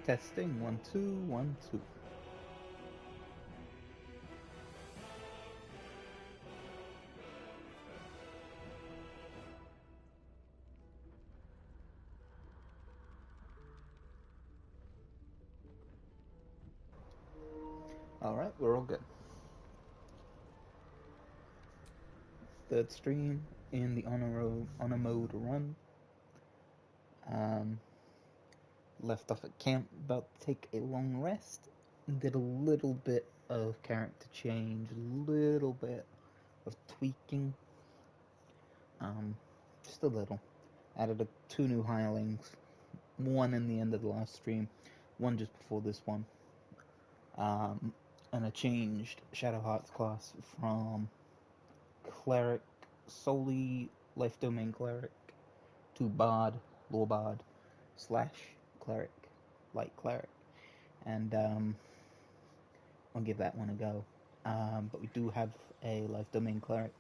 Testing 1 2 1 2. Alright, we're all good. Third stream in the honor mode run. Left off at camp, about to take a long rest. Did a little bit of character change, a little bit of tweaking. Just a little. Added 2 new hirelings. One in the end of the last stream, one just before this one. And I changed Shadow Heart's class from Cleric, solely Life Domain Cleric, to Bard, Lore Bard, / Cleric, Light Cleric. And I'll give that one a go. But we do have a Life Domain Cleric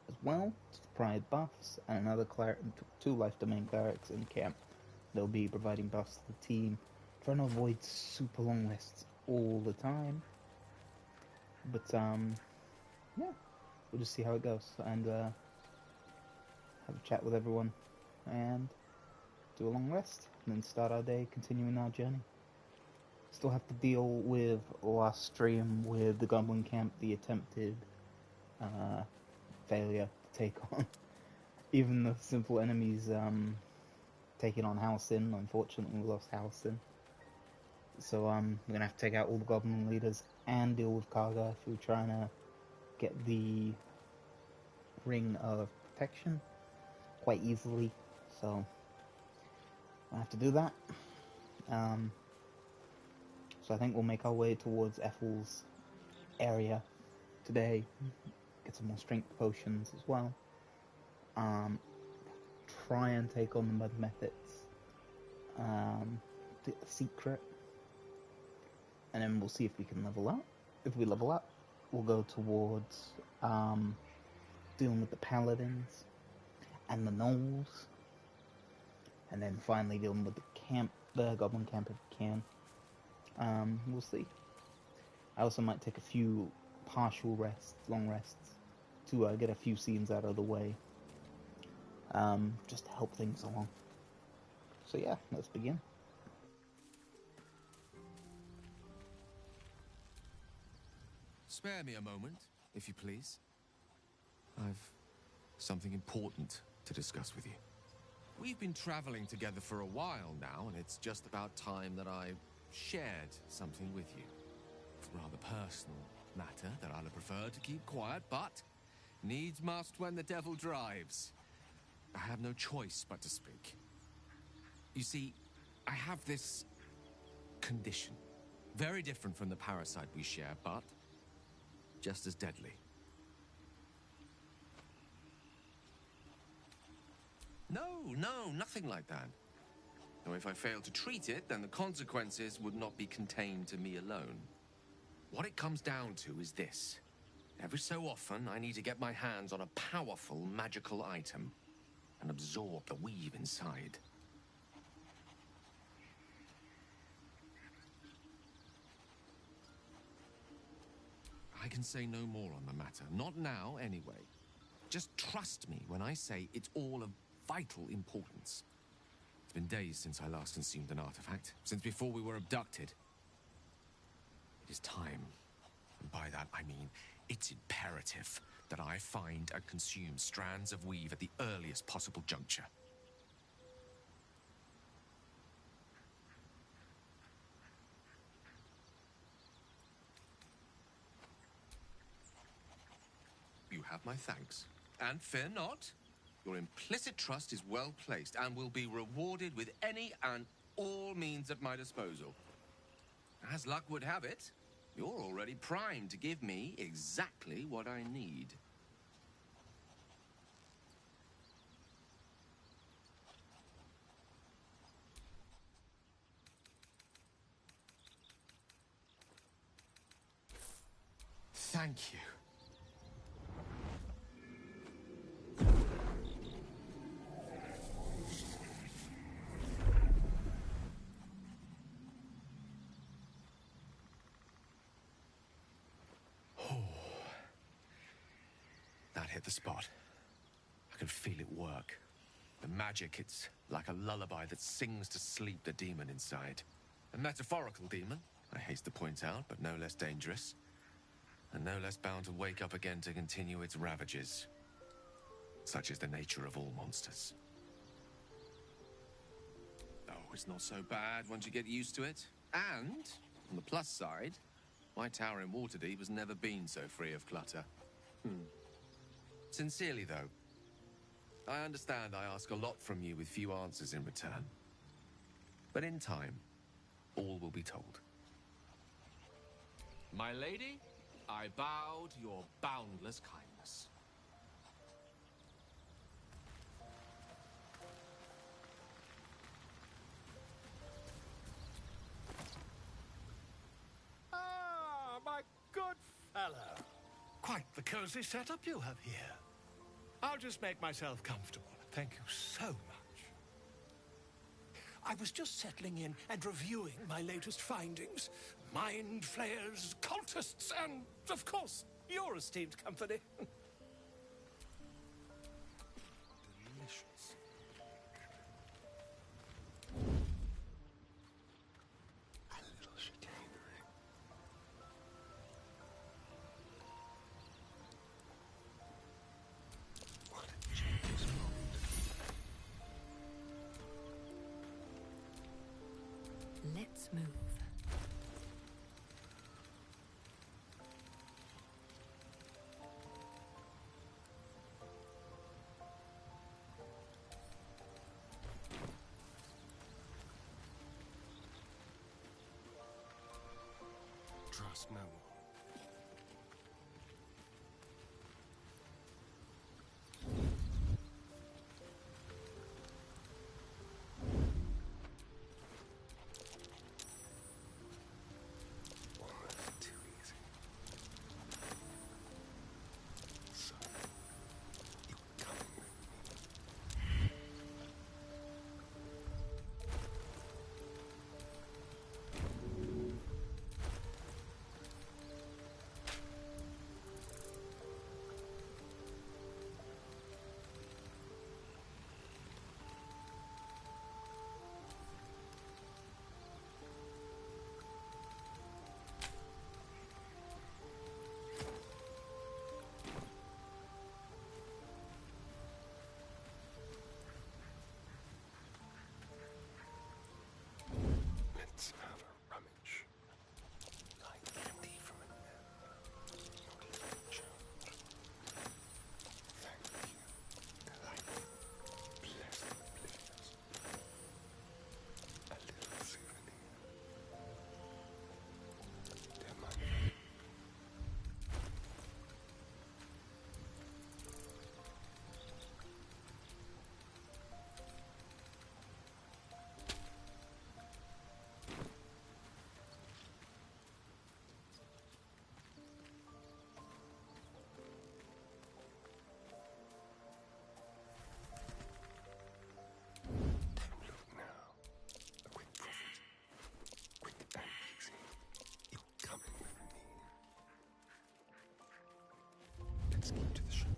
as well, to provide buffs, and another cleric, 2 Life Domain Clerics in camp. They'll be providing buffs to the team, trying to avoid super long lists all the time. But yeah, we'll just see how it goes, and have a chat with everyone, and do a long rest, and then start our day continuing our journey. Still have to deal with last stream with the Goblin Camp, the attempted failure to take on even the simple enemies. Taking on Halcyon. Unfortunately, we lost Halcyon. So we're gonna have to take out all the Goblin leaders and deal with Karga if we're trying to get the Ring of Protection quite easily. So I have to do that. So I think we'll make our way towards Ethel's area today. Get some more strength potions as well. Try and take on the Mud Methods. The secret. And then we'll see if we can level up. If we level up, we'll go towards dealing with the Paladins and the Gnolls. And then finally dealing with the Goblin Camp if we can. We'll see. I also might take a few partial rests, long rests, to get a few scenes out of the way. Just to help things along. So yeah, let's begin. Spare me a moment, if you please. I've something important to discuss with you. We've been traveling together for a while now, and it's just about time that I shared something with you. It's a rather personal matter that I'd have preferred to keep quiet, but needs must when the devil drives. I have no choice but to speak. You see, I have this condition. Very different from the parasite we share, but just as deadly. No, nothing like that. Though if I fail to treat it, then the consequences would not be contained to me alone. What it comes down to is this. Every so often, I need to get my hands on a powerful magical item and absorb the weave inside. I can say no more on the matter. Not now, anyway. Just trust me when I say it's all of vital importance. It's been days since I last consumed an artifact, since before we were abducted. It is time. And by that, I mean it's imperative that I find and consume strands of weave at the earliest possible juncture. You have my thanks. And fear not. Your implicit trust is well placed and will be rewarded with any and all means at my disposal. As luck would have it, you're already primed to give me exactly what I need. Thank you. hit the spot. I can feel it work. The magic, it's like a lullaby that sings to sleep the demon inside. A metaphorical demon, I haste to point out, but no less dangerous. And no less bound to wake up again to continue its ravages. Such is the nature of all monsters. Oh, it's not so bad once you get used to it. And, on the plus side, my tower in Waterdeep has never been so free of clutter. Sincerely, though, I understand I ask a lot from you with few answers in return. But in time, all will be told. My lady, I bow to your boundless kindness. Ah, my good fellow. Quite the cozy setup you have here. I'll just make myself comfortable. Thank you so much. I was just settling in and reviewing my latest findings. Mind flayers, cultists, and, of course, your esteemed company. Delicious. A little chicanery. What a genius moment. Let's move. Trust no one. Almost too easy. So, you're coming with me. Let's have a rummage. Like candy from a nib. Your little charge. Thank you. Delightful. Pleasant bliss. A little souvenir. Dear my friend. Don't look now. A quick profit. Quick and easy. You're coming with me. Let's keep to the shadows.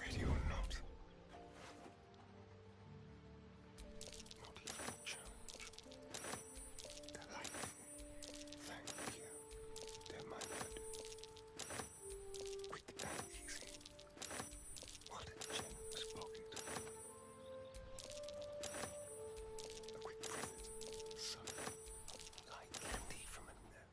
Ready or not? Not little challenge. Delightful. Thank you, dear my lord. Quick and easy. What a generous pocket. A quick profit. So, like candy from a nib.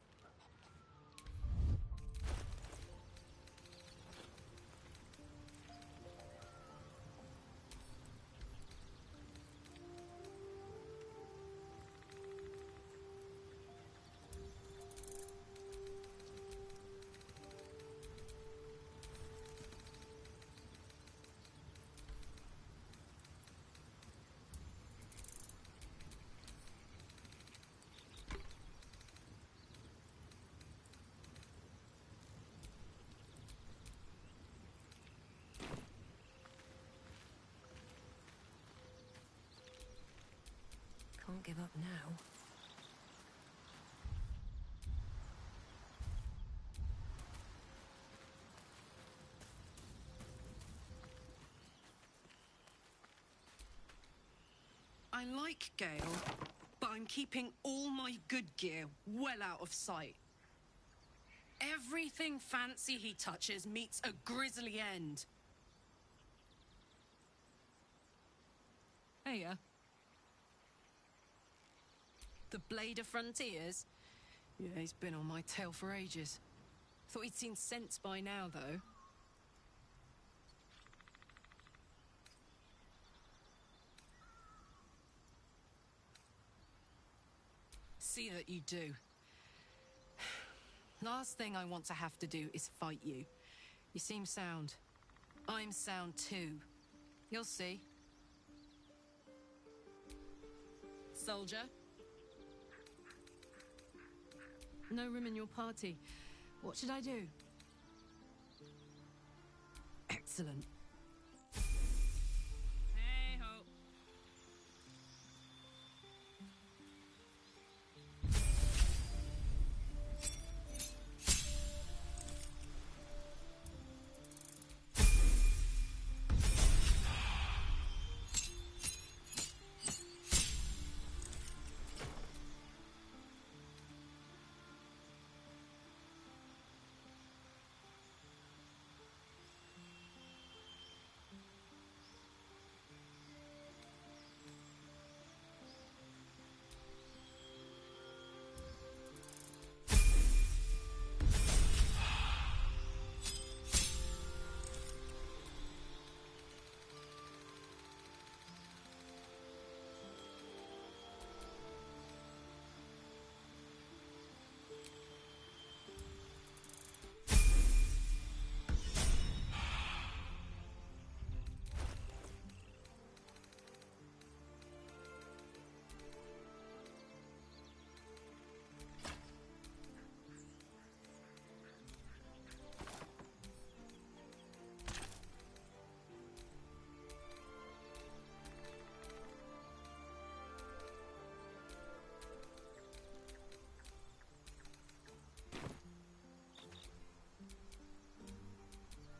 Can't give up now. I like Gale, but I'm keeping all my good gear well out of sight. Everything fancy he touches meets a grisly end. Hey, the Blade of Frontiers? Yeah, he's been on my tail for ages. Thought he'd seen sense by now, though. See that you do. Last thing I want to have to do is fight you. You seem sound. I'm sound too. You'll see. Soldier? No room in your party. What should I do? Excellent. Hey ho.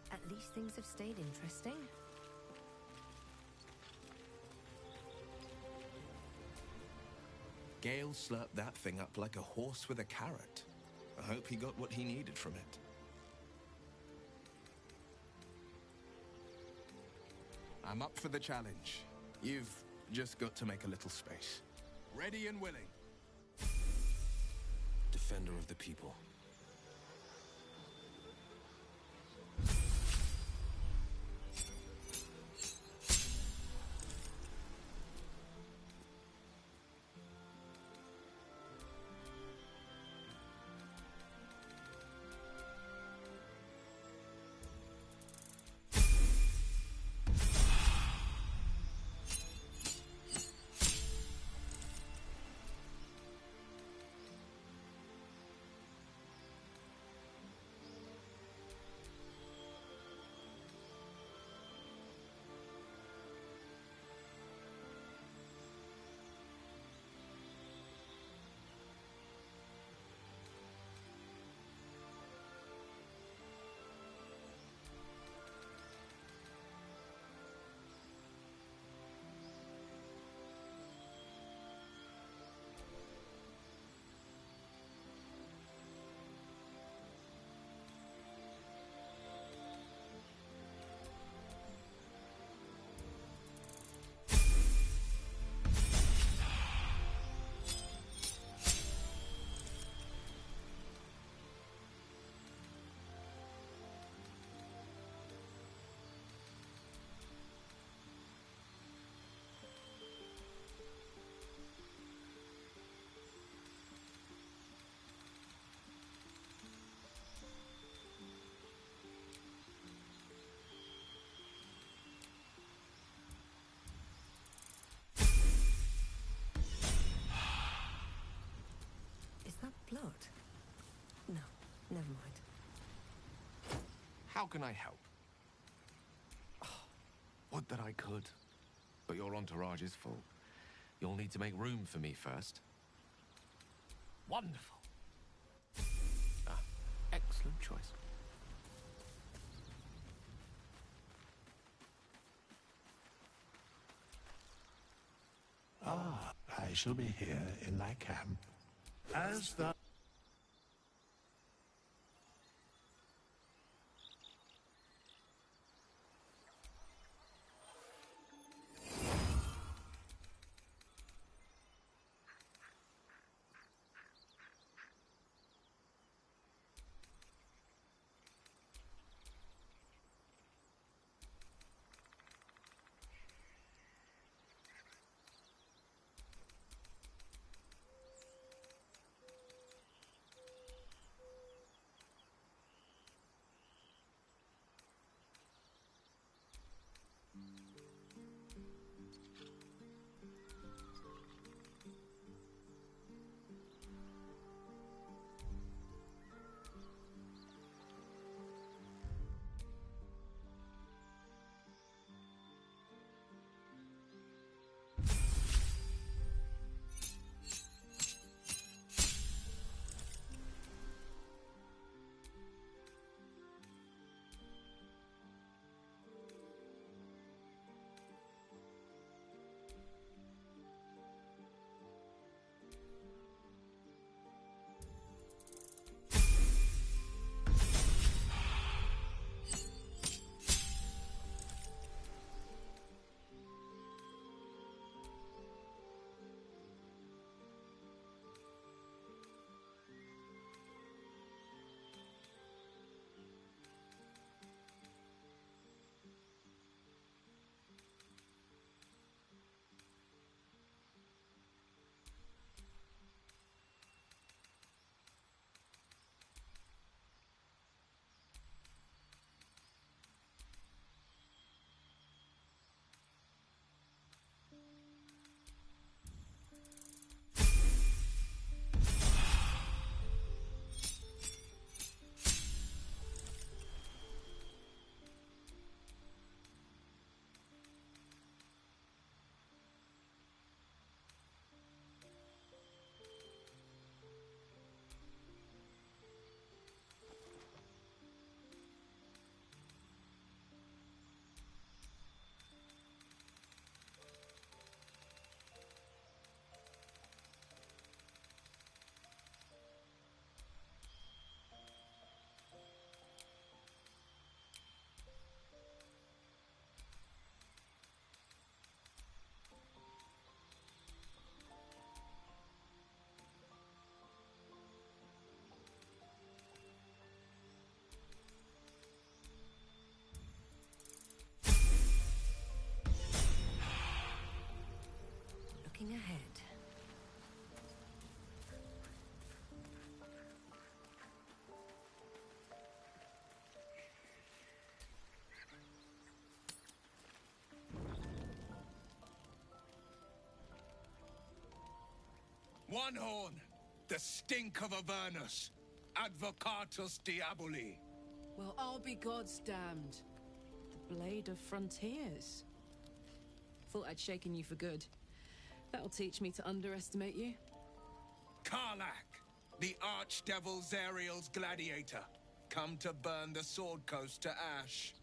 At least things have stayed interesting. Gale slurped that thing up like a horse with a carrot. I hope he got what he needed from it. I'm up for the challenge. You've just got to make a little space. Ready and willing. Defender of the people. Blood? No, never mind. How can I help? Would that I could. But your entourage is full. You'll need to make room for me first. Wonderful. Ah, excellent choice. I shall be here in my camp as the... Looking ahead. One horn, the stink of Avernus, Advocatus Diaboli. Well, I'll be God's damned. The Blade of Frontiers. Thought I'd shaken you for good. That'll teach me to underestimate you. Karlak, the Archdevil Zariel's gladiator, come to burn the Sword Coast to ash.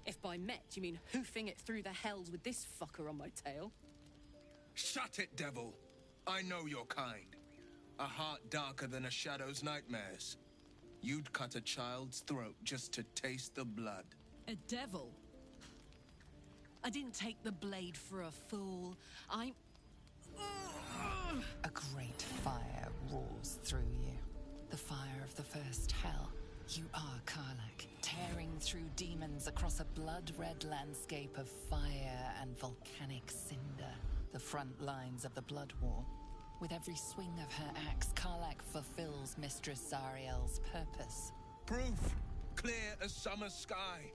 If by met you mean hoofing it through the hells with this fucker on my tail. Shut it, devil. I know your kind. A heart darker than a shadow's nightmares. You'd cut a child's throat just to taste the blood. A devil? I didn't take the blade for a fool. I'm... A great fire roars through you. The fire of the first hell. You are Karlak, tearing through demons across a blood-red landscape of fire and volcanic cinder. The front lines of the Blood War. With every swing of her axe, Karlak fulfills Mistress Zariel's purpose. Proof, clear as summer sky.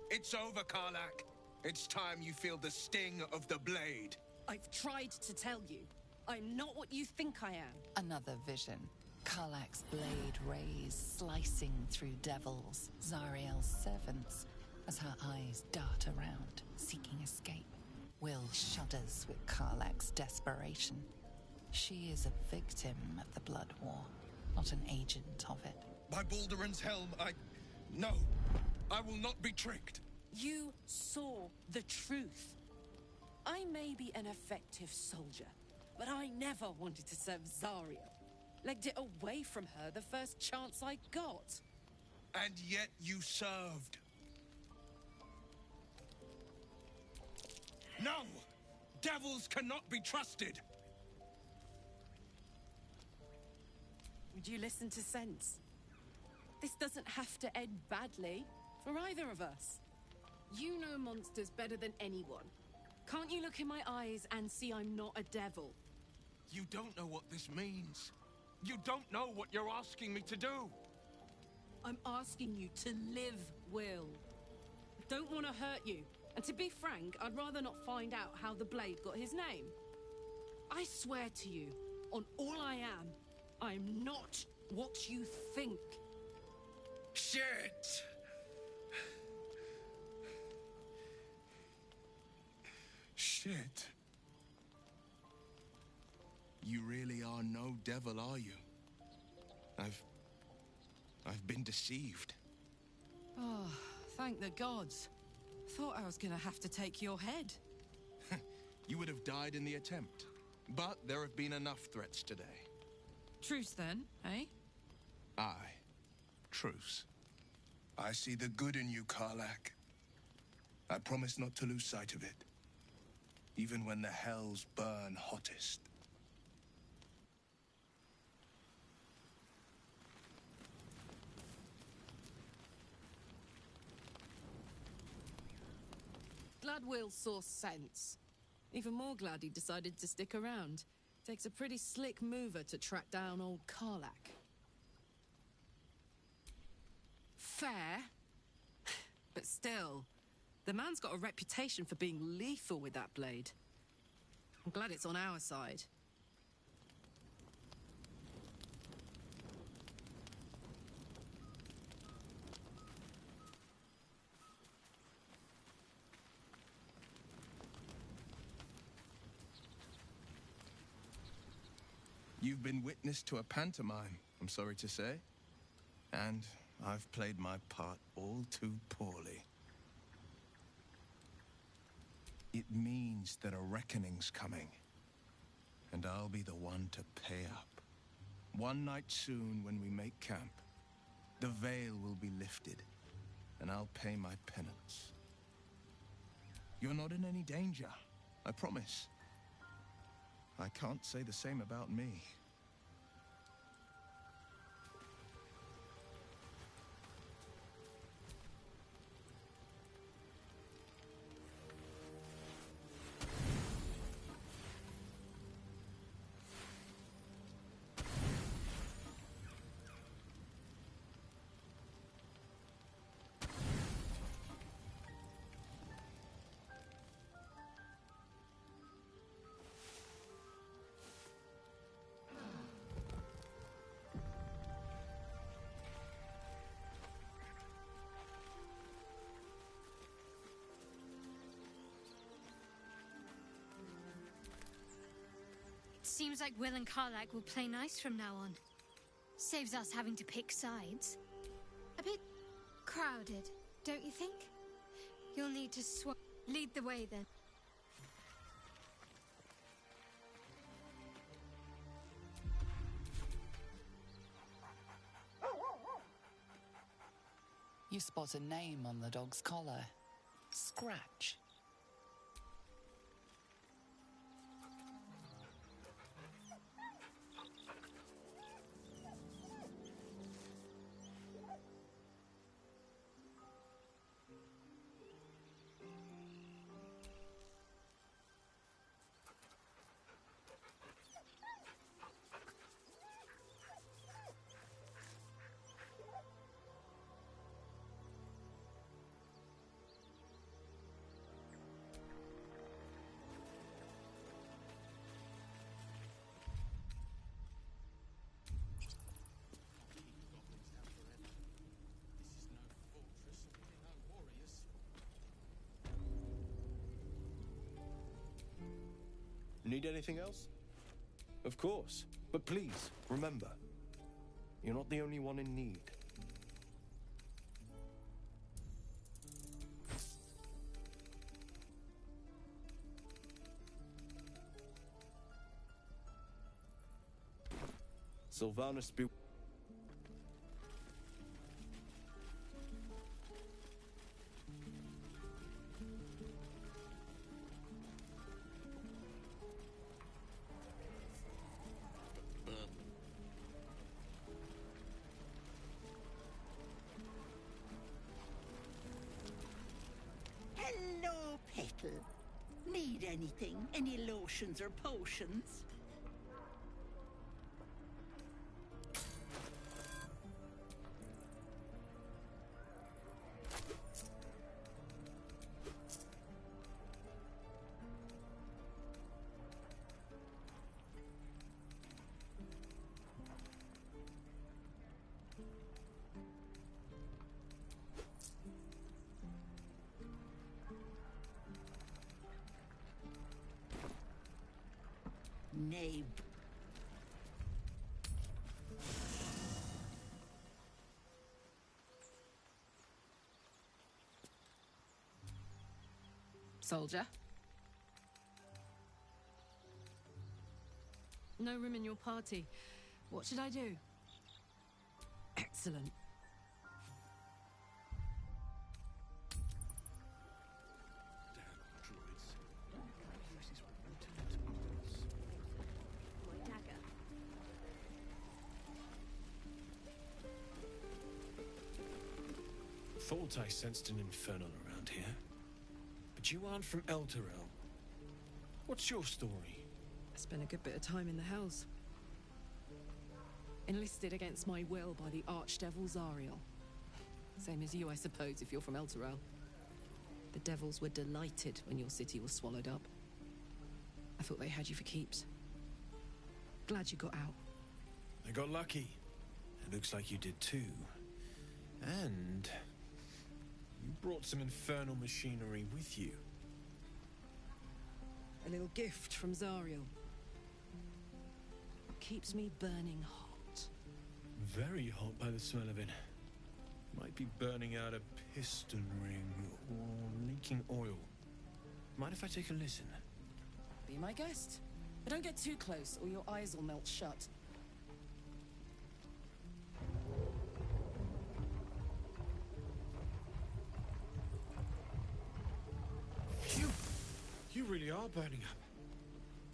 It's over, Karlak. It's time you feel the sting of the blade. I've tried to tell you. I'm not what you think I am. Another vision. Karlak's blade rays slicing through devils, Zariel's servants, as her eyes dart around, seeking escape. Will shudders with Karlak's desperation. She is a victim of the Blood War, not an agent of it. By Balduran's helm, No. I will not be tricked. You saw the truth. I may be an effective soldier, but I never wanted to serve Zarya. Legged it away from her the first chance I got. And yet you served. No! Devils cannot be trusted! Would you listen to sense? This doesn't have to end badly for either of us. You know monsters better than anyone. Can't you look in my eyes and see I'm not a devil? You don't know what this means. You don't know what you're asking me to do. I'm asking you to live, Will. I don't want to hurt you. And to be frank, I'd rather not find out how the Blade got his name. I swear to you, on all I am, I'm not what you think. Shit! Shit. You really are no devil, are you? I've been deceived. Oh, thank the gods. Thought I was gonna have to take your head. You would have died in the attempt. But there have been enough threats today. Truce then, eh? Aye. Truce. I see the good in you, Karlak. I promise not to lose sight of it. Even when the hells burn hottest. Glad Will saw sense. Even more glad he decided to stick around. Takes a pretty slick mover to track down old Karlak. Fair. But still, the man's got a reputation for being lethal with that blade. I'm glad it's on our side. You've been witness to a pantomime, I'm sorry to say. And I've played my part all too poorly. It means that a reckoning's coming. And I'll be the one to pay up. One night soon when we make camp, the veil will be lifted, and I'll pay my penance. You're not in any danger, I promise. I can't say the same about me. Seems like Will and Karlak will play nice from now on. Saves us having to pick sides. A bit crowded, don't you think? You'll need to lead the way then. You spot a name on the dog's collar. Scratch. Need anything else? Of course. But please, remember, you're not the only one in need. Sylvanus be... Hello, Petal. Need anything? Any lotions or potions? Nay. Soldier? No room in your party. What should I do? Excellent. Thought I sensed an infernal around here. But you aren't from Elturel. What's your story? I spent a good bit of time in the Hells. Enlisted against my will by the Archdevil Zariel. Same as you, I suppose, if you're from Elturel. The devils were delighted when your city was swallowed up. I thought they had you for keeps. Glad you got out. I got lucky. It looks like you did too. And... you brought some infernal machinery with you. A little gift from Zariel. Keeps me burning hot. Very hot by the smell of it. Might be burning out a piston ring or leaking oil. Mind if I take a listen? Be my guest. But don't get too close or your eyes will melt shut. Phew! You really are burning up.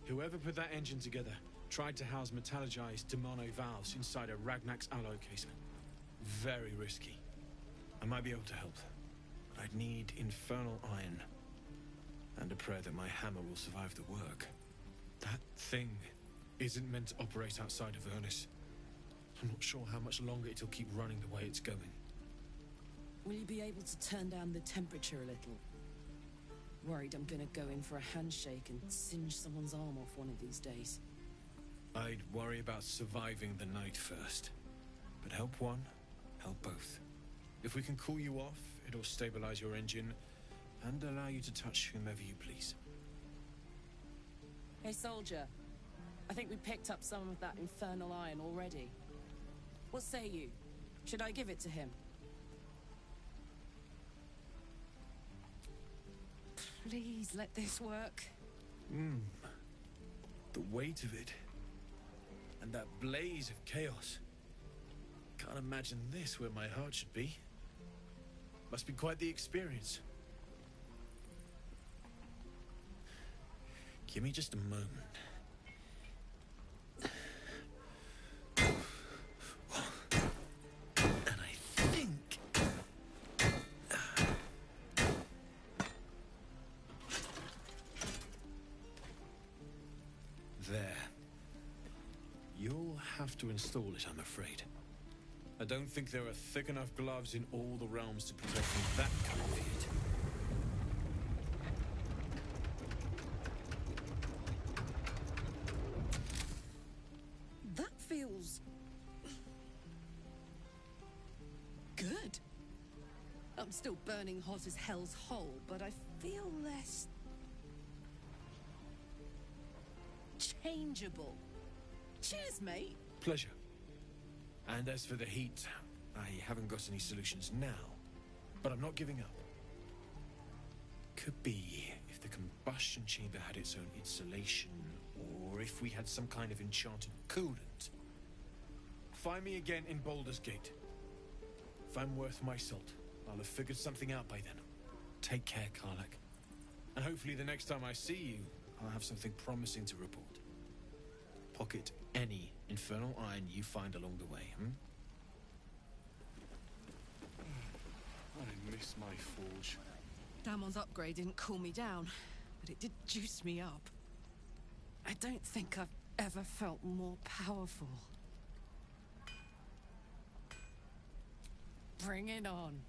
Whoever put that engine together tried to house metallurgized Demono valves inside a Ragnak's alloy casement. Very risky. I might be able to help, but I'd need infernal iron. And a prayer that my hammer will survive the work. That thing isn't meant to operate outside of Ernest. I'm not sure how much longer it'll keep running the way it's going. Will you be able to turn down the temperature a little? Worried I'm gonna go in for a handshake and singe someone's arm off one of these days. I'd worry about surviving the night first. But help one, help both. If we can cool you off, it'll stabilize your engine and allow you to touch whomever you please. Hey, soldier. I think we picked up some of that infernal iron already. What say you? Should I give it to him? Please let this work. The weight of it. And that blaze of chaos. Can't imagine this where my heart should be. Must be quite the experience. Give me just a moment. And I think... There. You'll have to install it, I'm afraid. I don't think there are thick enough gloves in all the realms to protect from that kind of heat. That feels... good. I'm still burning hot as hell's hole, but I feel less... changeable. Cheers, mate. Pleasure. And as for the heat, I haven't got any solutions now, but I'm not giving up. Could be if the combustion chamber had its own insulation, or if we had some kind of enchanted coolant. find me again in Baldur's Gate. If I'm worth my salt, I'll have figured something out by then. Take care, Karlak. And hopefully the next time I see you, I'll have something promising to report. Pocket any infernal iron you find along the way, I miss my forge. Damon's upgrade didn't cool me down, but it did juice me up. I don't think I've ever felt more powerful. Bring it on.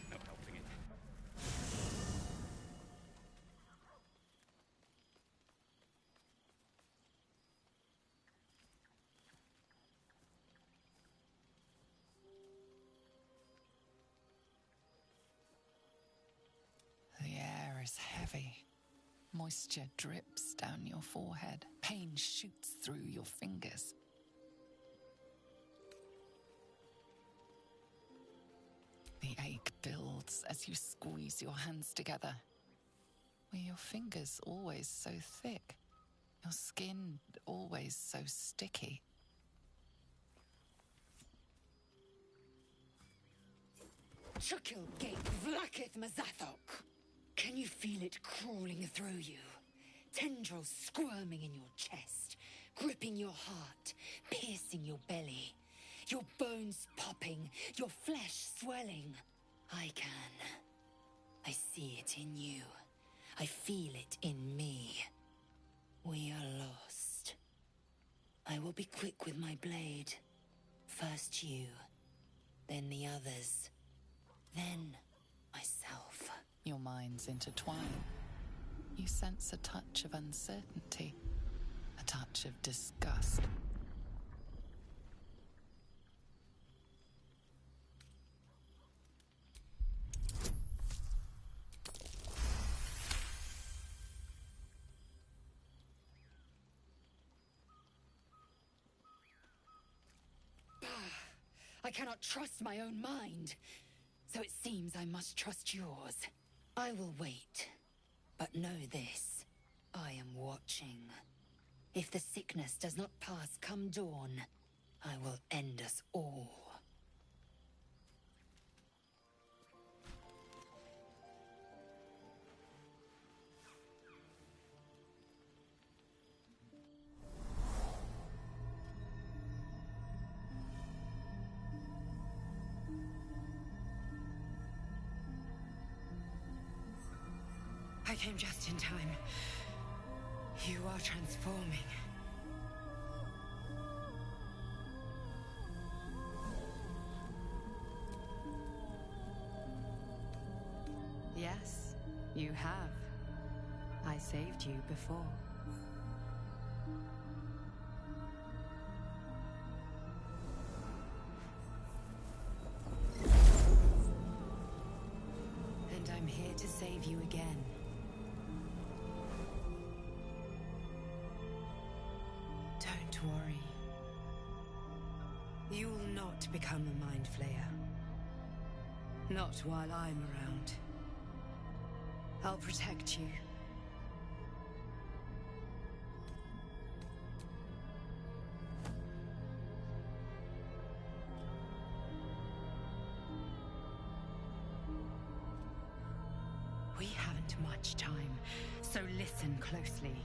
No helping it. The air is heavy. Moisture drips down your forehead. Pain shoots through your fingers. The ache builds as you squeeze your hands together. Were your fingers always so thick? Your skin always so sticky? Chukil gate vlakith mazathok. Can you feel it crawling through you? Tendrils squirming in your chest, gripping your heart, piercing your belly. Your bones popping, your flesh swelling. I can. I see it in you. I feel it in me. We are lost. I will be quick with my blade. First you, then the others, then myself. Your minds intertwine. You sense a touch of uncertainty, a touch of disgust. I cannot trust my own mind, so it seems I must trust yours. I will wait, but know this. I am watching. If the sickness does not pass come dawn, I will end us all. I came just in time. You are transforming. Yes, you have. I saved you before. And I'm here to save you again. Don't worry. You will not become a mind flayer. Not while I'm around. I'll protect you. We haven't much time, so listen closely.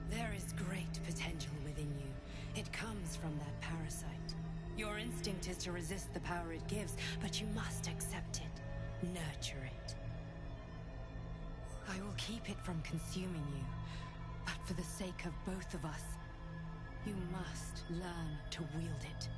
There is great potential within you. It comes from that parasite. Your instinct is to resist the power it gives, but you must accept it, nurture it. I will keep it from consuming you, but for the sake of both of us, you must learn to wield it.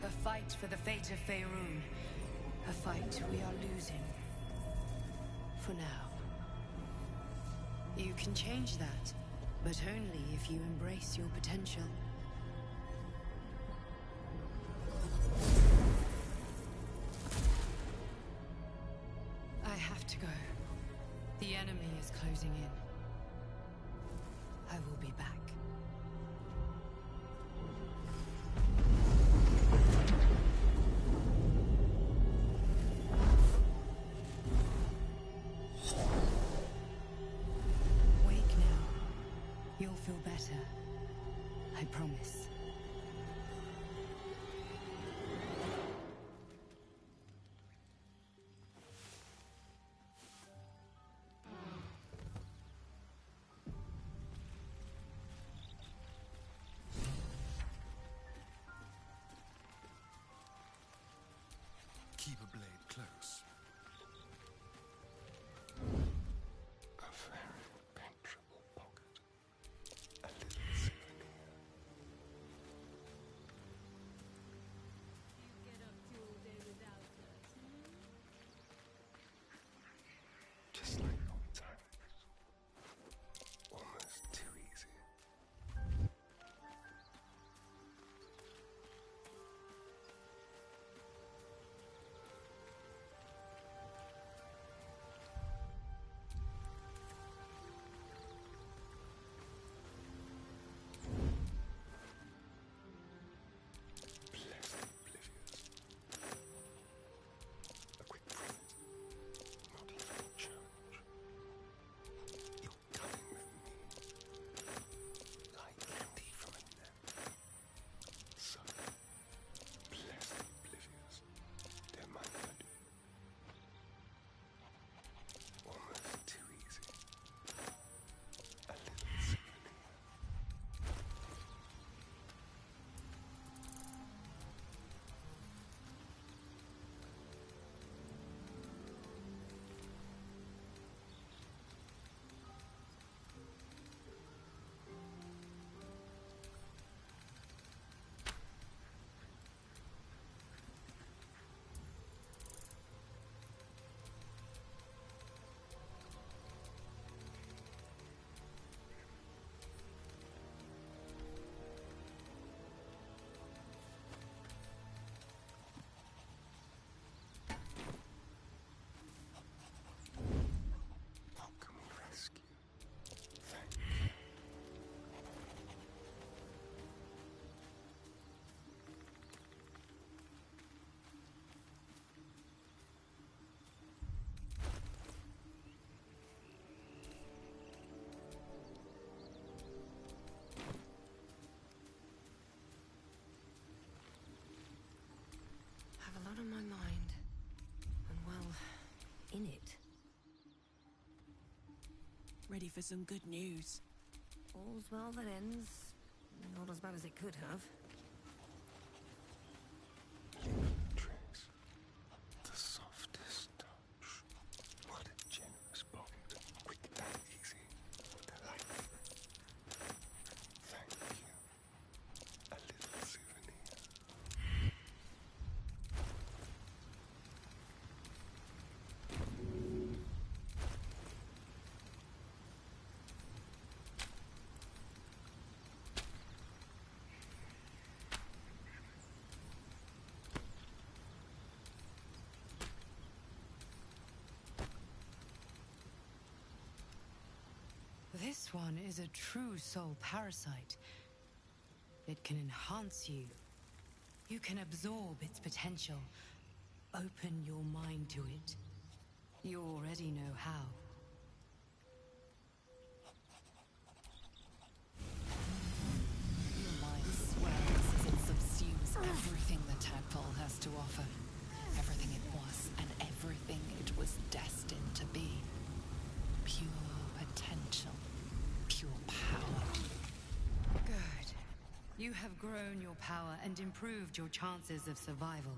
A fight for the fate of Faerun. A fight we are losing. For now. You can change that, but only if you embrace your potential. The enemy is closing in. I will be back. Wake now. You'll feel better. I promise. Keep a blade close. A very penetrable pocket. A little souvenir. You get up to all day without us, Just like old times. Almost too easy. Pleasant oblivious. A quick fright. Not even a challenge. You're coming with me. Like candy from a nap. So, pleasant oblivious. Don't mind if I do. Almost too easy. A little souvenir. How can we rescue? Thank you. Have a lot on my mind. And well, in it. Ready for some good news? All's well that ends. Not as bad as it could have. Trace. The softest touch. What a generous bond. Quick and easy. Delightful. Thank you. A little souvenir. This one is a true soul parasite. It can enhance you. You can absorb its potential. Open your mind to it. You already know how. Your mind swells as it subsumes everything the tadpole has to offer. Everything it was and everything it was destined to be. Pure potential. Pure power. Good. You have grown your power and improved your chances of survival.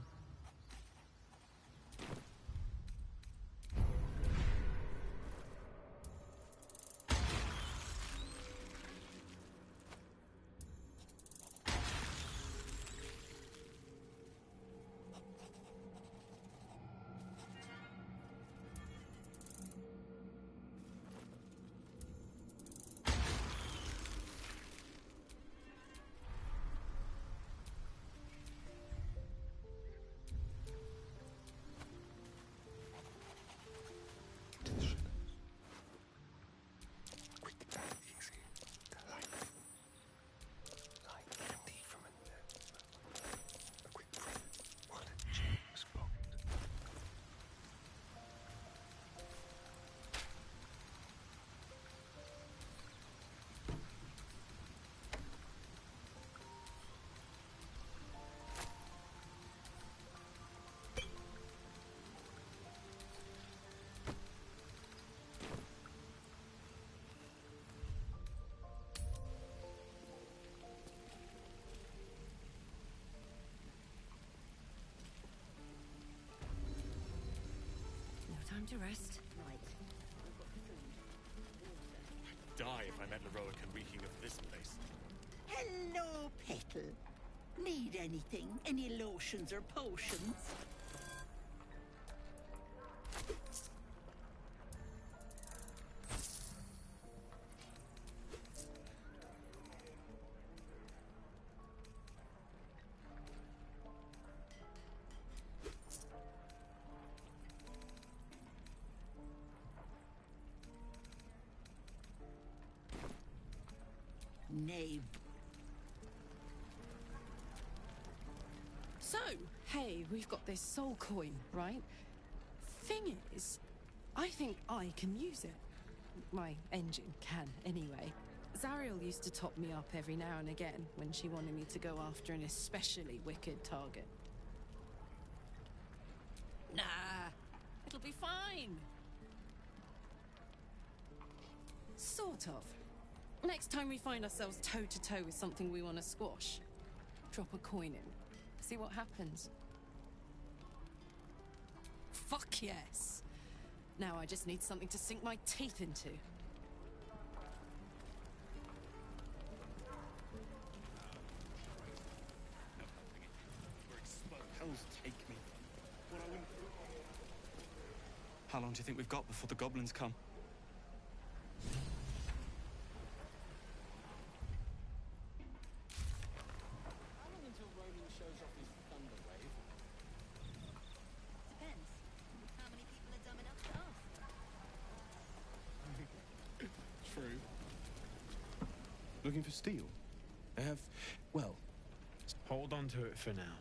to rest. Right. Die if I met Leroic and reeking of this place. Hello, Petal. Need anything? Any lotions or potions? Nay. So, hey, we've got this soul coin, right? Thing is, I think I can use it. My engine can, anyway. Zariel used to top me up every now and again when she wanted me to go after an especially wicked target. Nah, it'll be fine. Sort of. Next time we find ourselves toe-to-toe with something we want to squash, drop a coin in. See what happens. Fuck yes. Now I just need something to sink my teeth into. Hells take me. What I wouldn't... How long do you think we've got before the goblins come? Depends. How many people are dumb enough to ask? True. Looking for steel? I have... well... Hold on to it for now.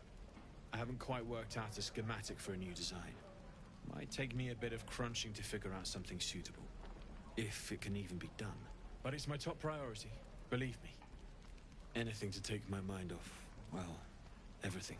I haven't quite worked out a schematic for a new design. Might take me a bit of crunching to figure out something suitable. If it can even be done. But it's my top priority, believe me. Anything to take my mind off, well, everything.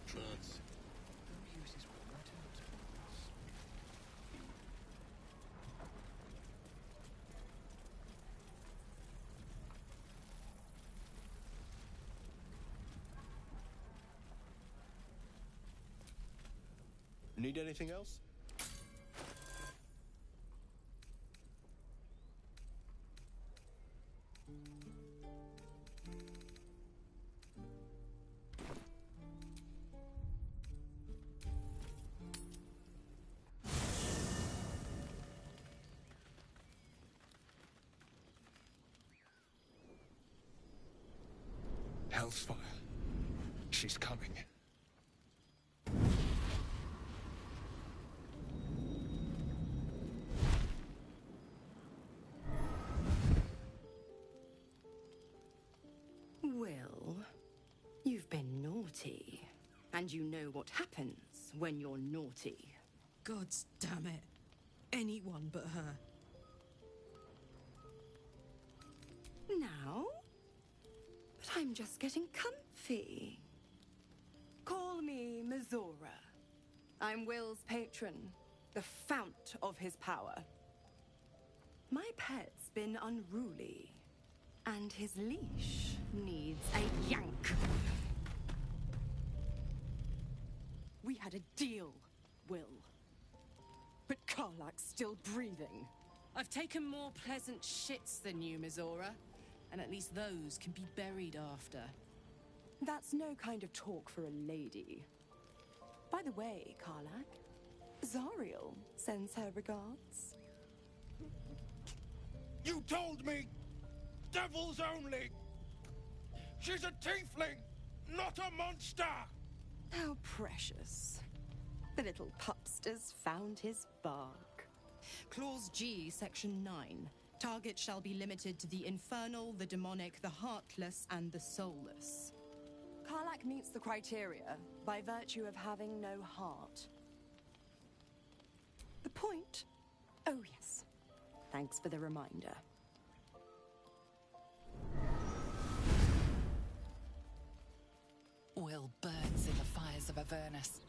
Drugs. Need anything else? Hellfire. She's coming. Will, you've been naughty. And you know what happens when you're naughty. God damn it. Anyone but her. Now? But I'm just getting comfy. Call me Mizora. I'm Will's patron, the fount of his power. My pet's been unruly, and his leash needs a yank. We had a deal, Will. But Karlak's still breathing. I've taken more pleasant shits than you, Mizora. And at least those can be buried after. That's no kind of talk for a lady. By the way, Karlak, Zariel sends her regards. You told me! Devils only! She's a tiefling, not a monster! How precious. The little pupster's found his bark. Clause G, Section 9. Target shall be limited to the infernal, the demonic, the heartless, and the soulless. Karlak meets the criteria by virtue of having no heart. The point Oh, yes. Thanks for the reminder. Will burns in the fires of Avernus.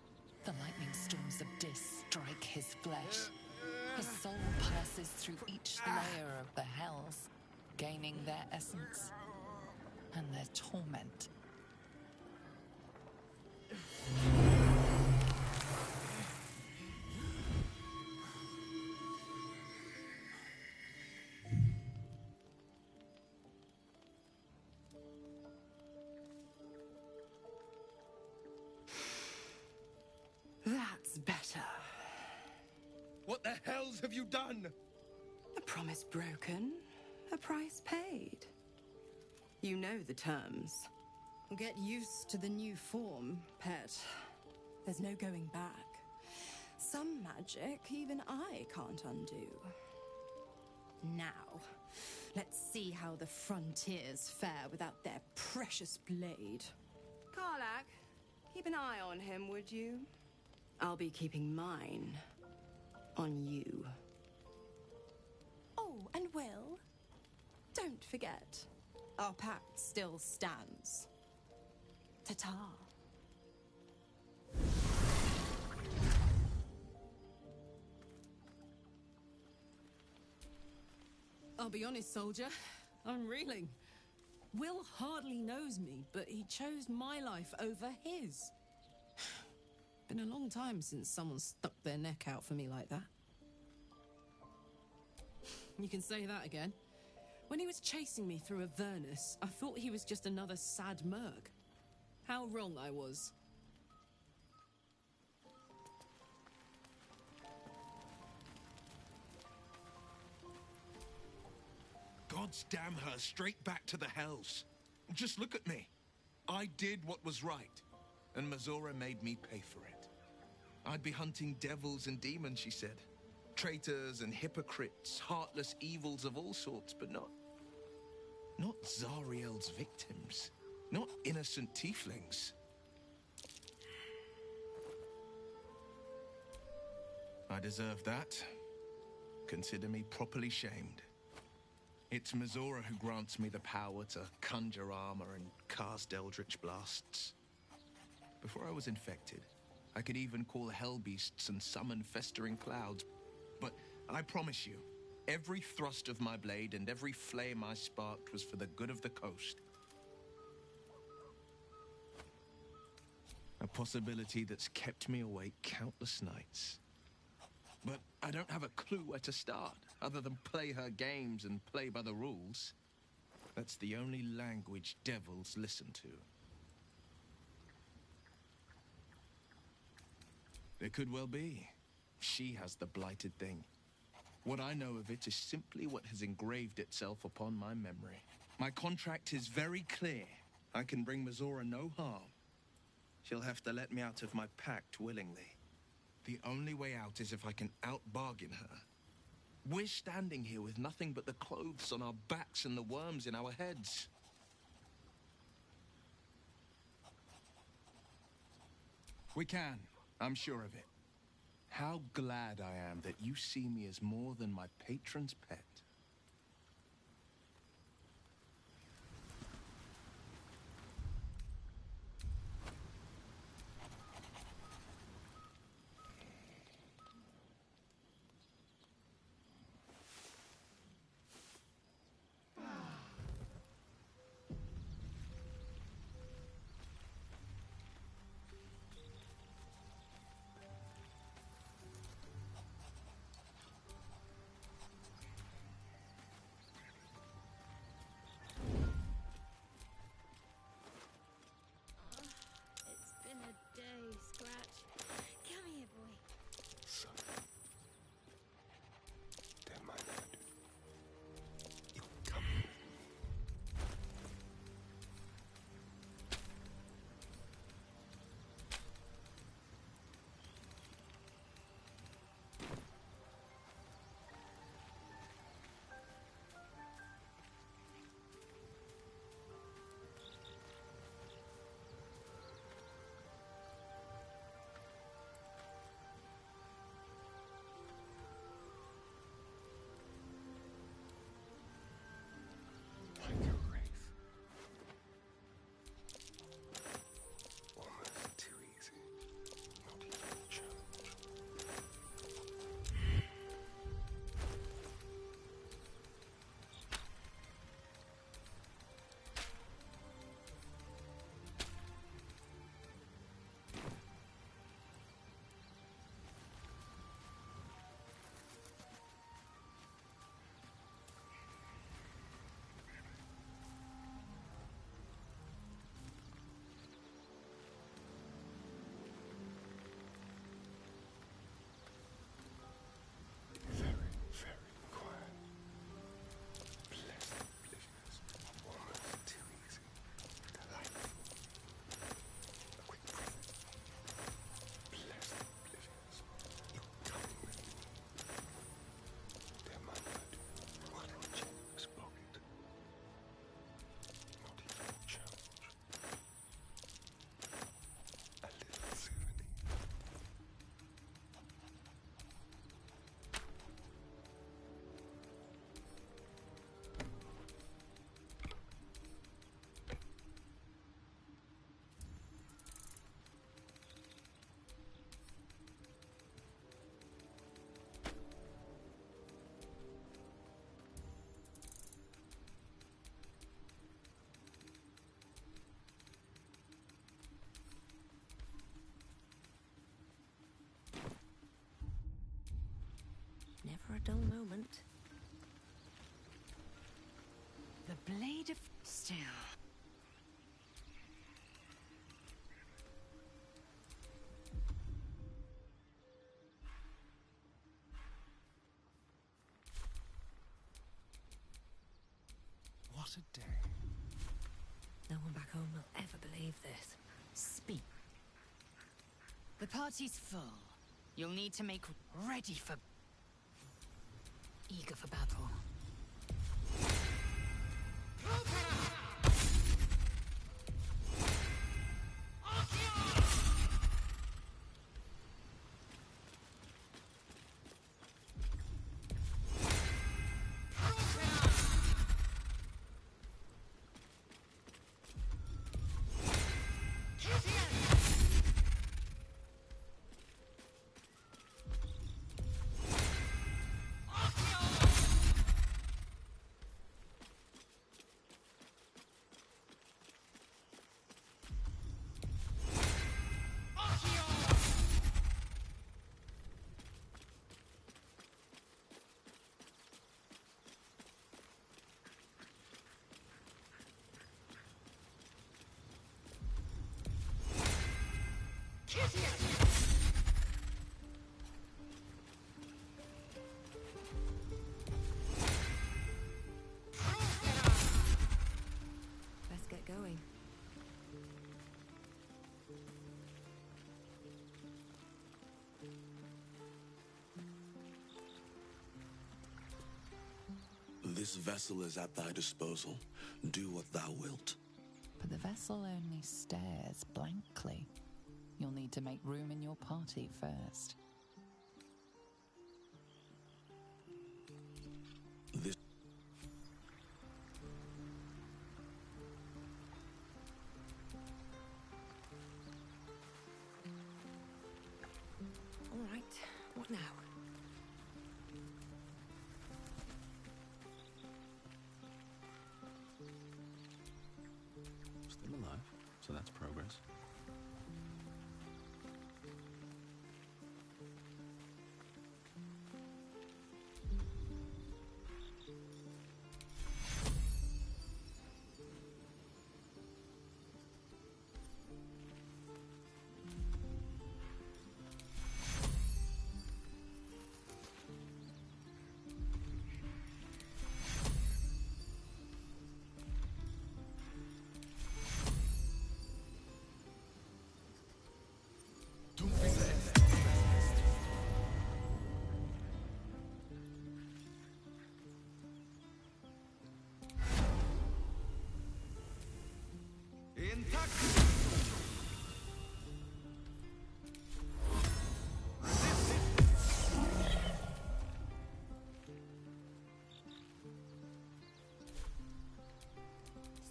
The lightning storms of Dis strike his flesh. His soul passes through each layer of the hells, gaining their essence and their torment. That's better. What the hells have you done? A promise broken, a price paid. You know the terms. Get used to the new form, pet. There's no going back. Some magic even I can't undo. Now, let's see how the frontiers fare without their precious blade. Karlak, keep an eye on him, would you? I'll be keeping mine on you. Oh, and Will, don't forget, our pact still stands. Ta-ta. I'll be honest, soldier. I'm reeling. Will hardly knows me, but he chose my life over his. Been a long time since someone stuck their neck out for me like that. You can say that again. When he was chasing me through Avernus, I thought he was just another sad merc. How wrong I was. God's damn her, straight back to the hells. Just look at me. I did what was right, and Mazora made me pay for it. I'd be hunting devils and demons, she said. Traitors and hypocrites, heartless evils of all sorts, but not Zariel's victims. Not innocent tieflings. I deserve that. Consider me properly shamed. It's Mazora who grants me the power to conjure armor and cast eldritch blasts. Before I was infected, I could even call hell beasts and summon festering clouds. But I promise you, every thrust of my blade and every flame I sparked was for the good of the coast. A possibility that's kept me awake countless nights. But I don't have a clue where to start, other than play her games and play by the rules. That's the only language devils listen to. It could well be. She has the blighted thing. What I know of it is simply what has engraved itself upon my memory. My contract is very clear. I can bring Mazora no harm. She'll have to let me out of my pact willingly. The only way out is if I can out-bargain her. We're standing here with nothing but the clothes on our backs and the worms in our heads. We can. I'm sure of it. How glad I am that you see me as more than my patron's pet. for a dull moment. The blade of steel. What a day. No one back home will ever believe this. Speak. The party's full. You'll need to make ready for... eager for battle. Let's get going. This vessel is at thy disposal. Do what thou wilt. But the vessel only stares blankly. You'll need to make room in your party first. This... All right, what now? Still alive, so that's progress.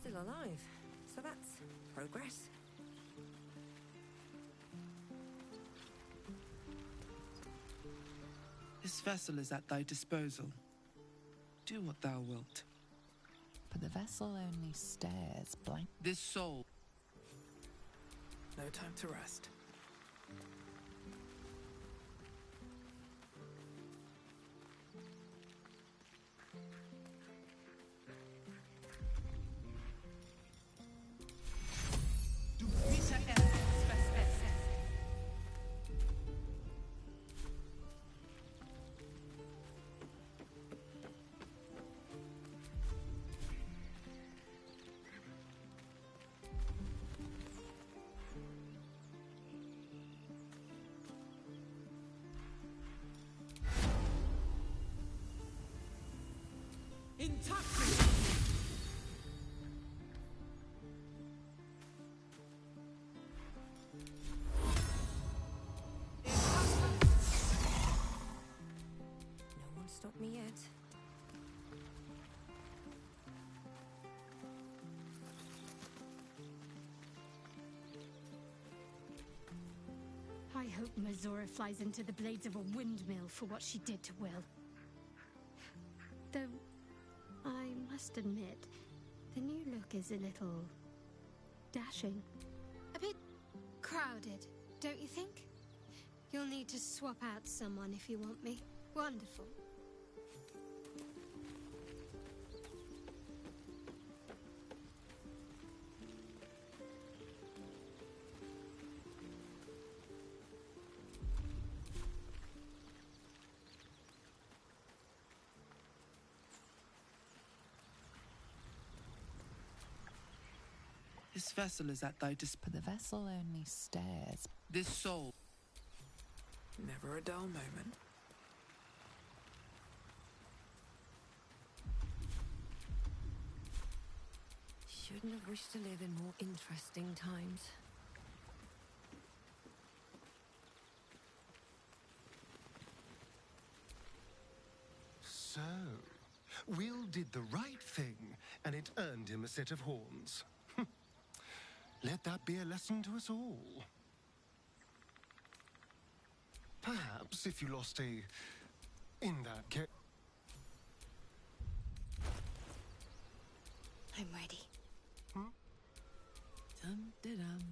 Still alive, so that's progress. This vessel is at thy disposal. Do what thou wilt. But the vessel only stares blank. This soul. No time to rest. No one stopped me yet. I hope Mazora flies into the blades of a windmill for what she did to Will. Though, I must admit, the new look is a little... dashing. A bit crowded, don't you think? You'll need to swap out someone if you want me. Wonderful. This vessel is at thy But the vessel only stares. This soul. Never a dull moment. Shouldn't have wished to live in more interesting times. So, Will did the right thing, and it earned him a set of horns. Let that be a lesson to us all. Perhaps if you lost in that case... I'm ready. Dum-de-dum.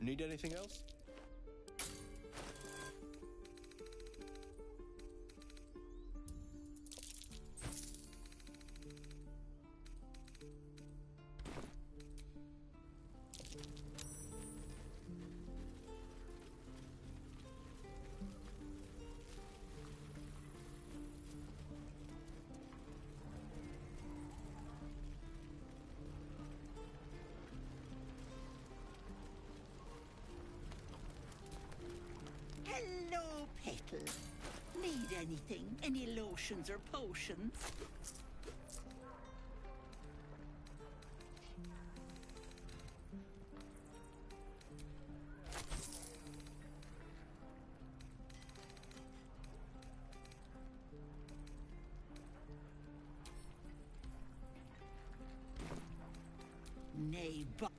Need anything else? Hello, Petal. Need anything? Any lotions or potions? Nay, but...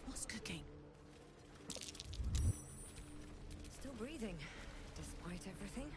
What's cooking? Still breathing, despite everything.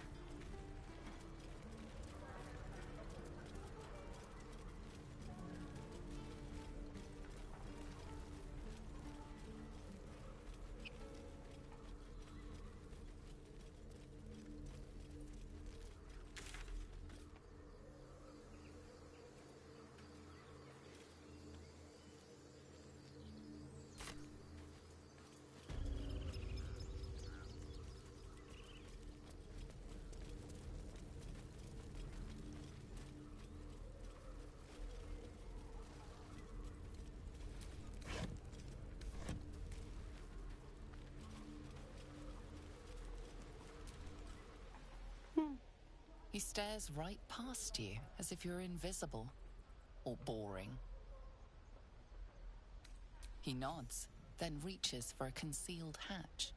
He stares right past you, as if you're invisible. Or boring. He nods, then reaches for a concealed hatch.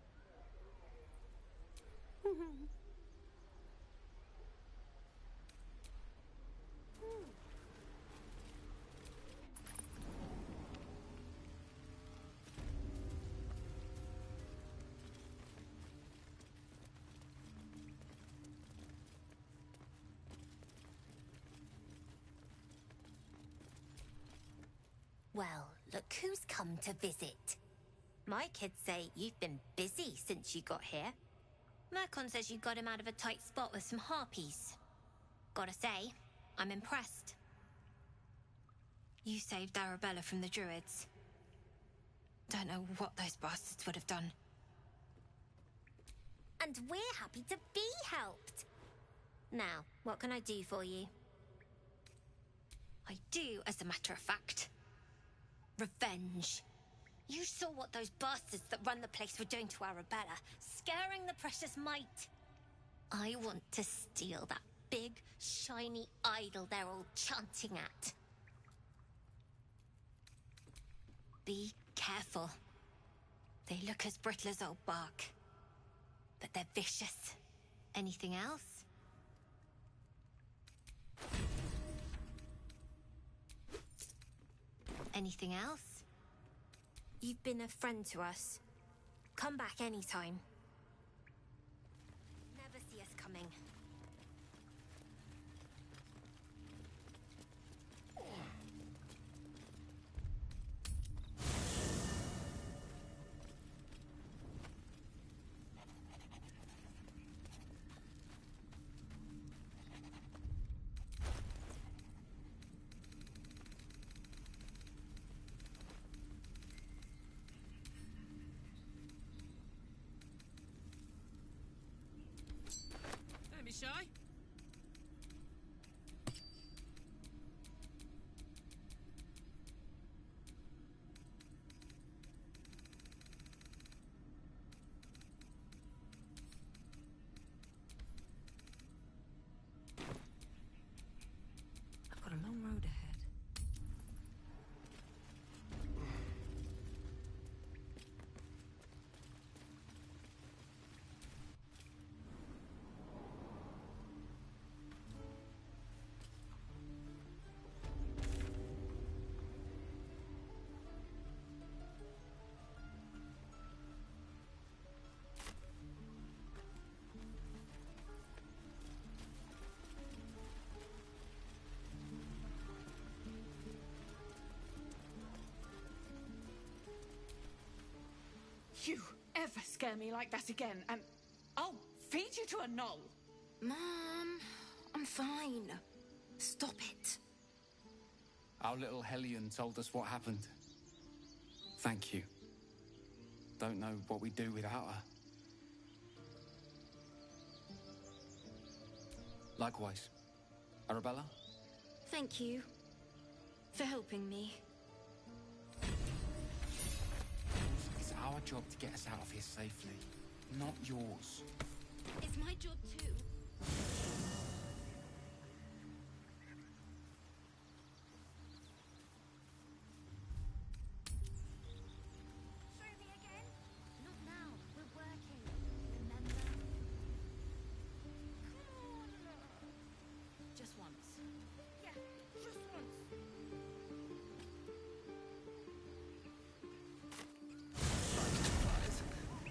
Well, look who's come to visit. My kids say you've been busy since you got here. Mercon says you got him out of a tight spot with some harpies. Gotta say, I'm impressed. You saved Arabella from the druids. Don't know what those bastards would have done. And we're happy to be helped. Now, what can I do for you? I do, as a matter of fact. Revenge. You saw what those bastards that run the place were doing to Arabella, scaring the precious mite. I want to steal that big, shiny idol they're all chanting at. Be careful. They look as brittle as old bark, but they're vicious. Anything else? Anything else? You've been a friend to us. Come back anytime. Never see us coming. Don't be shy. I've got a long road ahead. You ever scare me like that again, and I'll feed you to a knoll. Mom, I'm fine. Stop it. Our little Hellion told us what happened. Thank you. Don't know what we'd do without her. Likewise. Arabella? Thank you for helping me. It's our job to get us out of here safely, not yours. It's my job too. Show me again? Not now. We're working. Remember? Come on. Just once. Yeah, just once.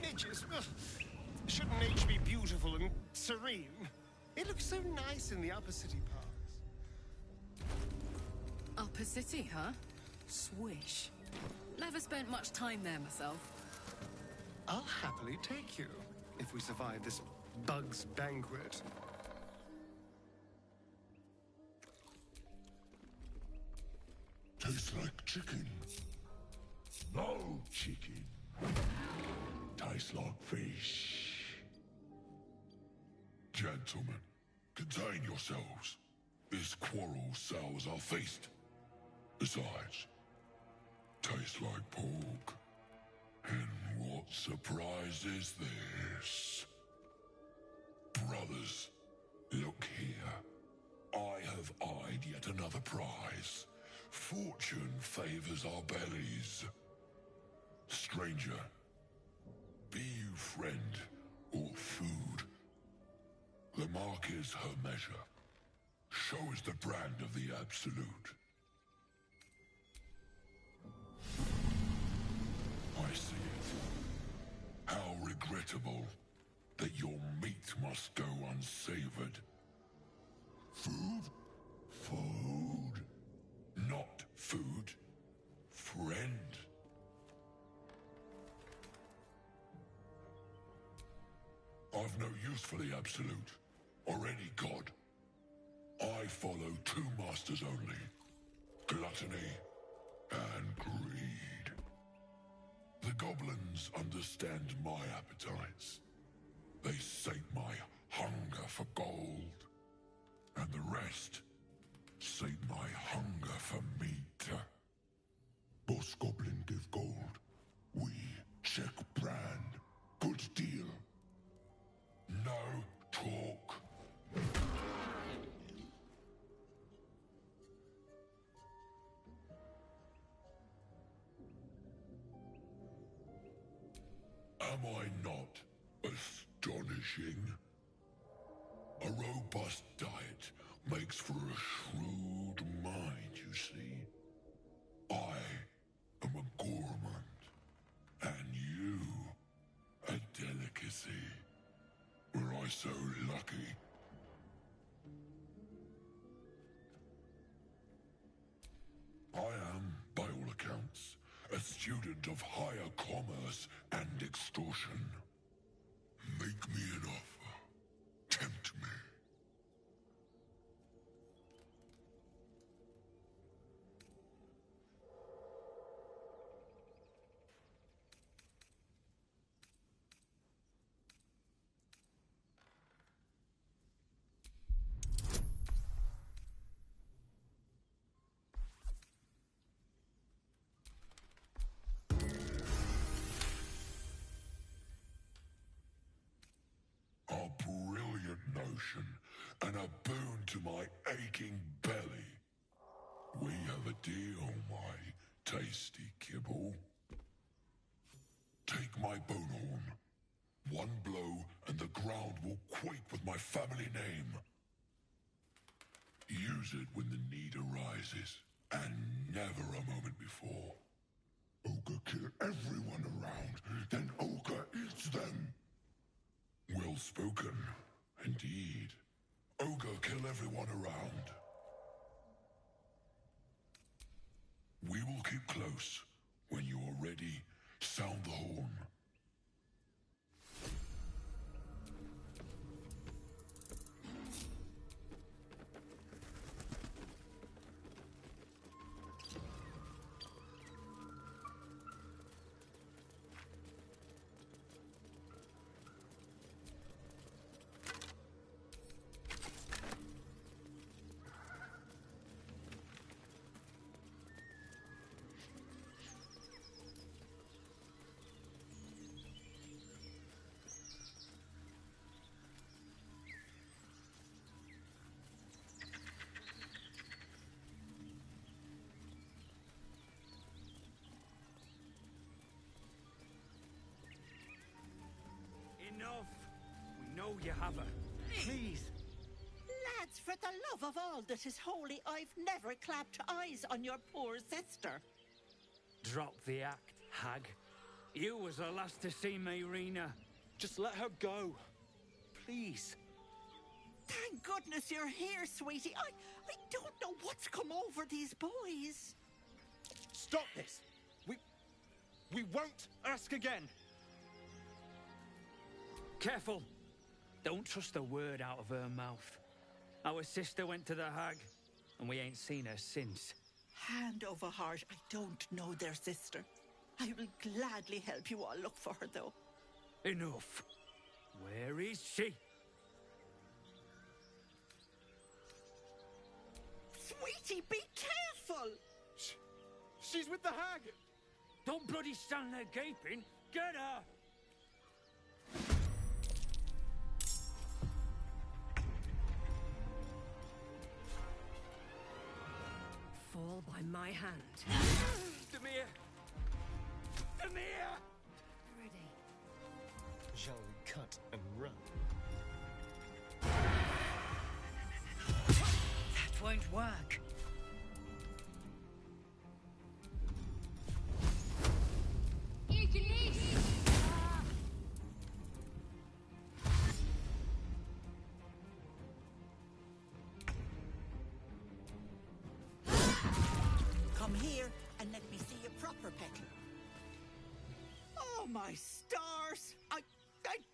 Midges. Ugh. Shouldn't nature be beautiful and serene? It looks so nice in the upper city parks. Upper City, huh? Swish. Never spent much time there myself. I'll happily take you, if we survive this bug's banquet. Tastes like chicken. No chicken. Tastes like fish. Gentlemen, contain yourselves. This quarrel sours our feast. Besides, tastes like pork. And what surprise is this? Brothers, look here. I have eyed yet another prize. Fortune favors our bellies. Stranger, be you friend or food. The mark is her measure. Show us the brand of the absolute. I see it. How regrettable that your meat must go unsavored. Food? Food. Not food. Friend. I've no use for the Absolute, or any god. I follow two masters only. Gluttony and greed. The goblins understand my appetites. They sate my hunger for gold. And the rest sate my hunger for meat. Boss Goblin give gold. We check brand. Good deal. No talk. Am I not astonishing? A robust diet makes for a shrewd mind, you see. I am a gourmand, and you so lucky. I am, by all accounts, a student of higher commerce and extortion. Make me an offer. Tempt me. A brilliant notion, and a boon to my aching belly. We have a deal, my tasty kibble. Take my bone horn. One blow, and the ground will quake with my family name. Use it when the need arises, and never a moment before. Ogre kill everyone around, then Ogre eats them. Well spoken, indeed. Ogre kill everyone around. We will keep close. When you are ready, sound the horn. Enough! We know you have her. Please! Lads, for the love of all that is holy, I've never clapped eyes on your poor sister. Drop the act, hag. You was the last to see Mayrina. Just let her go. Please. Thank goodness you're here, sweetie. I don't know what's come over these boys. Stop this! We won't ask again. Careful! Don't trust a word out of her mouth. Our sister went to the hag, and we ain't seen her since. Hand over heart, I don't know their sister. I will gladly help you all look for her, though. Enough. Where is she? Sweetie, be careful! She's with the hag! Don't bloody stand there gaping. Get her! Fall by my hand. Demir! Demir! Ready. Shall we cut and run? That won't work. Come here and let me see you proper, Petal. Oh, my stars! I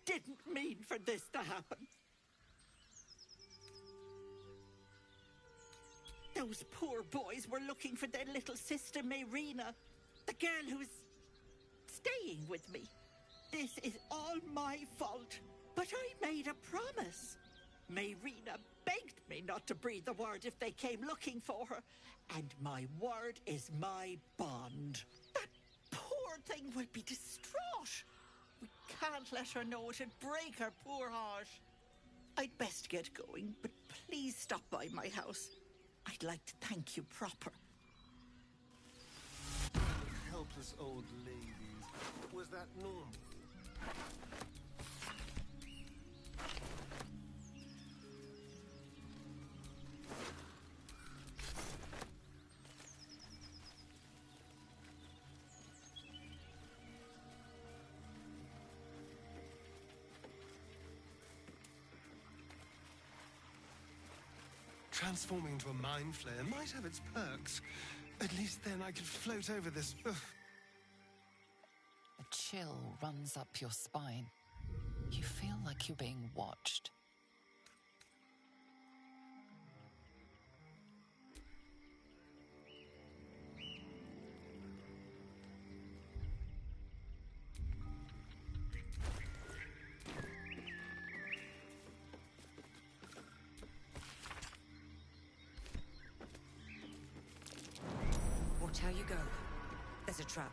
didn't mean for this to happen. Those poor boys were looking for their little sister, Mayrina, the girl who's staying with me. This is all my fault, but I made a promise. Mayrina begged me not to breathe a word if they came looking for her, and my word is my bond. That poor thing will be distraught. We can't let her know. It'd break her poor heart. I'd best get going, but please stop by my house. I'd like to thank you proper. Helpless old ladies. Was that normal? Transforming into a mind flayer might have its perks. At least then I could float over this. Ugh. A chill runs up your spine. You feel like you're being watched. Watch how you go. There's a trap.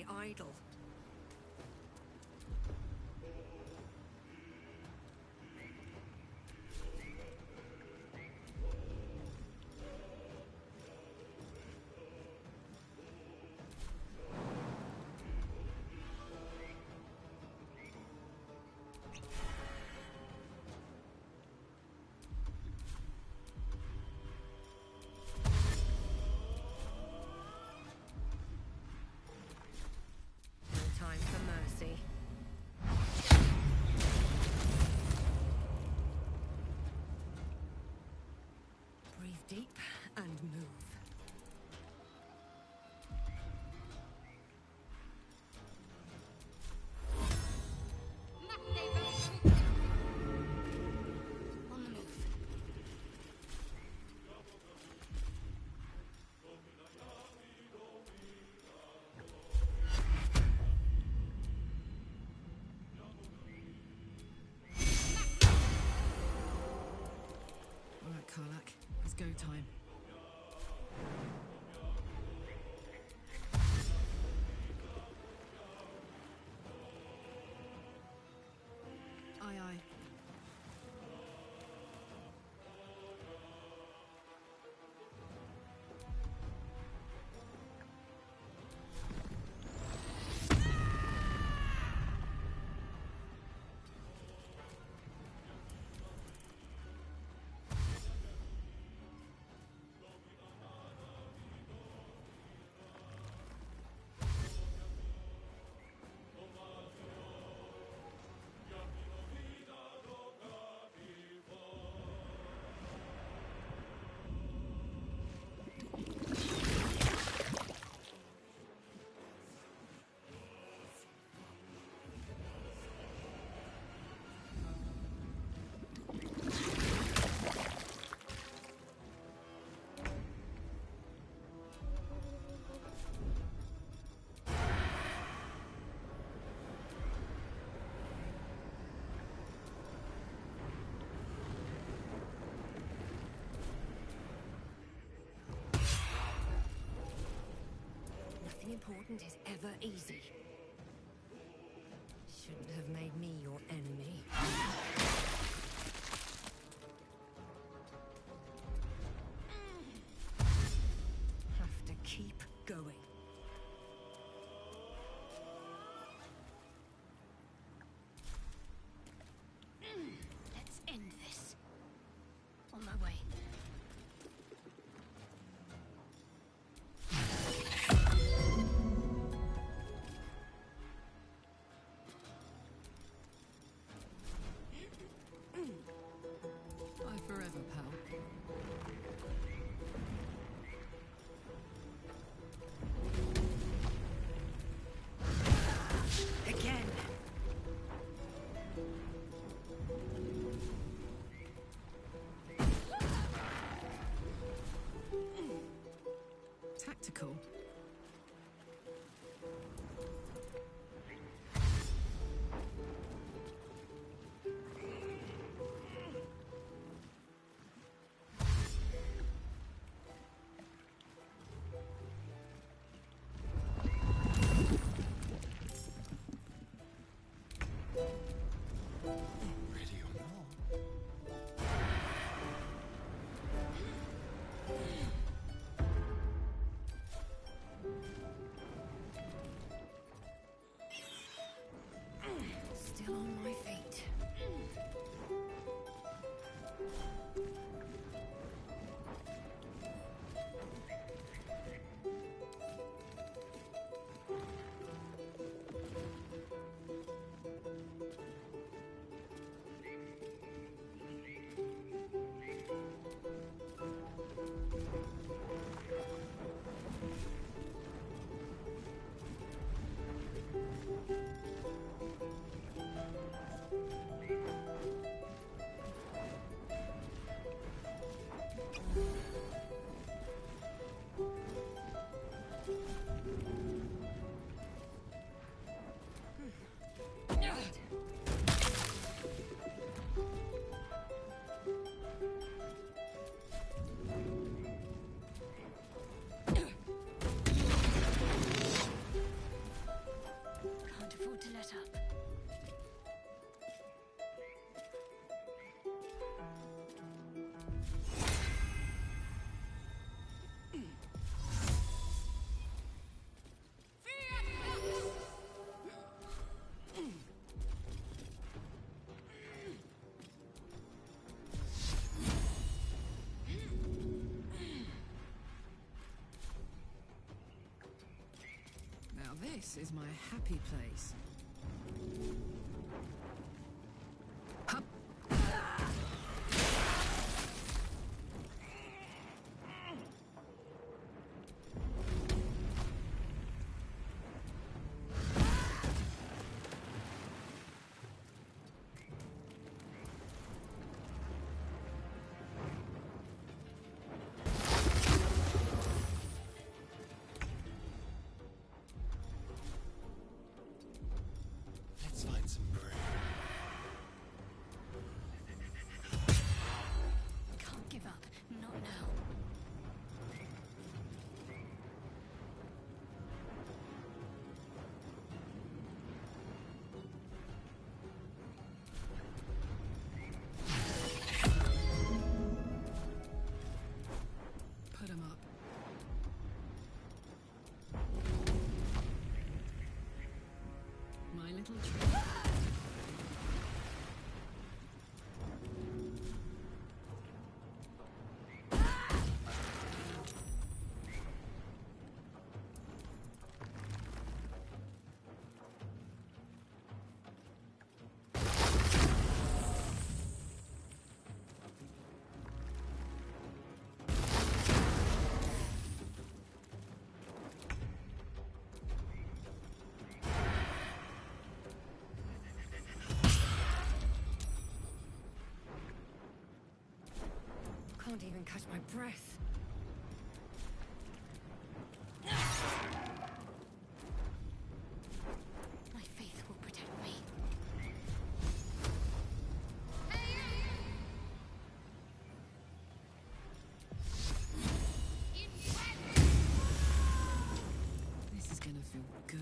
Idle. Time for mercy. Breathe deep and move. On the move. All right, Karlak. It's go time. Aye, aye. Nothing important is ever easy. Shouldn't have made me your enemy. Have to keep going. Let's end this. On my way. Ready or not. Still on my feet. Can't afford to let up. Now this is my happy place. Hup. Let's find some prey. Can't give up. Not now. Put 'em up. My little tree. Can't even catch my breath. My faith will protect me. This is gonna feel good.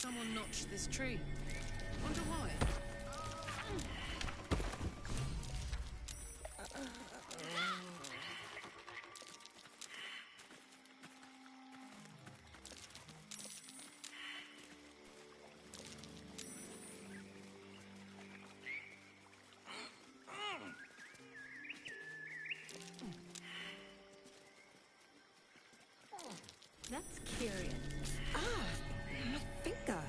someone notched this tree. Wonder why. That's curious. Ah, my finger.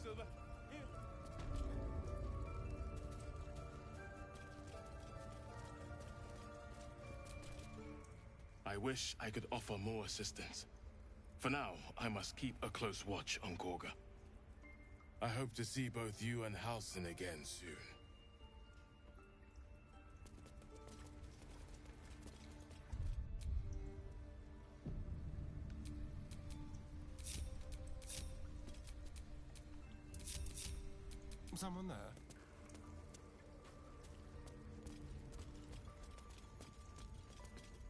Silver. Here. I wish I could offer more assistance. For now, I must keep a close watch on Gorga. I hope to see both you and Halsin again soon. Someone there?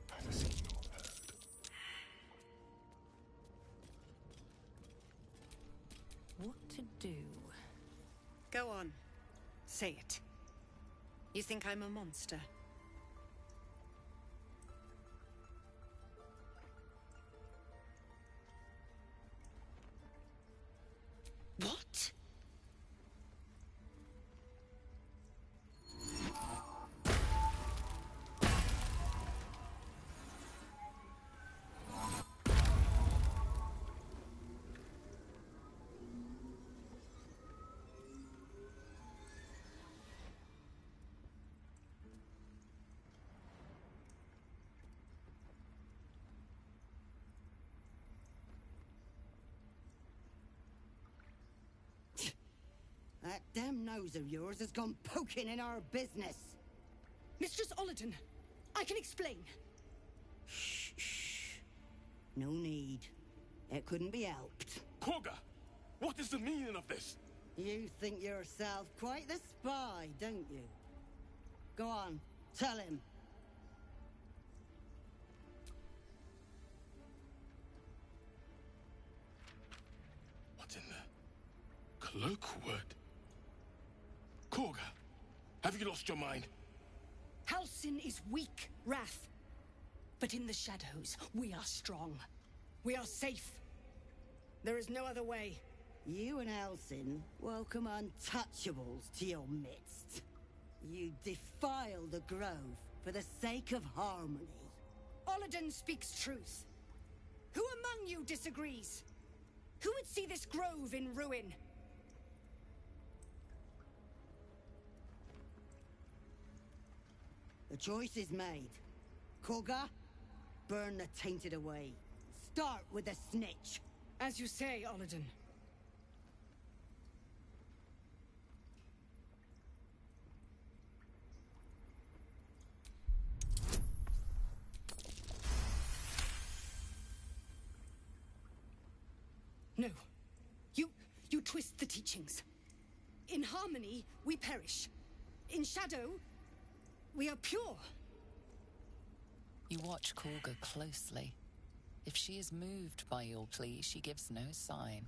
Neither seen nor heard. What to do? Go on. Say it. You think I'm a monster? What? damn nose of yours has gone poking in our business. Mistress Ollerton, I can explain. Shh. No need. It couldn't be helped. Korga! What is the meaning of this? You think yourself quite the spy, don't you? Go on, tell him. What's in the cloakwood? Korga, have you lost your mind? Halsin is weak, Wrath. But in the shadows, we are strong. We are safe. There is no other way. You and Halsin welcome untouchables to your midst. You defile the grove for the sake of harmony. Ollerton speaks truth. Who among you disagrees? Who would see this grove in ruin? The choice is made. Korga, burn the tainted away. Start with the snitch. As you say, Ollerton. No. You twist the teachings. In harmony, we perish. In shadow, we are pure. You watch Korga closely. If she is moved by your plea, she gives no sign.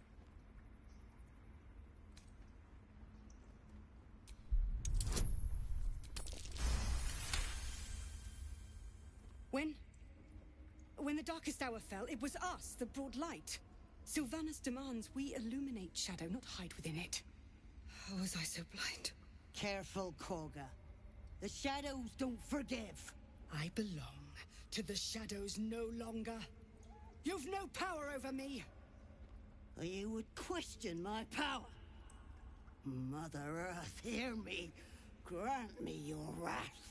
When the darkest hour fell, it was us that brought light. Sylvanas demands we illuminate shadow, not hide within it. How was I so blind? Careful, Korga. The shadows don't forgive. I belong to the shadows no longer. You've no power over me. You would question my power. Mother Earth, hear me. Grant me your wrath.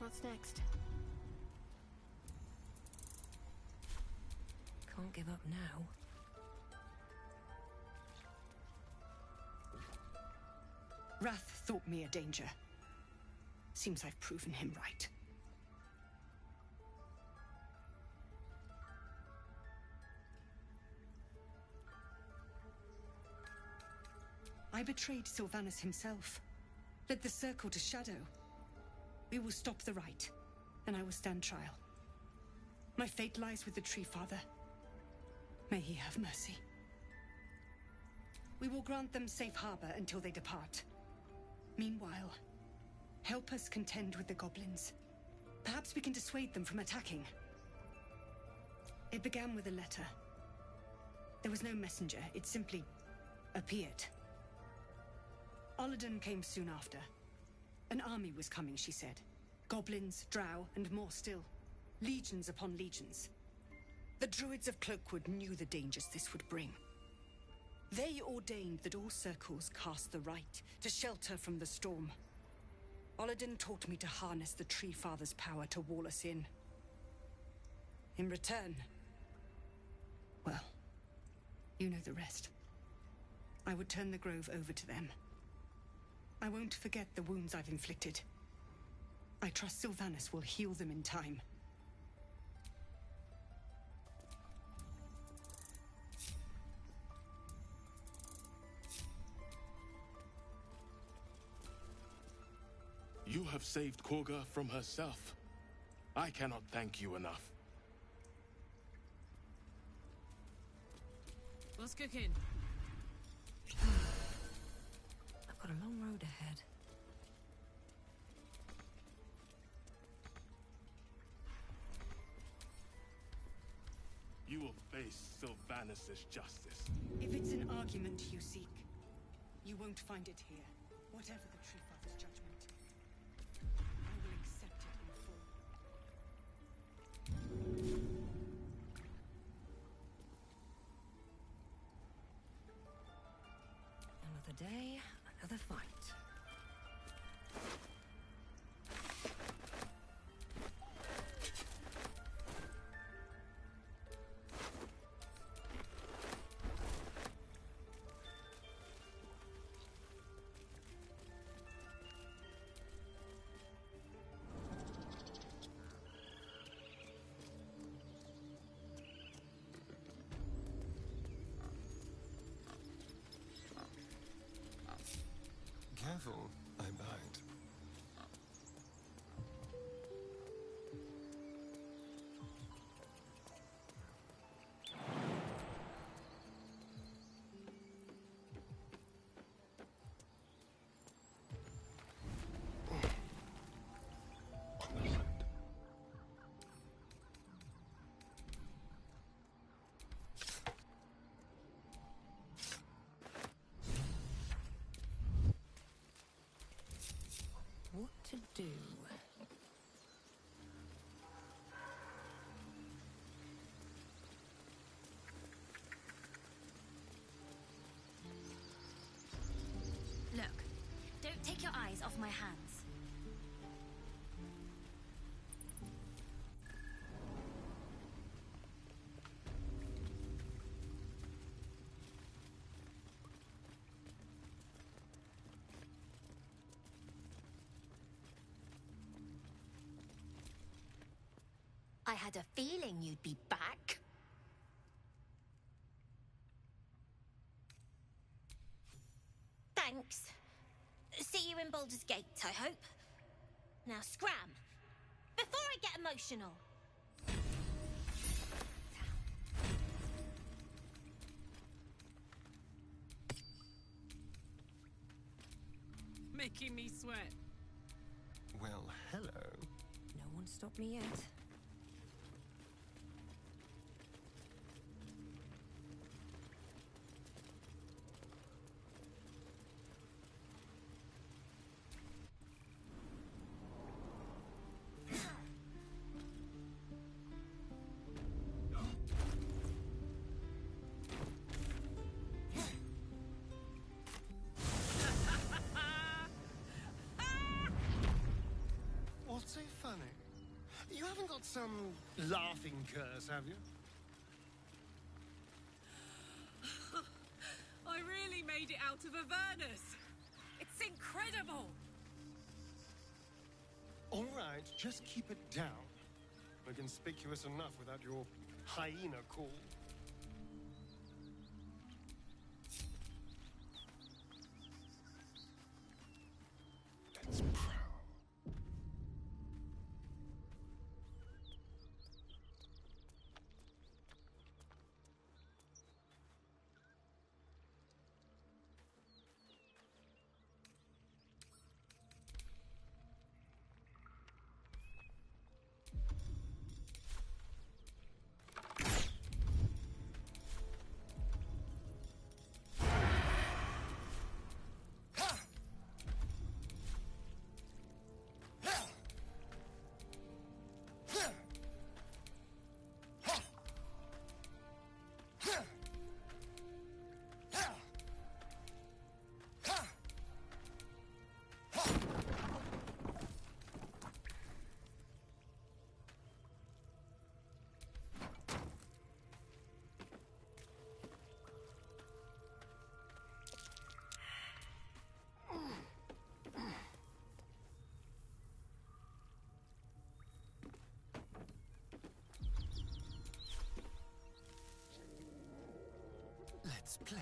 What's next? Can't give up now. Wrath thought me a danger. Seems I've proven him right. I betrayed Sylvanus himself. Led the Circle to Shadow. We will stop the Rite, and I will stand trial. My fate lies with the Tree Father. May he have mercy. We will grant them safe harbor until they depart. Meanwhile, help us contend with the goblins. Perhaps we can dissuade them from attacking. It began with a letter. There was no messenger, it simply appeared. Olladin came soon after. An army was coming, she said. Goblins, drow, and more still. Legions upon legions. The Druids of Cloakwood knew the dangers this would bring. They ordained that all circles cast the Rite to shelter from the storm. Olladin taught me to harness the Tree Father's power to wall us in. In return, well, you know the rest. I would turn the Grove over to them. I won't forget the wounds I've inflicted. I trust Sylvanus will heal them in time. You have saved Korga from herself. I cannot thank you enough. What's cooking? I've got a long road ahead. You will face Sylvanus' justice. If it's an argument you seek, you won't find it here. Whatever the Tree Father's judgment, I will accept it in full. Another day, another fight. Careful, I bite. What to do? Look, don't take your eyes off my hands. I had a feeling you'd be back. Thanks. See you in Baldur's Gate, I hope. Now scram, before I get emotional. Making me sweat. Well, hello. No one stopped me yet. What's so funny? You haven't got some laughing curse, have you? I really made it out of Avernus. It's incredible. All right, just keep it down. We're conspicuous enough without your hyena call. Let's prowl. Let's play.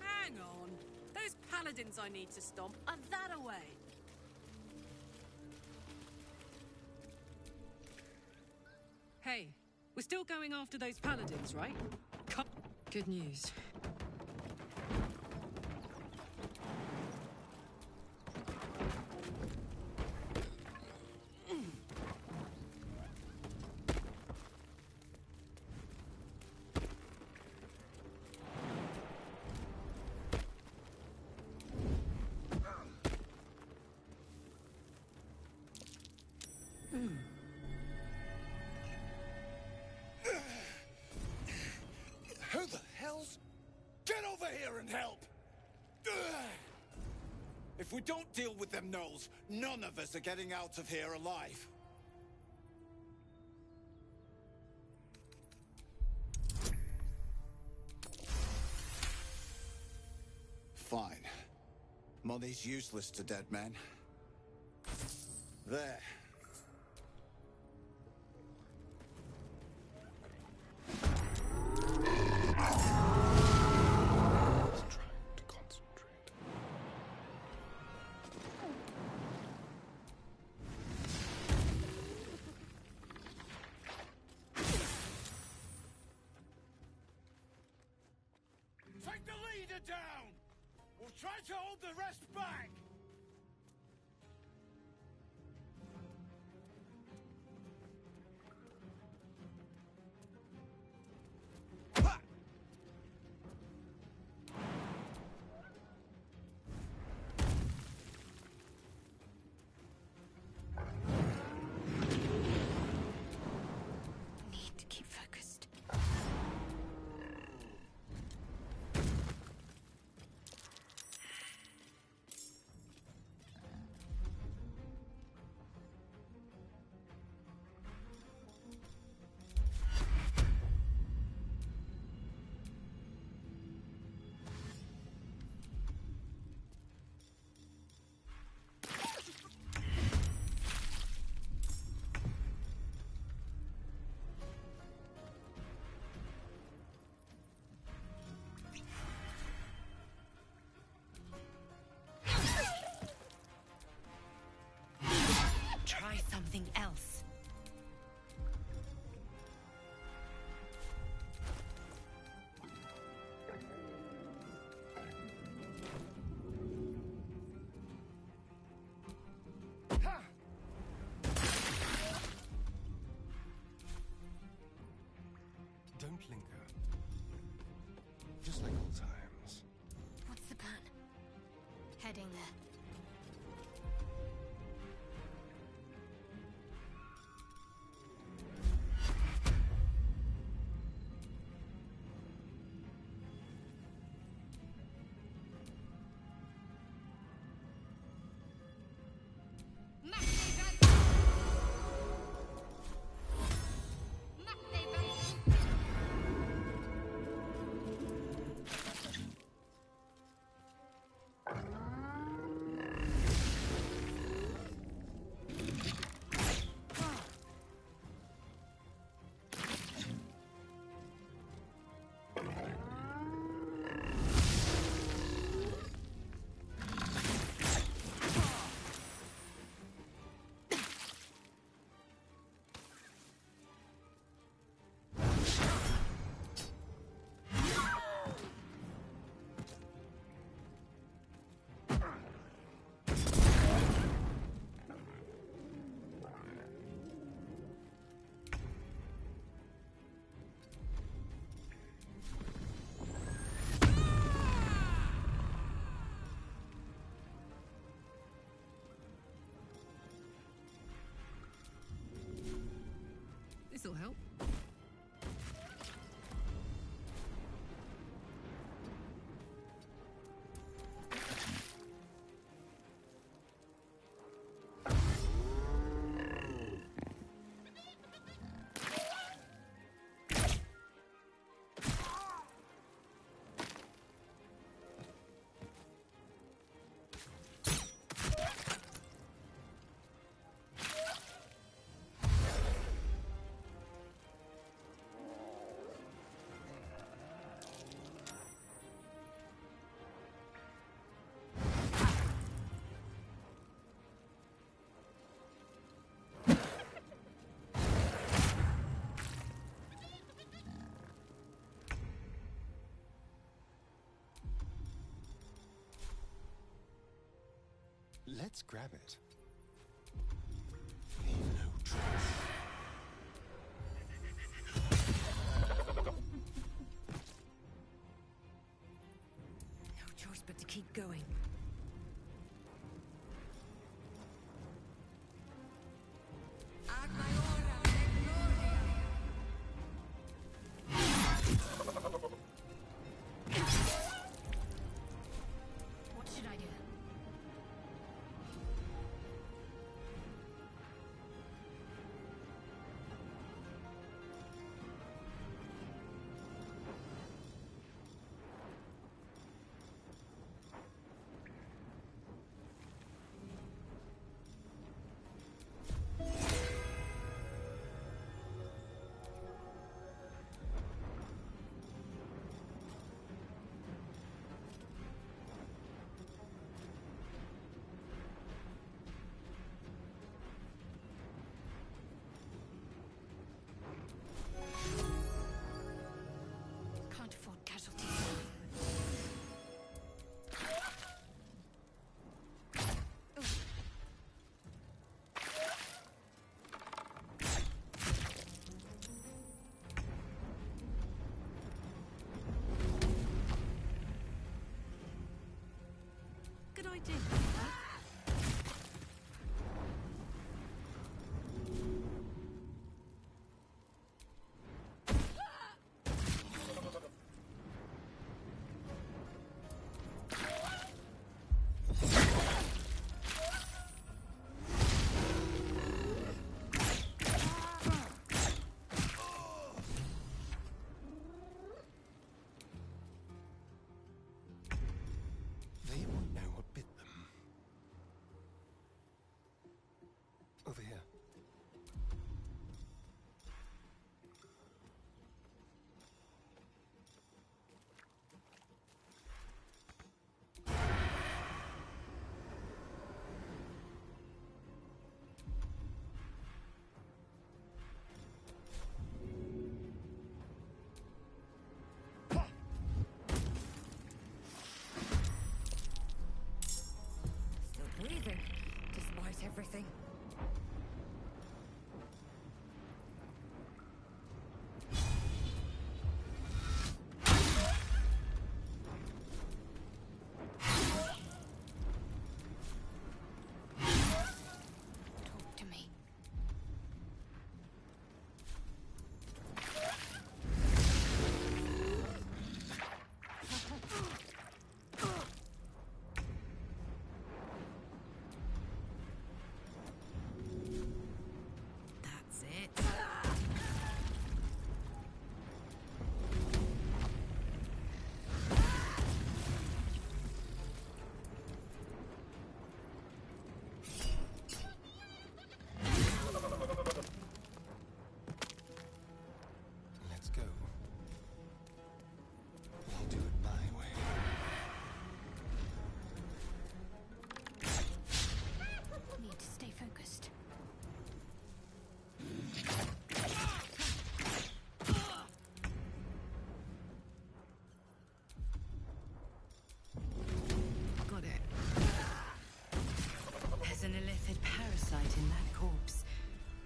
Hang on. Those paladins I need to stomp are that away. Hey, we're still going after those paladins, right? Good news. Who the hell's... Get over here and help! If we don't deal with them gnolls, none of us are getting out of here alive. Fine. Money's useless to dead men. There. Take the leader down! We'll try to hold the rest back! Need to keep focused. Try something else. Don't linger. Just like old times. What's the plan? Heading there. This'll help. Let's grab it. Leave no trace. No choice but to keep going. What should I do?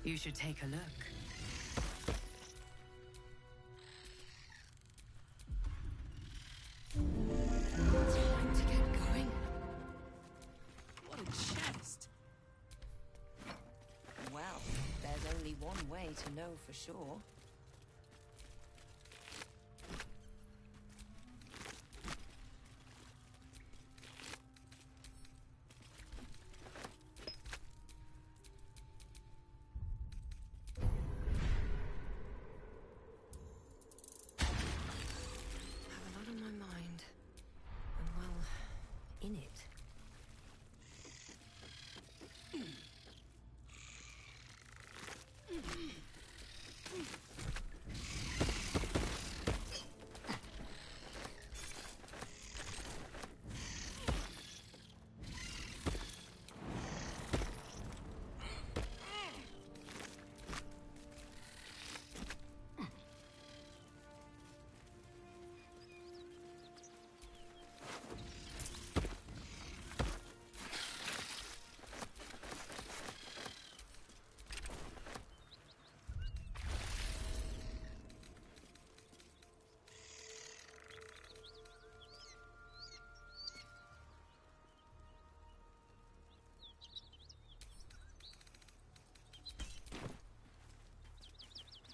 You should take a look. Time to get going. What a chest. Well, there's only one way to know for sure. In it.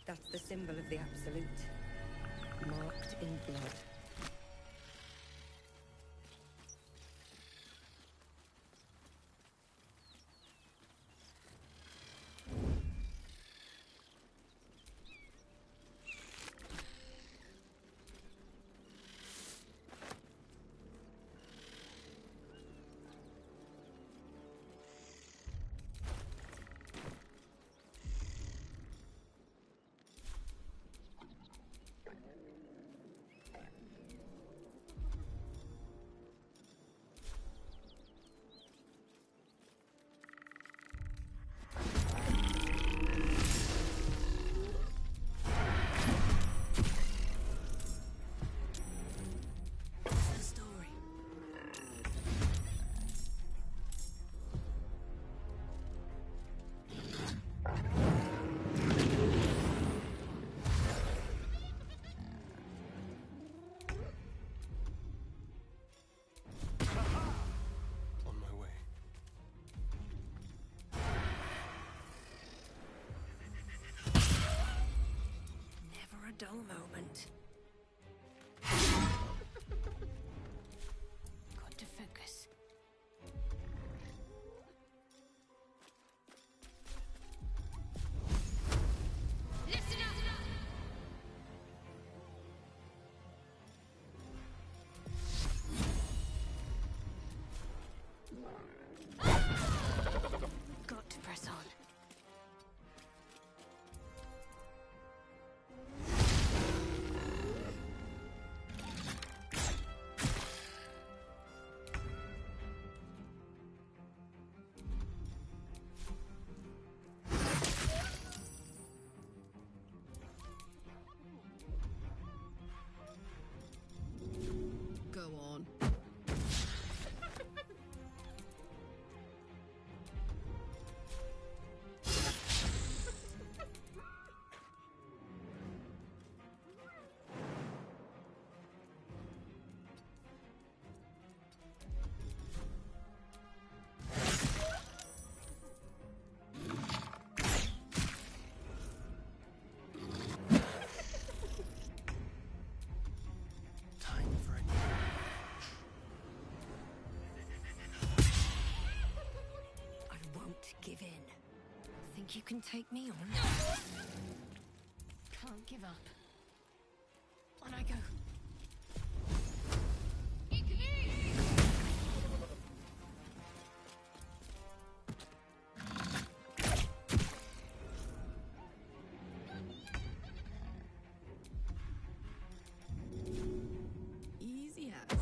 That's the symbol of the Absolute, marked in blood. Dull moment. Got to focus. Listen up! Got to press on. Go on. Time for a new... I won't give in. Think you can take me on? Can't give up. On I go. Easy as.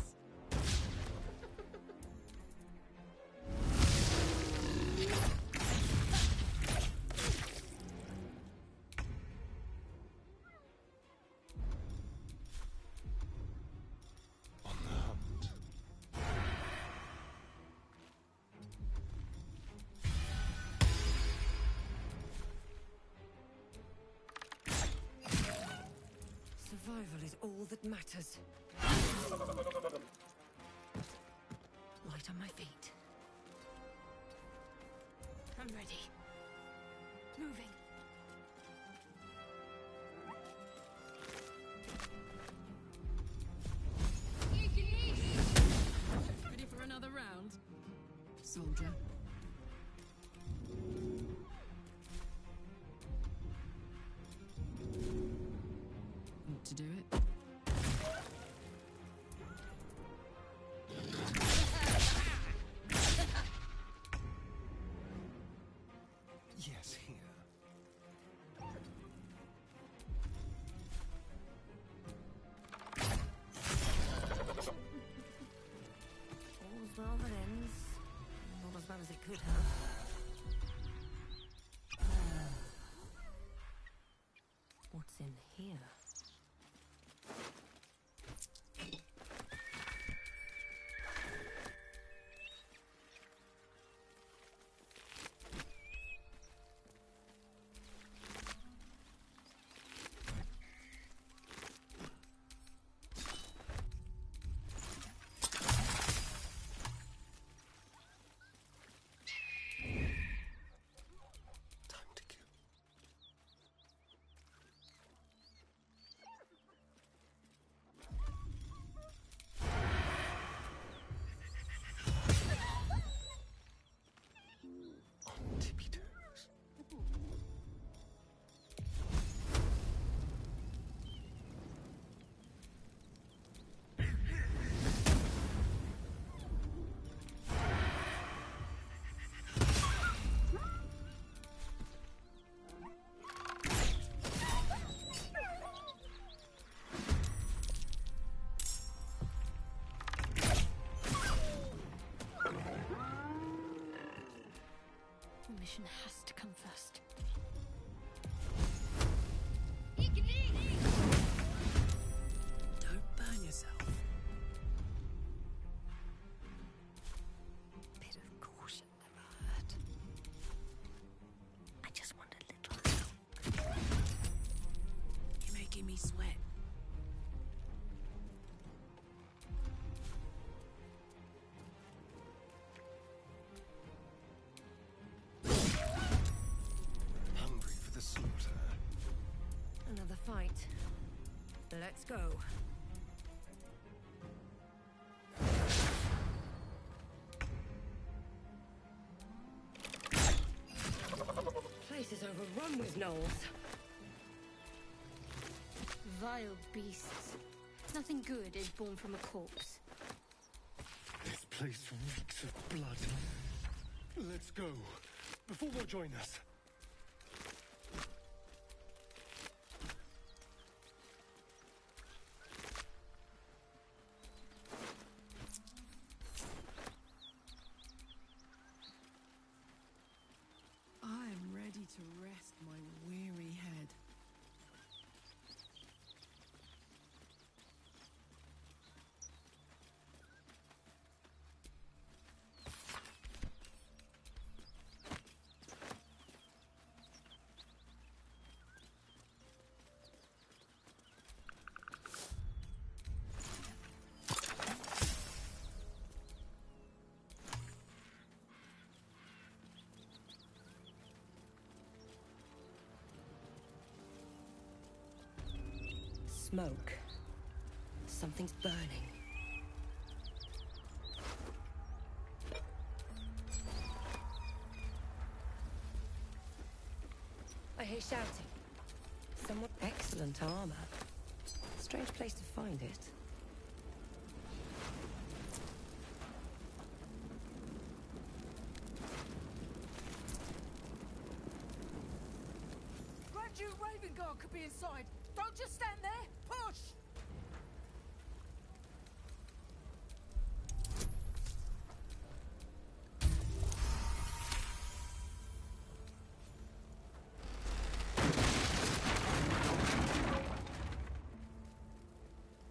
Survival is all that matters. Light on my feet. I'm ready. Moving. Ready for another round? Soldier. Want to do it? Yes, here. All's well that ends. Not as well as it could have. What's in here? The mission has to come first. Don't burn yourself. Bit of caution never hurt. I just want a little help. You're making me sweat. Hungry for the slaughter. Another fight. Let's go. Place is overrun with gnolls. Vile beasts. Nothing good is born from a corpse. This place reeks of blood. Let's go, before they'll join us. I'm ready to rest my weary head. Smoke. Something's burning. I hear shouting. Somewhat excellent armor. Strange place to find it. Grand Duke Ravengard could be inside. Don't just stand there. Push!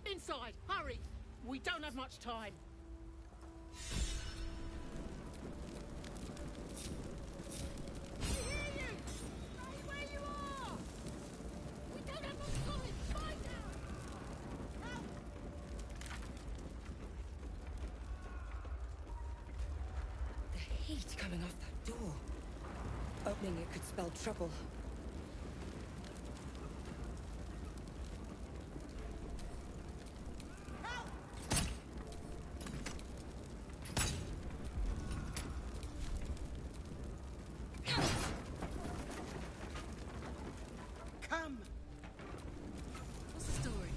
Inside! Hurry! We don't have much time. We hear you! Stay where you are! We don't have much time! Find out! Heat's coming off that door. Opening it could spell trouble. Come! What's the story?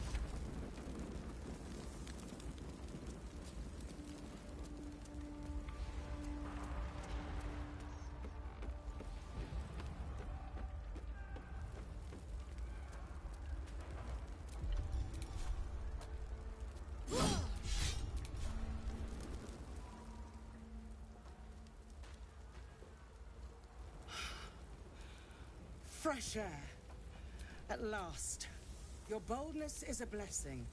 Fresh air. At last. Your boldness is a blessing.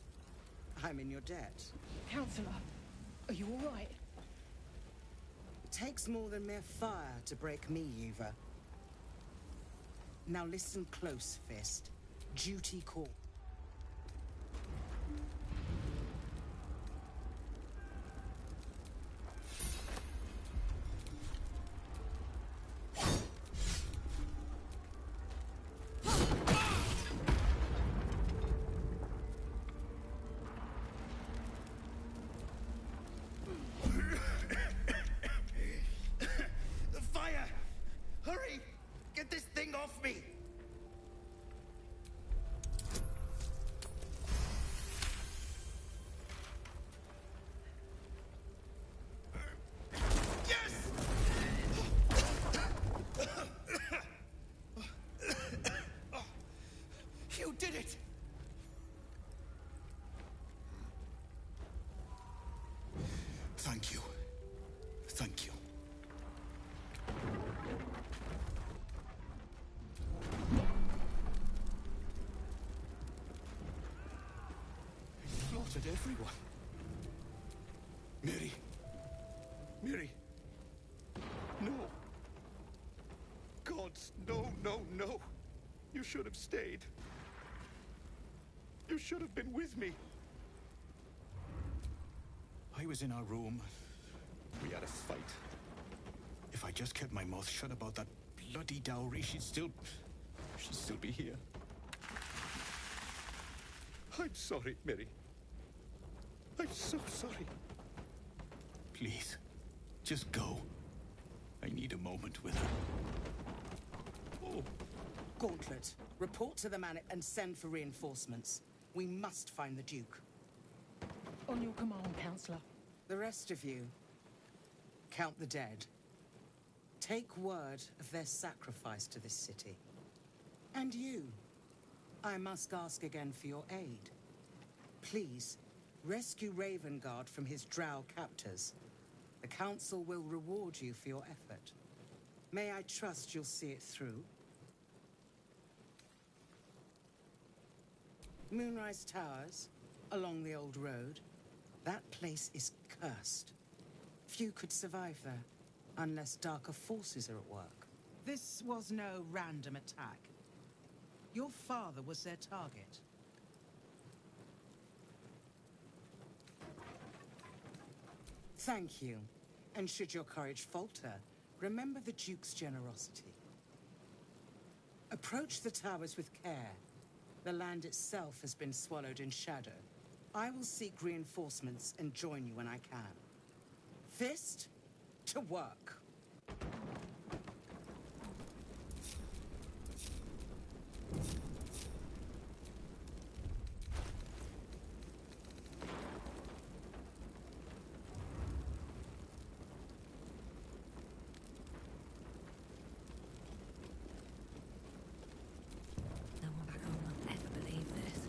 I'm in your debt. Counselor, are you all right? It takes more than mere fire to break me, Yuva. Now listen close, Fist. Duty call. Fire! Hurry! Get this thing off me! You did it! Thank you. Thank you. Slaughtered everyone. Mary. Mary. No. Gods, no, no, no. You should have stayed. You should have been with me. I was in our room. We had a fight. If I just kept my mouth shut about that bloody dowry, she'd still be here. I'm sorry, Mary. I'm so sorry. Please, just go. I need a moment with her. Oh. Gauntlet, report to the man and send for reinforcements. We must find the Duke. On your command, Counselor. The rest of you, count the dead. Take word of their sacrifice to this city. And you, I must ask again for your aid. Please, rescue Ravengard from his drow captors. The Council will reward you for your effort. May I trust you'll see it through? Moonrise Towers, along the old road. That place is cursed. Few could survive there, unless darker forces are at work. This was no random attack. Your father was their target. Thank you. And should your courage falter, remember the Duke's generosity. Approach the towers with care. The land itself has been swallowed in shadow. I will seek reinforcements and join you when I can. Fist, to work. No one back home will ever believe this.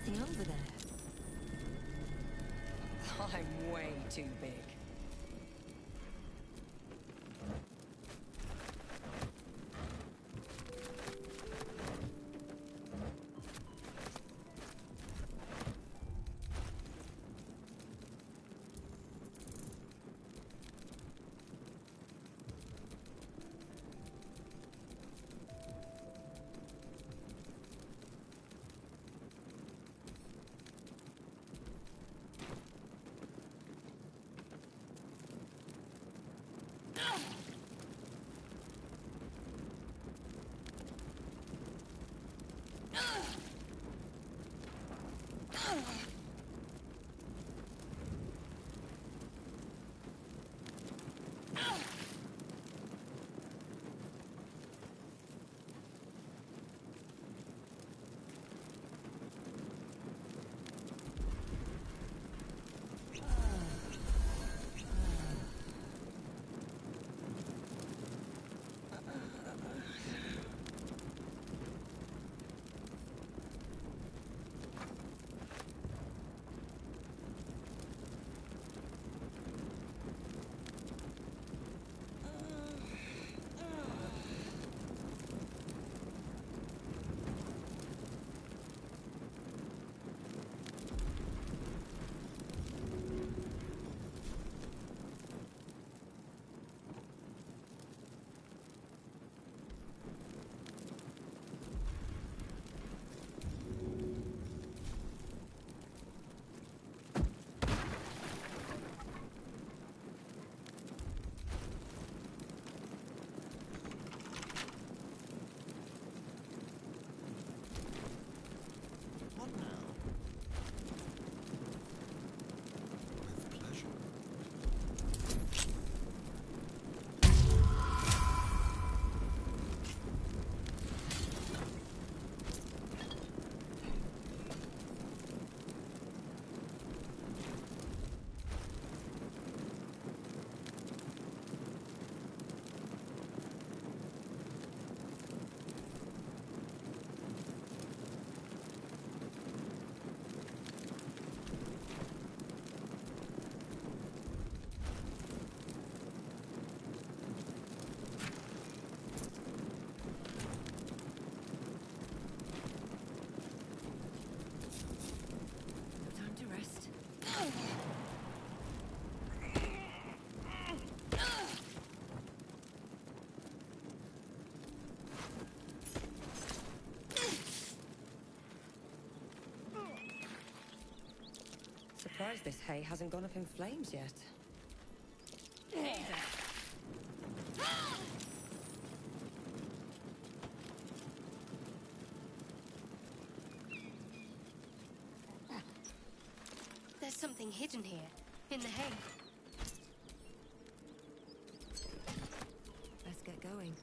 Something over there. I'm way too big. Surprised this hay hasn't gone up in flames yet. Hey there. There's something hidden here, in the hay. Let's get going.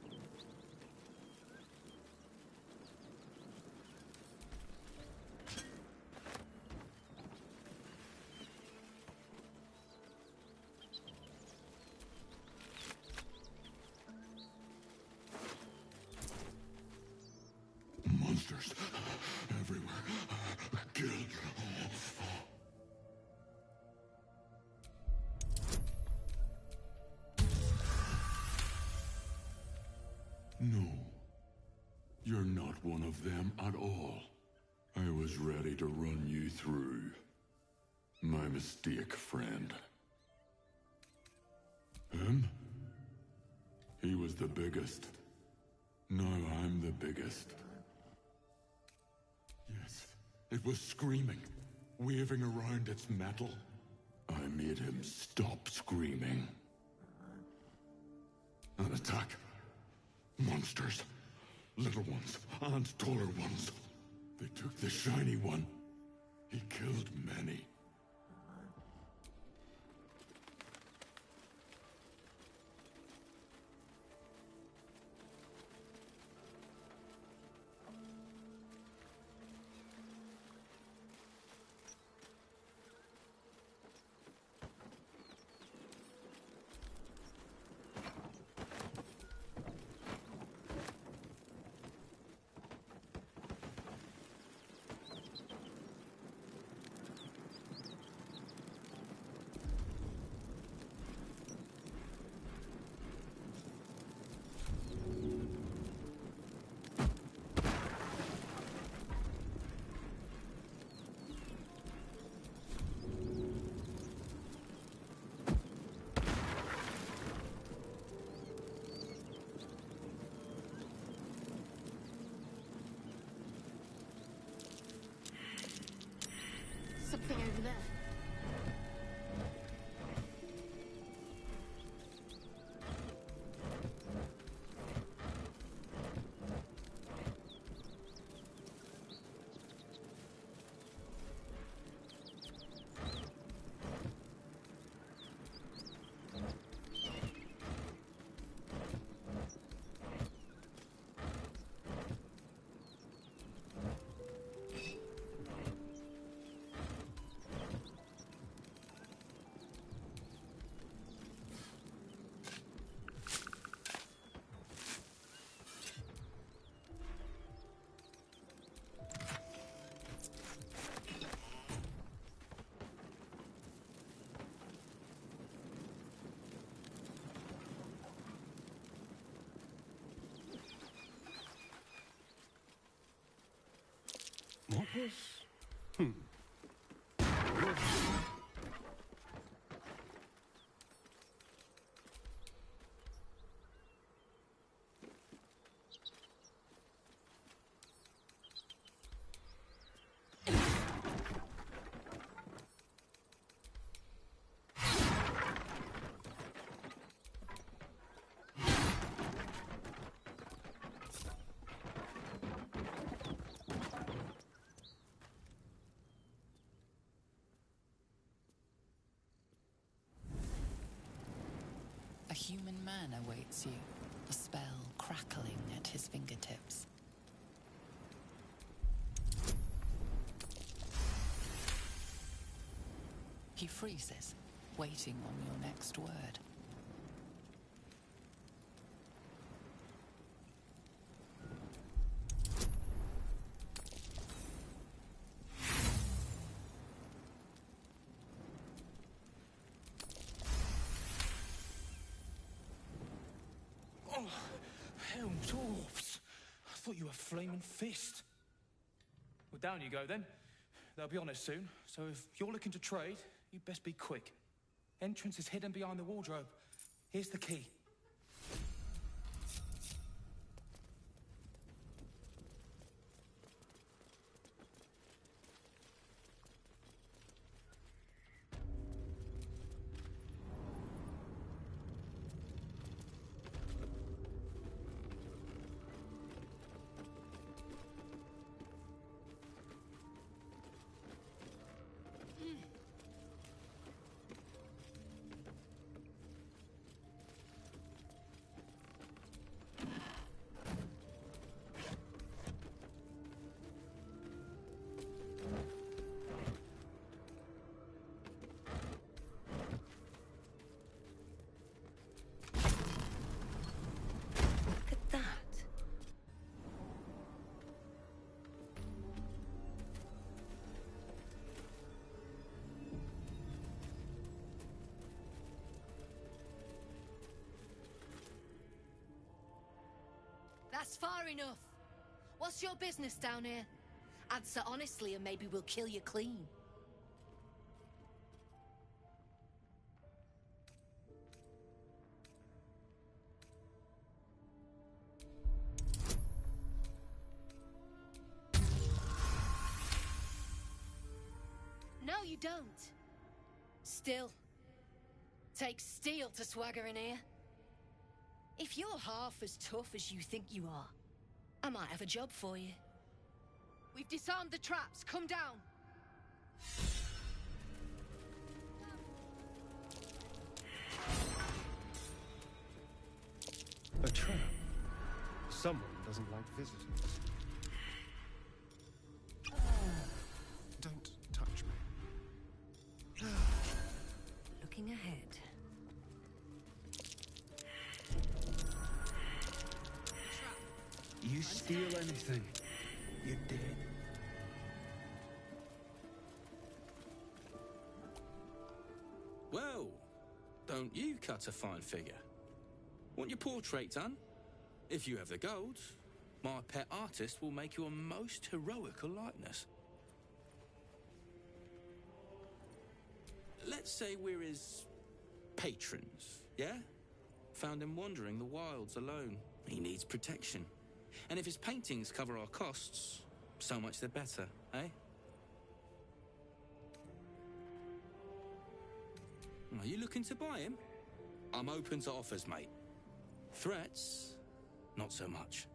Monsters everywhere. Kill. No. You're not one of them at all. I was ready to run you through. My mistake, friend. Him? He was the biggest. Now I'm the biggest. Yes, it was screaming, waving around its metal. I made him stop screaming. An attack. Monsters. Little ones and taller ones. They took the shiny one. He killed many. Something over there. What was... A human man awaits you, a spell crackling at his fingertips. He freezes, waiting on your next word. Oh, hell, dwarves. I thought you were Flaming Fist. Well, down you go then. They'll be on us soon, so if you're looking to trade, you'd best be quick. Entrance is hidden behind the wardrobe. Here's the key. That's far enough. What's your business down here? Answer honestly and maybe we'll kill you clean. No, you don't. Still, takes steel to swagger in here. If you're half as tough as you think you are, I might have a job for you. We've disarmed the traps. Come down. A trap. Someone doesn't like visitors. Don't touch me. Looking ahead. You steal anything, you're dead. Well, don't you cut a fine figure? Want your portrait done? If you have the gold, my pet artist will make you a most heroical likeness. Let's say we're his patrons, yeah? Found him wandering the wilds alone. He needs protection. And if his paintings cover our costs, so much the better, eh? Are you looking to buy him? I'm open to offers, mate. Threats, not so much.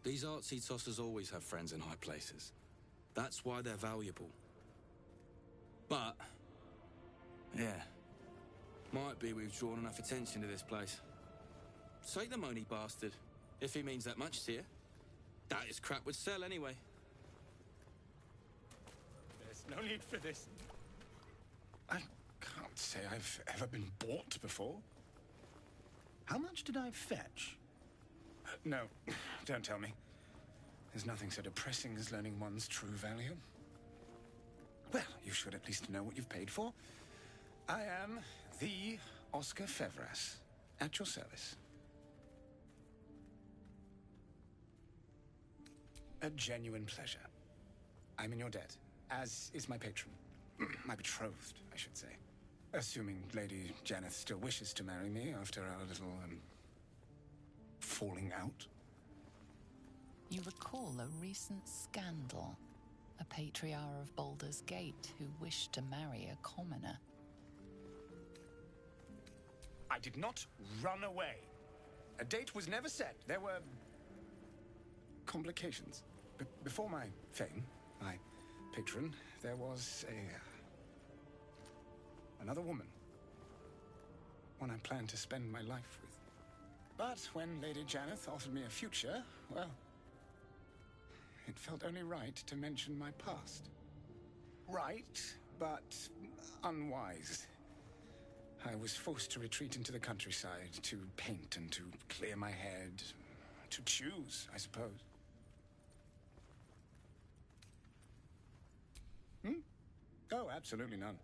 These artsy tossers always have friends in high places. That's why they're valuable. But, yeah, might be we've drawn enough attention to this place. Take the money, bastard, if he means that much to you. That is crap would sell anyway. There's no need for this. I can't say I've ever been bought before. How much did I fetch? No, don't tell me. There's nothing so depressing as learning one's true value. Well, you should at least know what you've paid for. I am the Oscar Fevras, at your service. A genuine pleasure. I'm in your debt, as is my patron. My betrothed, I should say. Assuming Lady Janeth still wishes to marry me after our little, falling out. You recall a recent scandal. A patriarch of Baldur's Gate who wished to marry a commoner. I did not run away. A date was never set. There were complications. Before my fame, my patron, there was another woman. One I planned to spend my life with. But when Lady Janeth offered me a future, well, it felt only right to mention my past. Right, but unwise. I was forced to retreat into the countryside, to paint and to clear my head. To choose, I suppose. Oh, absolutely none.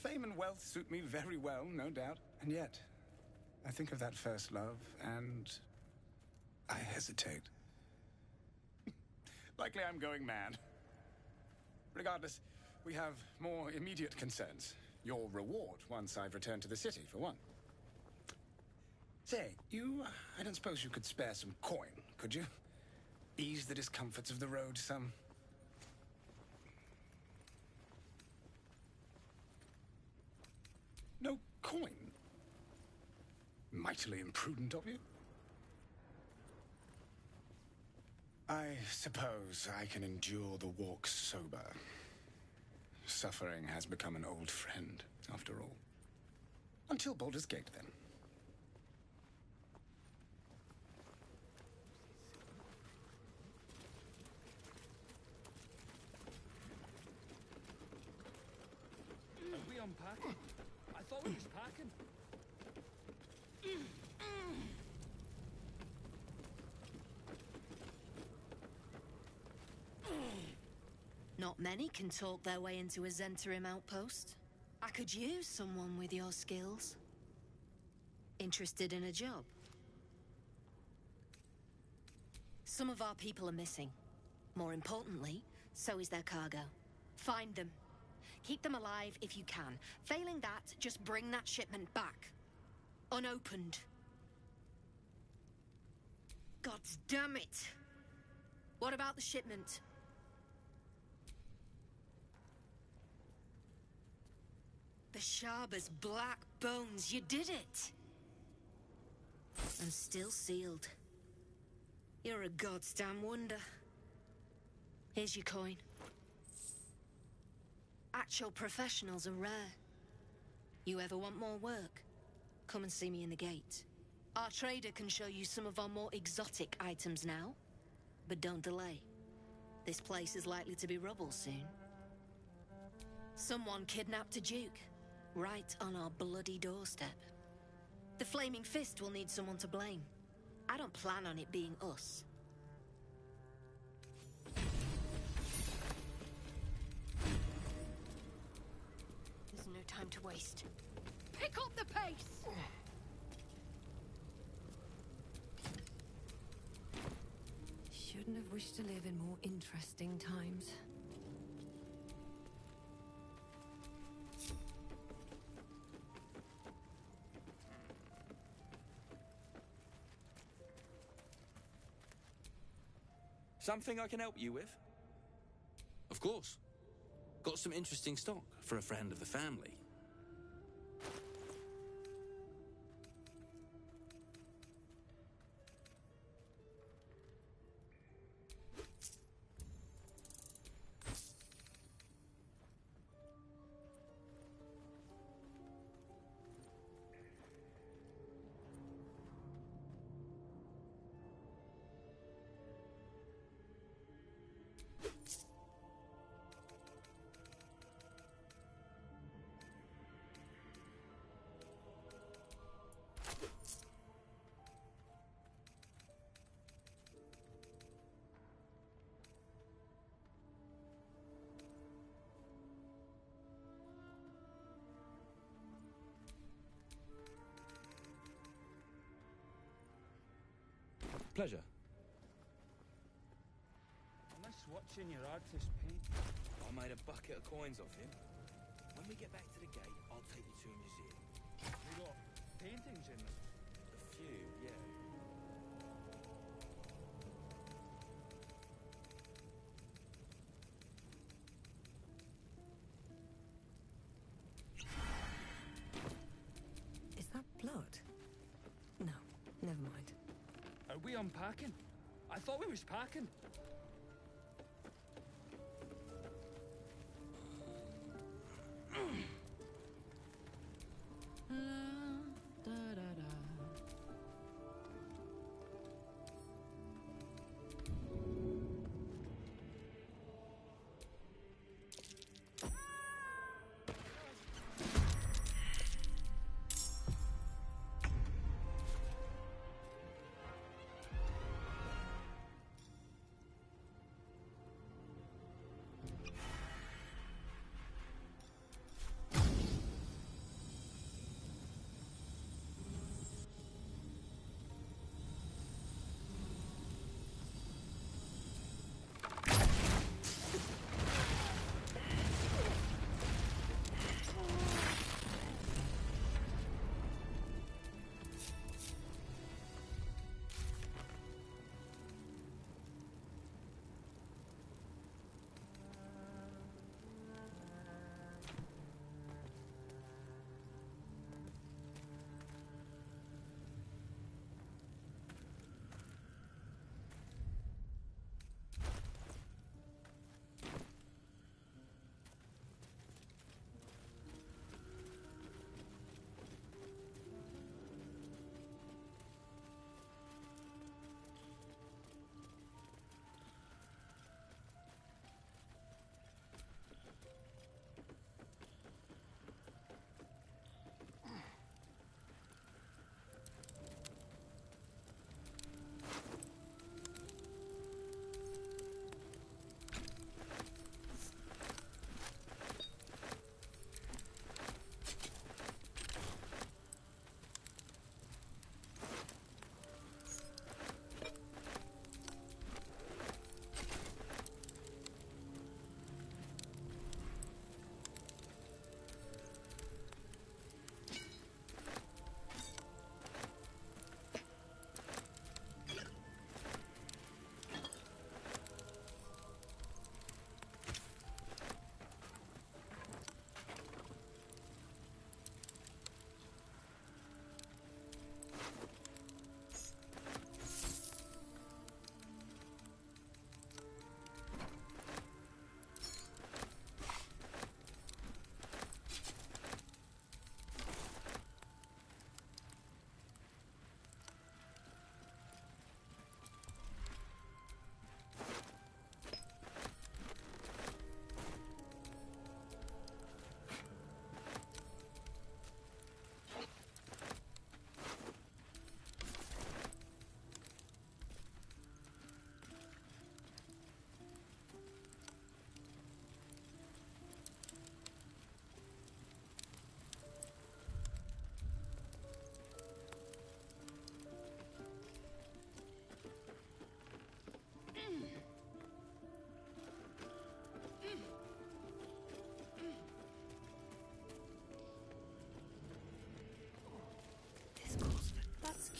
Fame and wealth suit me very well, no doubt. And yet, I think of that first love, and I hesitate. Likely I'm going mad. Regardless, we have more immediate concerns. Your reward once I've returned to the city, for one. Say, I don't suppose you could spare some coin, could you? Ease the discomforts of the road some. No coin? Mightily imprudent of you. I suppose I can endure the walk sober. Suffering has become an old friend, after all. Until Baldur's Gate, then. Are we unpacking? I thought we was packing. Not many can talk their way into a Zentarim outpost. I could use someone with your skills. Interested in a job? Some of our people are missing. More importantly, so is their cargo. Find them. Keep them alive if you can. Failing that, just bring that shipment back. Unopened. God damn it! What about the shipment? The Shaba's black bones, you did it! And still sealed. You're a goddamn wonder. Here's your coin. Actual professionals are rare. You ever want more work? Come and see me in the gate. Our trader can show you some of our more exotic items now. But don't delay. This place is likely to be rubble soon. Someone kidnapped a duke, right on our bloody doorstep. The Flaming Fist will need someone to blame. I don't plan on it being us. There's no time to waste. Pick up the pace! Shouldn't have wished to live in more interesting times. Something I can help you with? Of course. Got some interesting stock for a friend of the family. Pleasure. Nice watching your artist paint. I made a bucket of coins off him. When we get back to the gate, I'll take you to a museum. We got paintings in them. A few, yeah. Is that blood? No, never mind. Are we unpacking? I thought we was packing.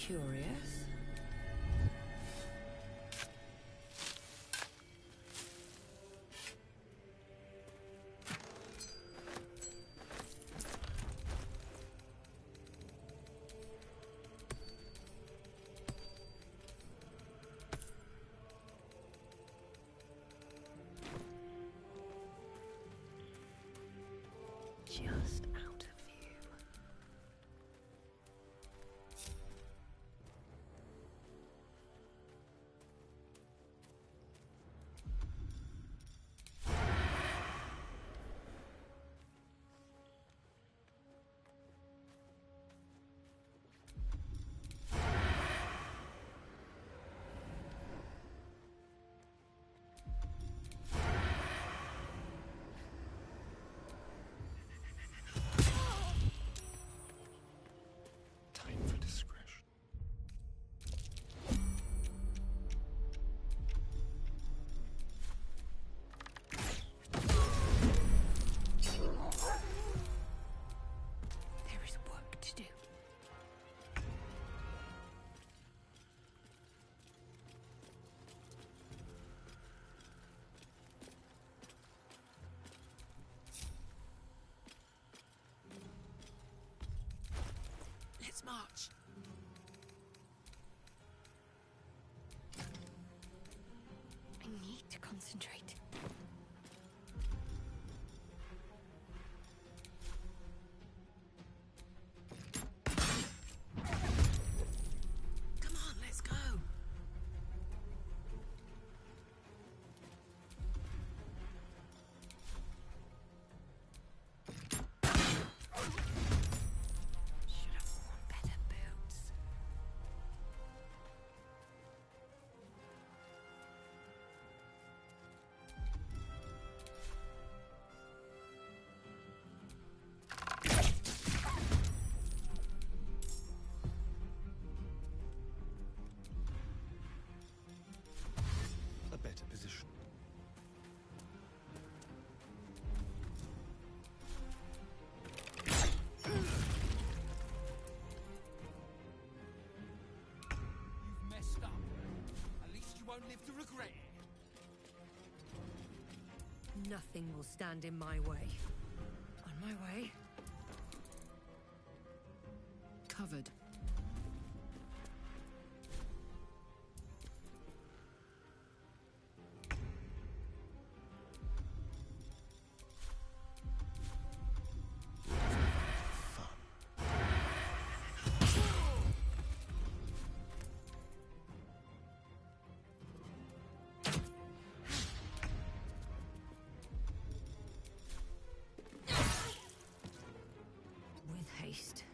Curious. Just out of view. Time for discretion. There is work to do. Let's march. I need to concentrate. Come on, let's go. Should have worn better boots. A better position. You've messed up. At least you won't live to regret it. Nothing will stand in my way. On my way. Covered. With haste.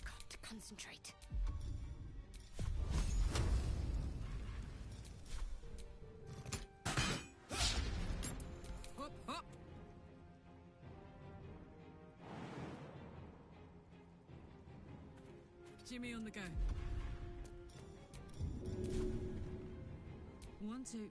Got to concentrate. Hop, hop. Jimmy on the go. 1, 2.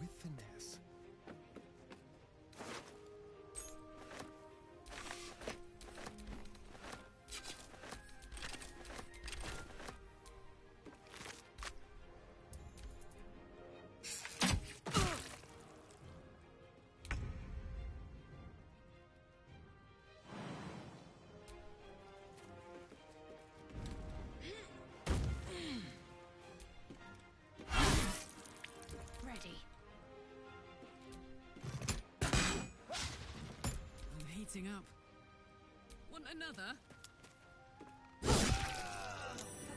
With finesse. Ready. I'm heating up. Want another? That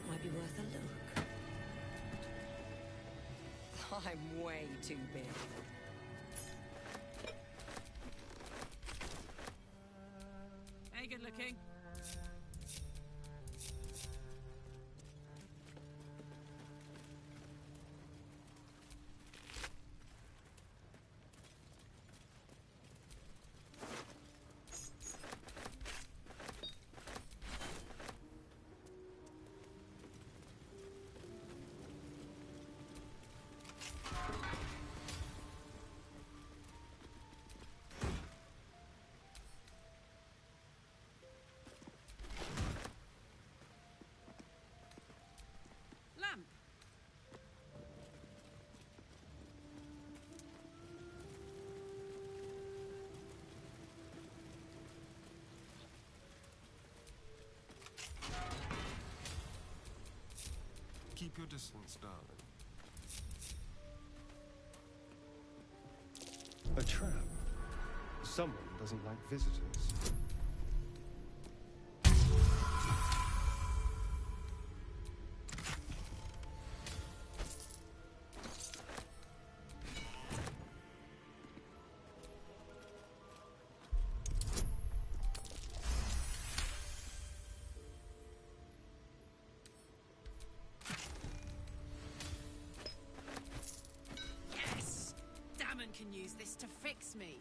might be worth a look. I'm way too big. Hey, good looking. Keep your distance, darling. A trap. Someone doesn't like visitors. Yes! Damon can use this to fix me.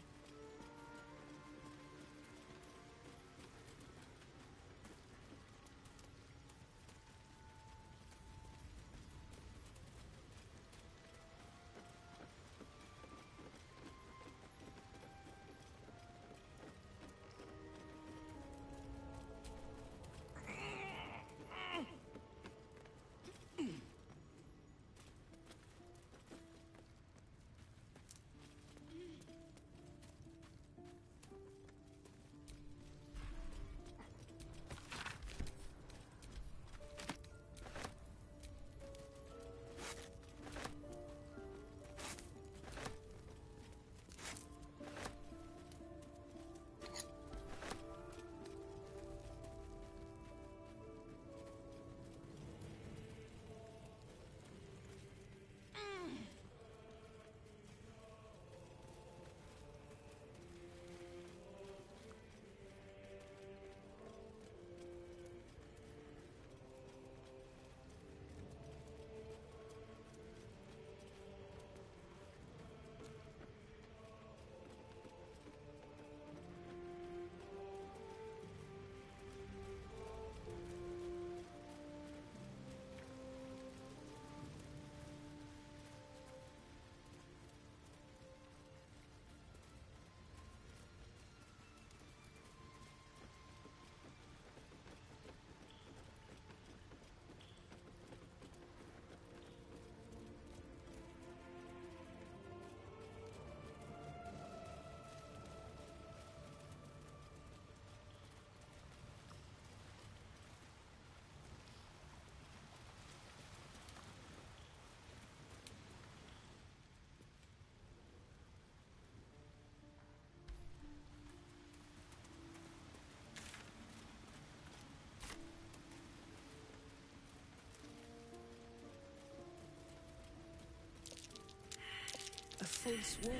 A false wall.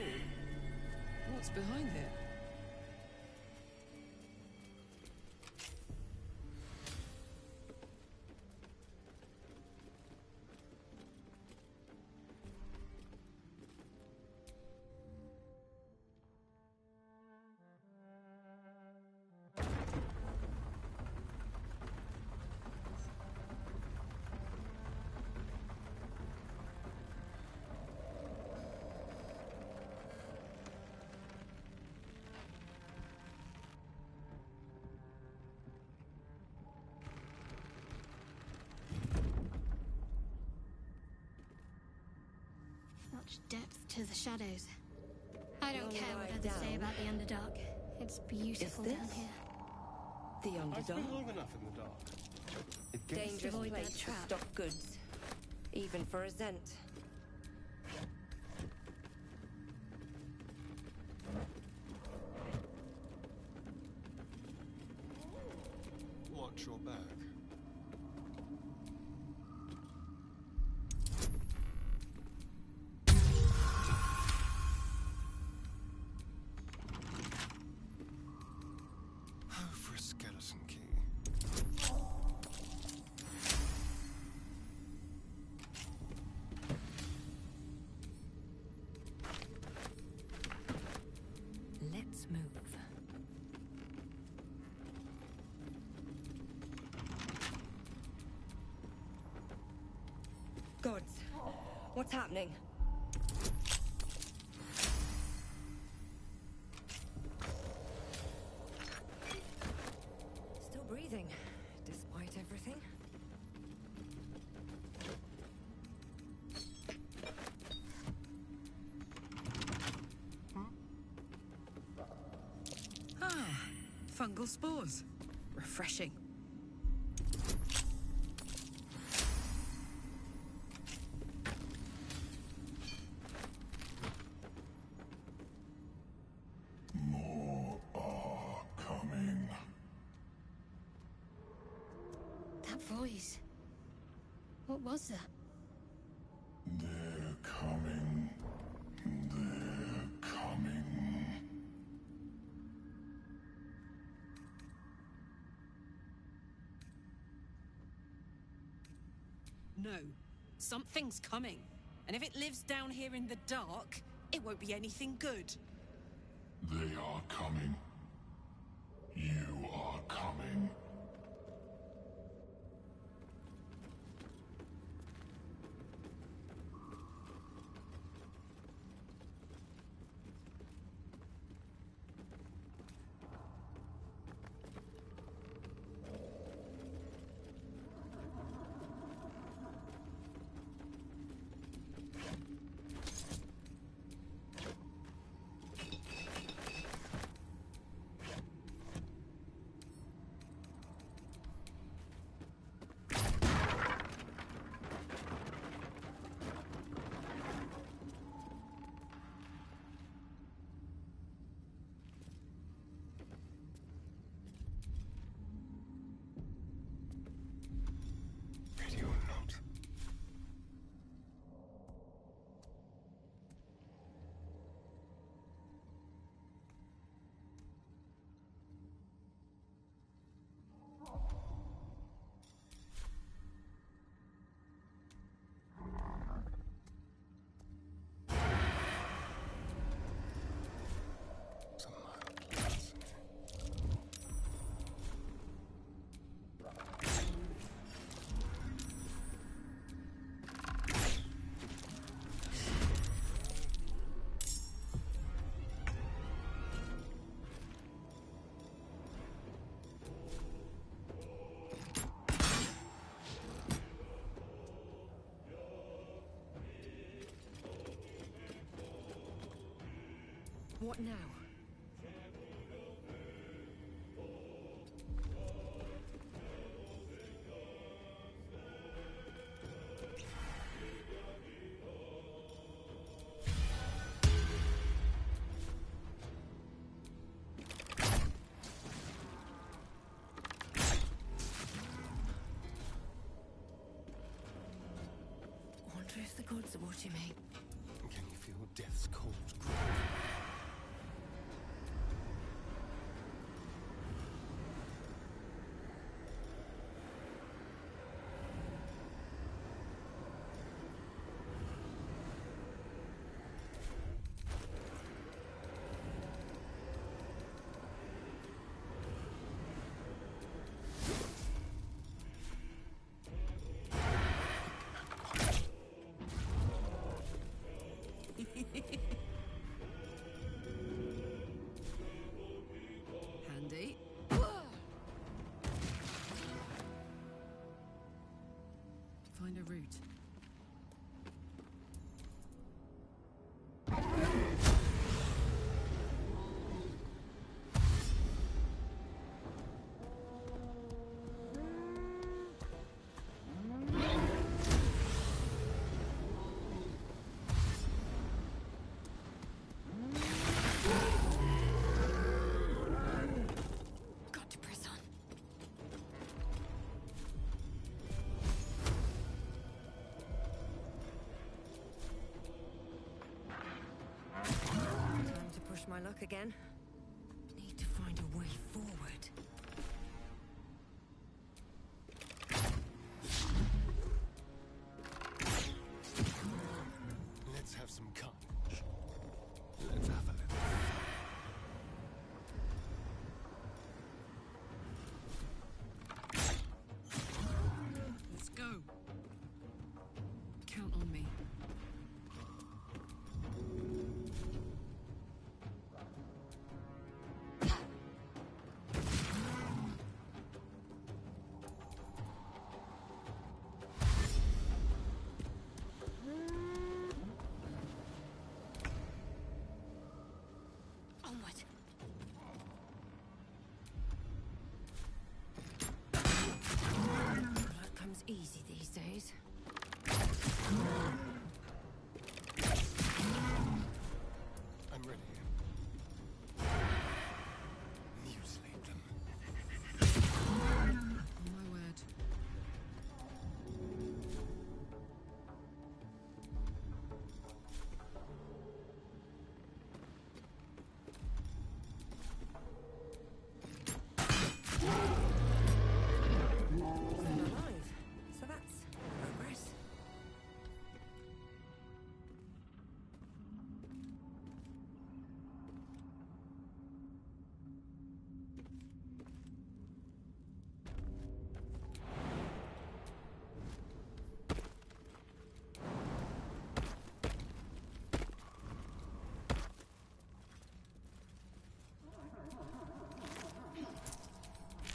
What's behind it? Much depth to the shadows. I don't Long care what ride others say down. about the Underdark. It's beautiful Is down this here. The I've been Underdark? long enough in the dark. It gets Dangerous Avoid that place to trap. stock goods. Even for a Zent. Watch your back. Oh, for a skeleton key. Let's move. Gods, what's happening? Still breathing, despite everything. Ah, fungal spores. Refreshing. That voice. What was that? They're coming. They're coming. No. Something's coming. And if it lives down here in the dark, it won't be anything good. They are coming. You are coming. Ready or not. What now? Wonder if the gods are watching me. Can you feel death's cold grip? Handy. Find a route. Got to press on. Time to push my luck again. Need to find a way forward. Let's have some carnage. Let's have a little fun. Let's go. Count on me.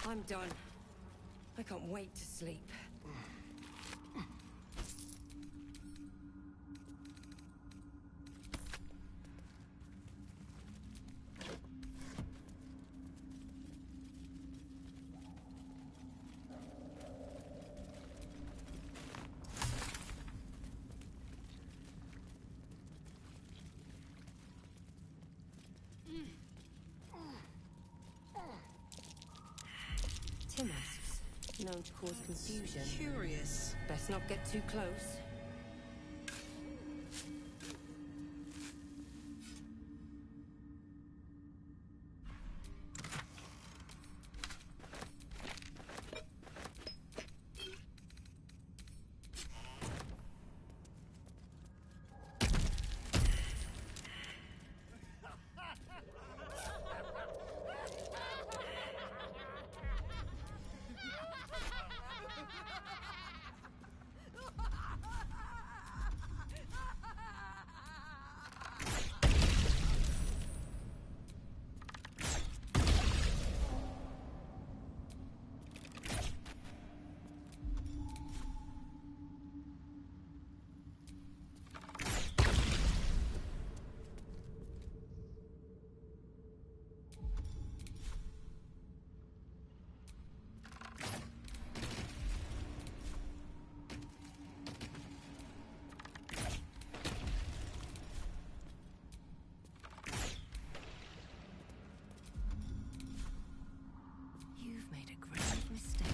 I'm done. I can't wait to sleep. Masks, known to cause confusion. Curious. Best not get too close. You've made a grave mistake.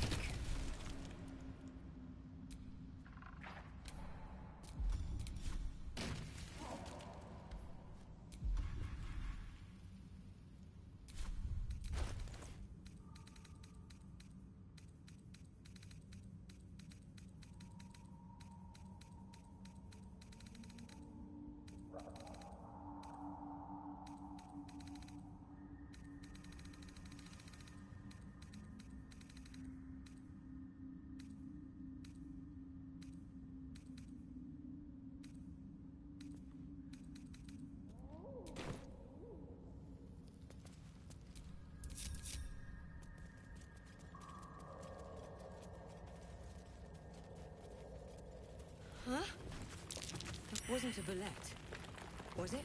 Huh? That wasn't a bullet, was it?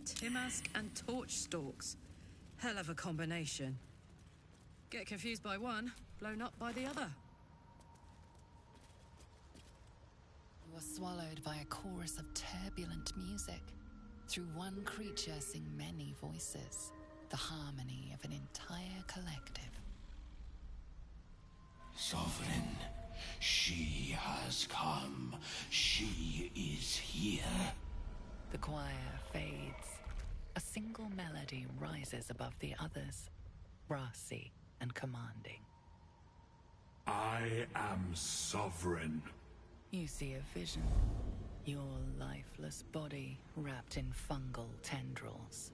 Timask and torch stalks. Hell of a combination. Get confused by one, blown up by the other. You are swallowed by a chorus of turbulent music. Through one creature sing many voices. The harmony of an entire collective. Sovereign, she has come. She is here. The choir fades. A single melody rises above the others, brassy and commanding. I am sovereign. You see a vision. Your lifeless body wrapped in fungal tendrils.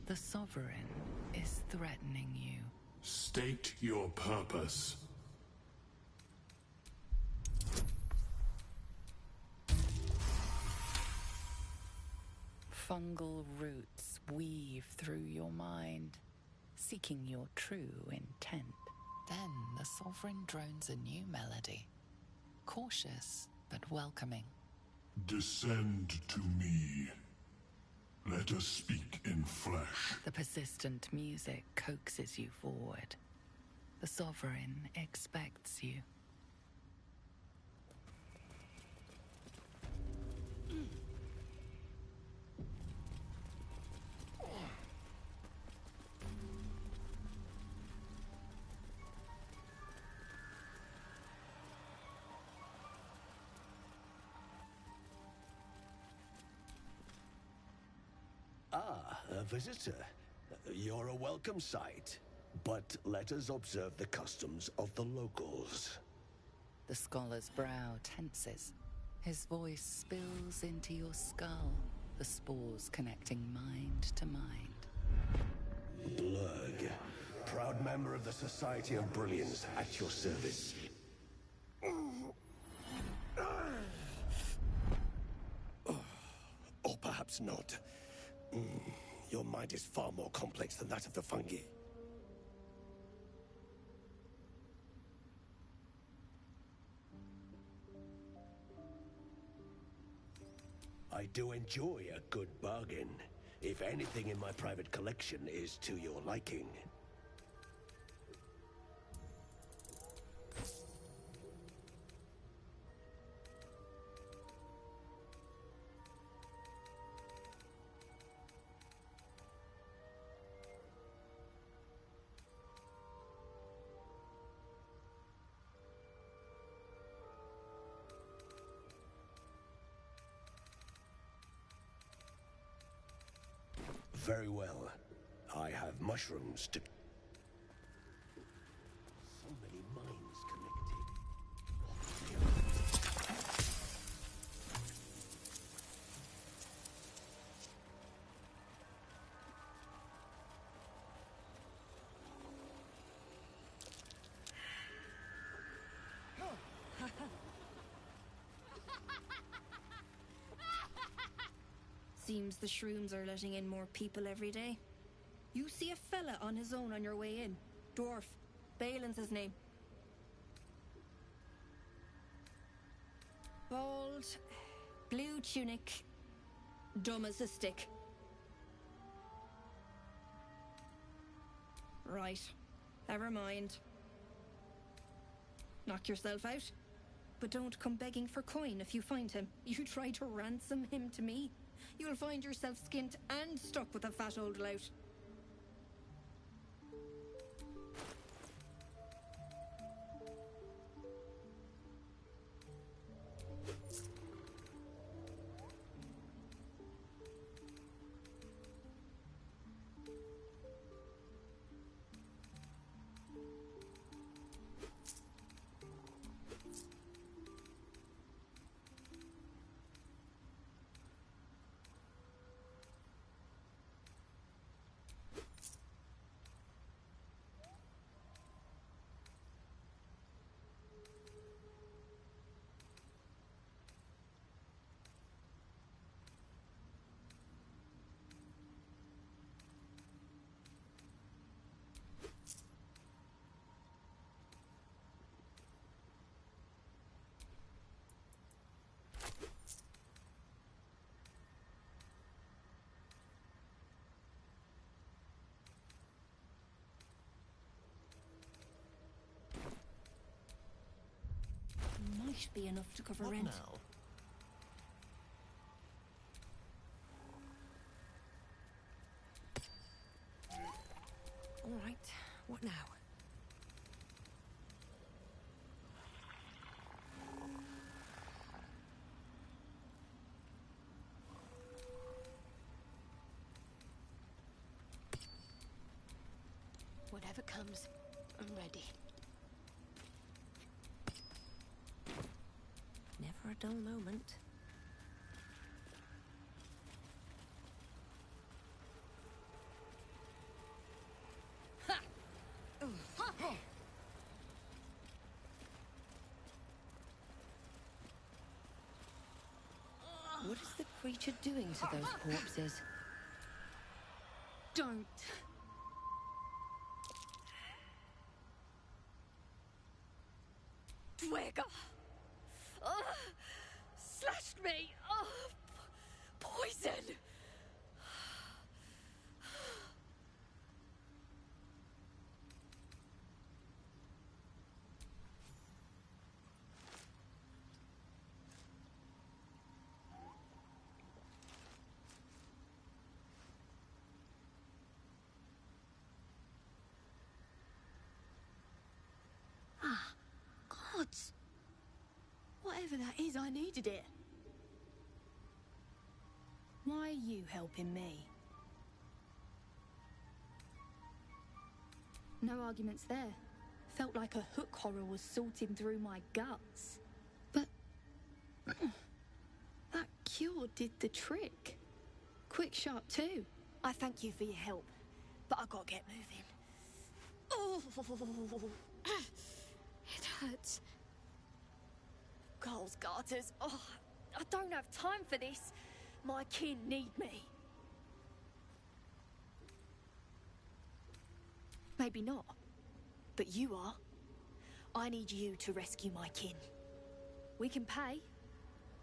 The Sovereign is threatening you. State your purpose. Fungal roots weave through your mind, seeking your true intent. Then the Sovereign drones a new melody. Cautious, but welcoming. Descend to me. Let us speak in flesh. The persistent music coaxes you forward. The Sovereign expects you. Ah, a visitor. You're a welcome sight. But let us observe the customs of the locals. The scholar's brow tenses. His voice spills into your skull, the spores connecting mind to mind. Blurg, proud member of the Society of Brilliance, at your service. Or perhaps perhaps not. Your mind is far more complex than that of the fungi. I do enjoy a good bargain, if anything in my private collection is to your liking. Very well. I have mushrooms to... So many minds Seems the shrooms are letting in more people every day. You see a fella on his own on your way in. Dwarf. Balin's his name. Bald, blue tunic, dumb as a stick. Right. Never mind. Knock yourself out. But don't come begging for coin if you find him. You try to ransom him to me, you'll find yourself skint and stuck with a fat old lout. Might be enough to cover rent. Now? All right, what now? Whatever comes, I'm ready. Never a dull moment. What is the creature doing to those corpses? Don't. Dwagger! Slashed me! Poison! Gods! Whatever that is, I needed it. Why are you helping me? No arguments there. Felt like a hook horror was sorting through my guts. But... that cure did the trick. Quick, sharp too. I thank you for your help, but I gotta get moving. Oh! It hurts. Girls' garters. Oh, I don't have time for this. My kin need me. Maybe not. But you are. I need you to rescue my kin. We can pay.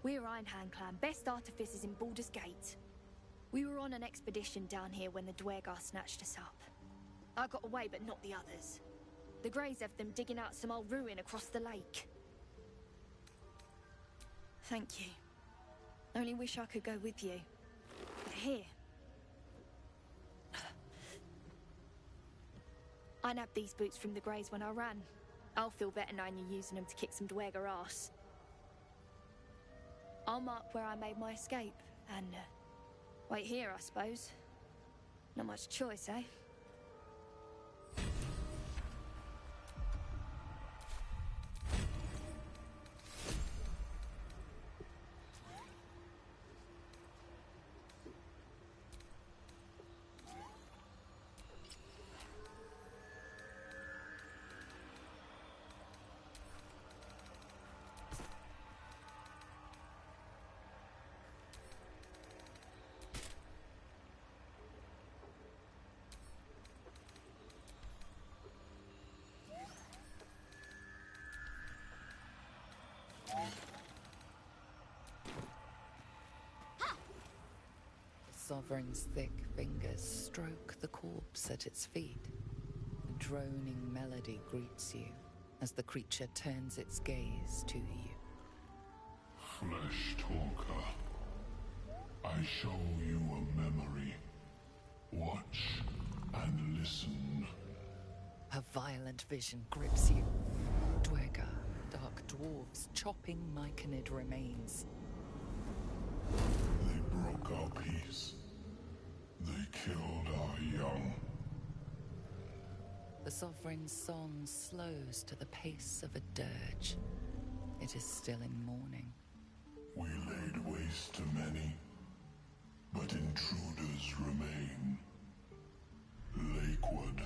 We're Ironhand Clan, best artificers in Baldur's Gate. We were on an expedition down here when the Dwergar snatched us up. I got away, but not the others. The Greys have them digging out some old ruin across the lake. Thank you. Only wish I could go with you. But here... I nabbed these boots from the Greys when I ran. I'll feel better knowing you're using them to kick some Dwergar ass. I'll mark where I made my escape, and wait here, I suppose. Not much choice, eh? The Sovereign's thick fingers stroke the corpse at its feet. A droning melody greets you as the creature turns its gaze to you. Flesh talker, I show you a memory. Watch and listen. A violent vision grips you. Dwergar, dark dwarves chopping myconid remains. They broke our peace. They killed our young. The Sovereign's song slows to the pace of a dirge. It is still in mourning. We laid waste to many, but intruders remain. Lakewood.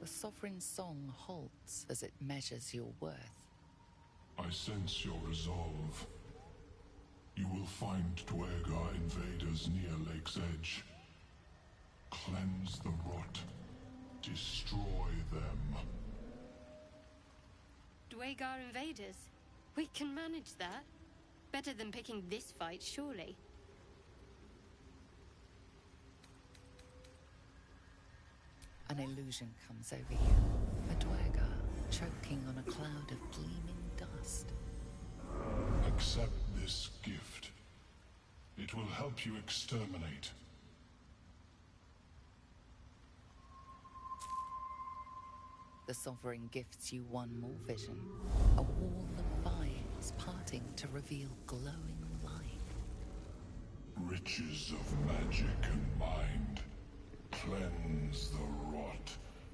The Sovereign's song halts as it measures your worth. I sense your resolve. You will find Dwergar invaders near Lake's Edge. Cleanse the rot. Destroy them. Dwergar invaders? We can manage that. Better than picking this fight, surely. An illusion comes over you. A Dwergar choking on a cloud of gleaming dust. Accept this gift. It will help you exterminate. The Sovereign gifts you one more vision. A wall of vines parting to reveal glowing light. Riches of magic and mind. Cleanse the rot,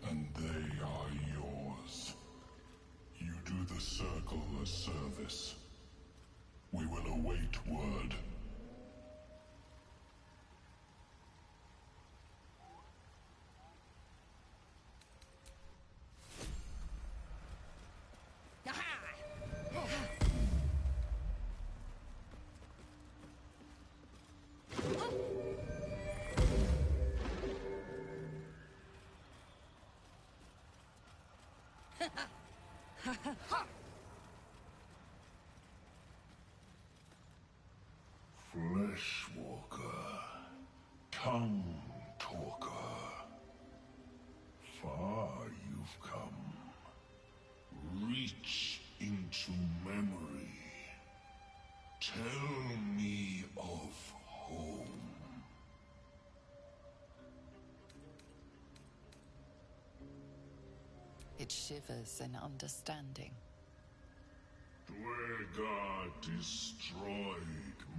and they are yours. You do the Circle a service. We will await word. Fleshwalker, tongue talker. Far you've come. Reach into memory. Tell me of home. It shivers in understanding. Dwergar destroyed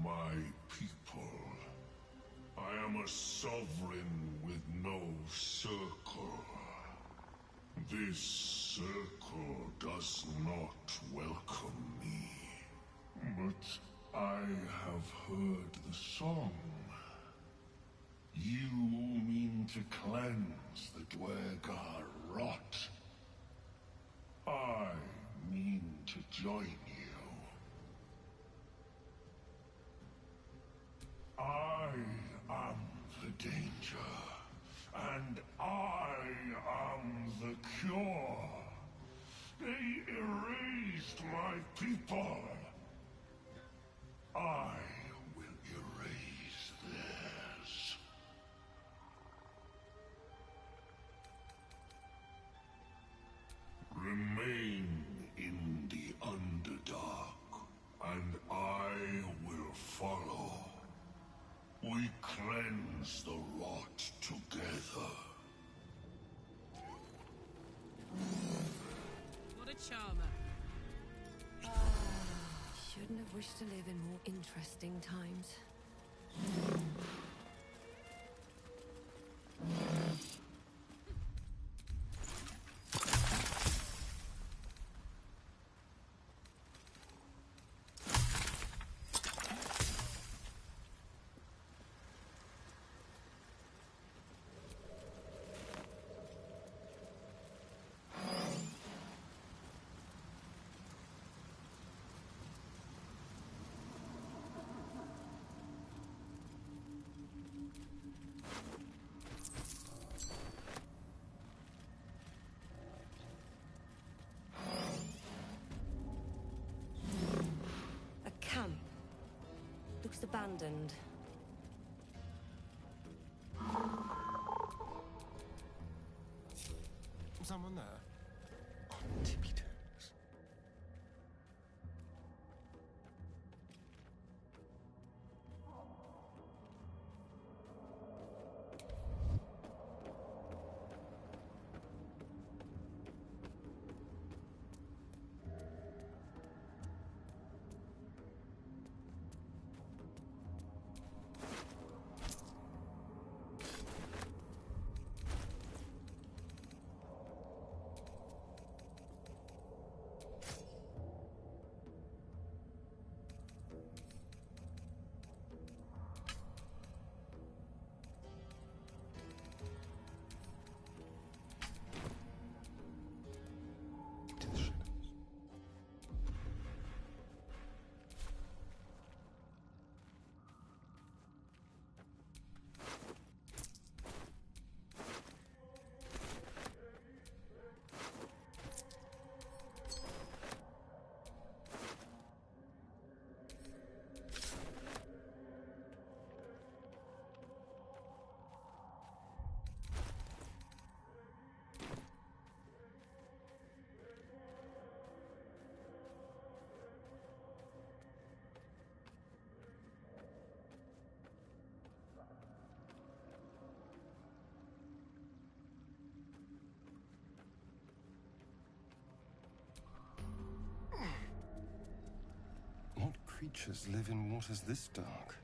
my people. I am a sovereign with no circle. This circle does not welcome me. But I have heard the song. You mean to cleanse the Dwergar rot. I mean to join you. danger, and I am the cure. They erased my people. I will erase theirs. Remain in the Underdark, and I will follow. We cleanse the rot together. What a charmer. Shouldn't have wished to live in more interesting times. Looks abandoned. Someone there? On tippy toes. What creatures live in waters this dark?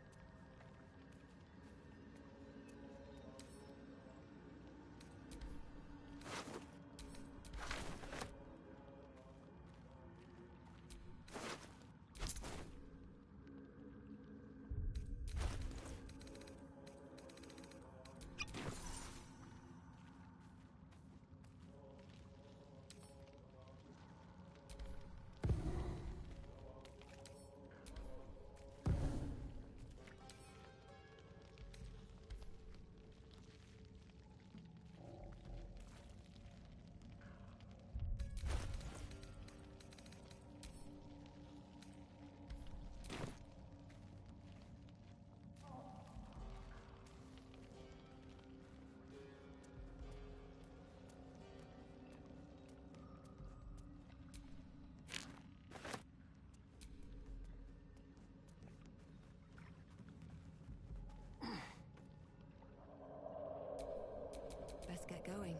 Best get going.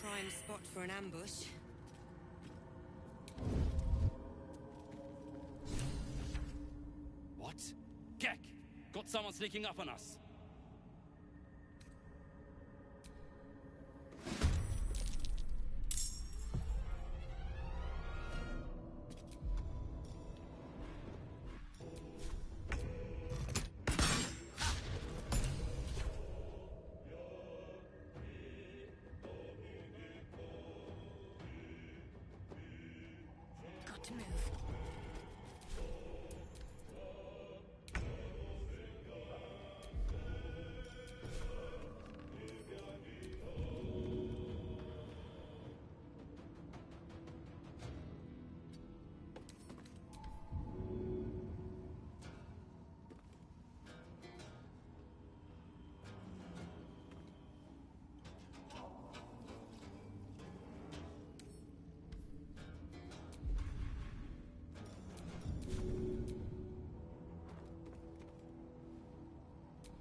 Prime spot for an ambush. What? Gek! Got someone sneaking up on us. Got to move.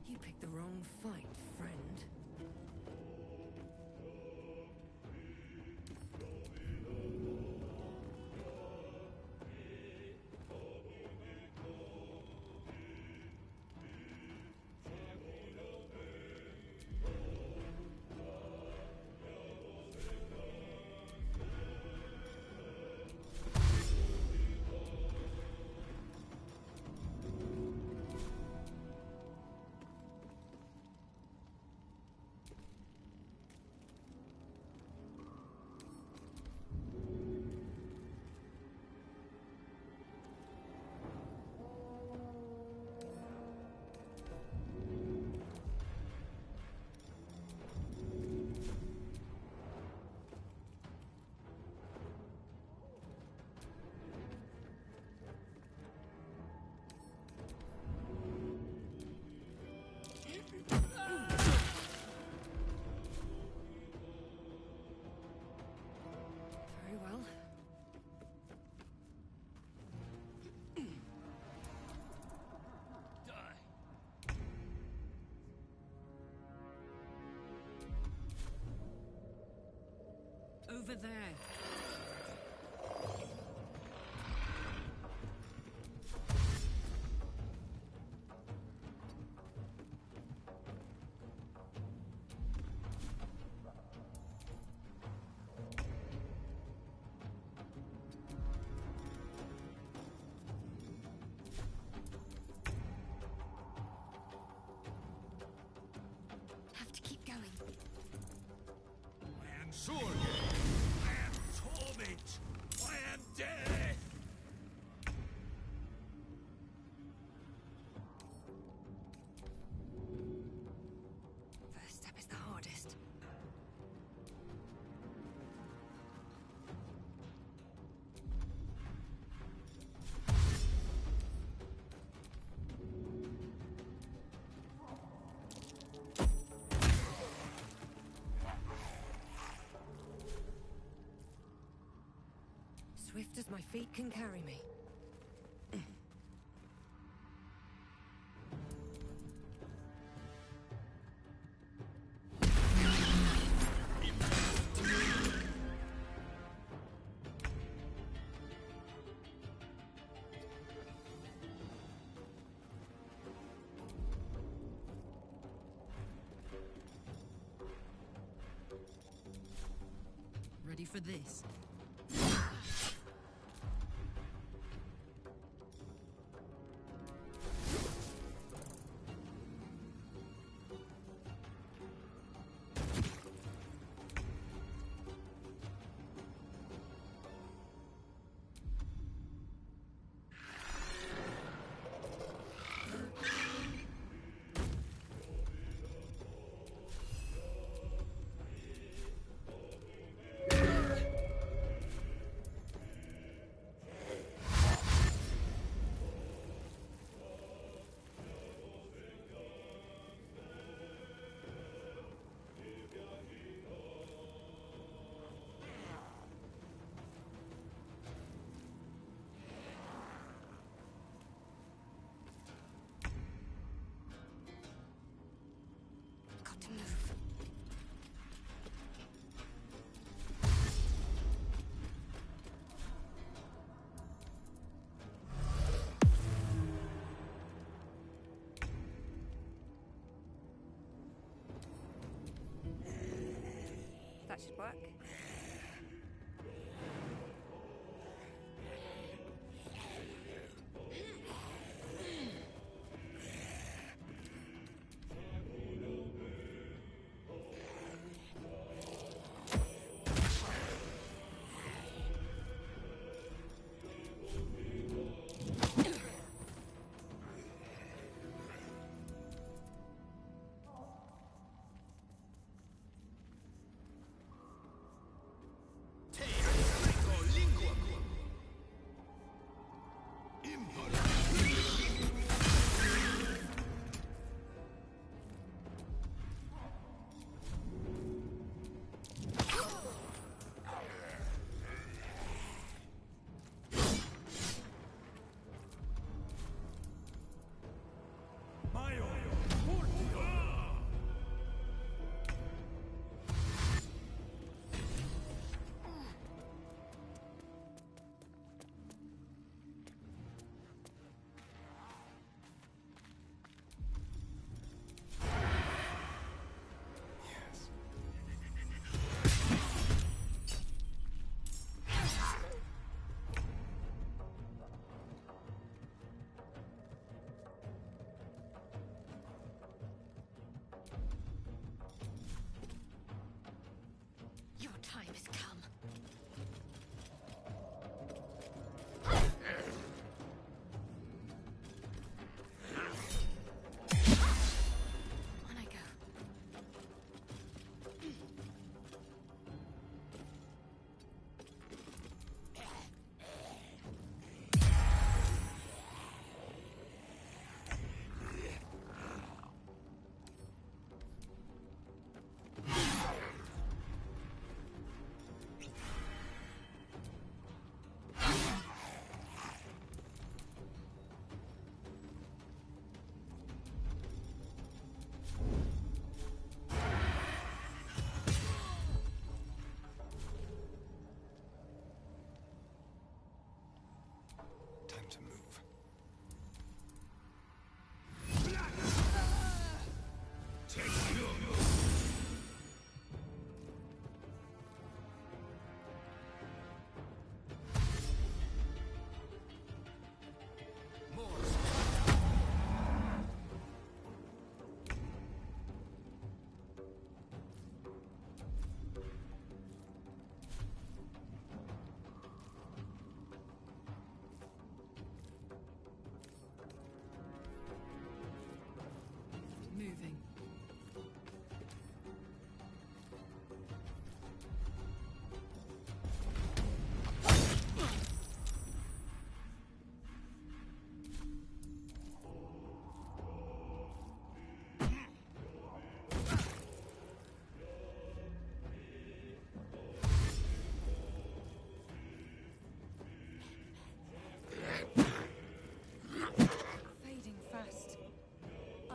You picked the wrong fight, friend. Very well. Over there. Have to keep going. I am Sorge. I am torment. I am death. First step is the hardest. Swift as my feet can carry me. Ready for this? Got to move. That should work.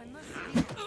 I must be...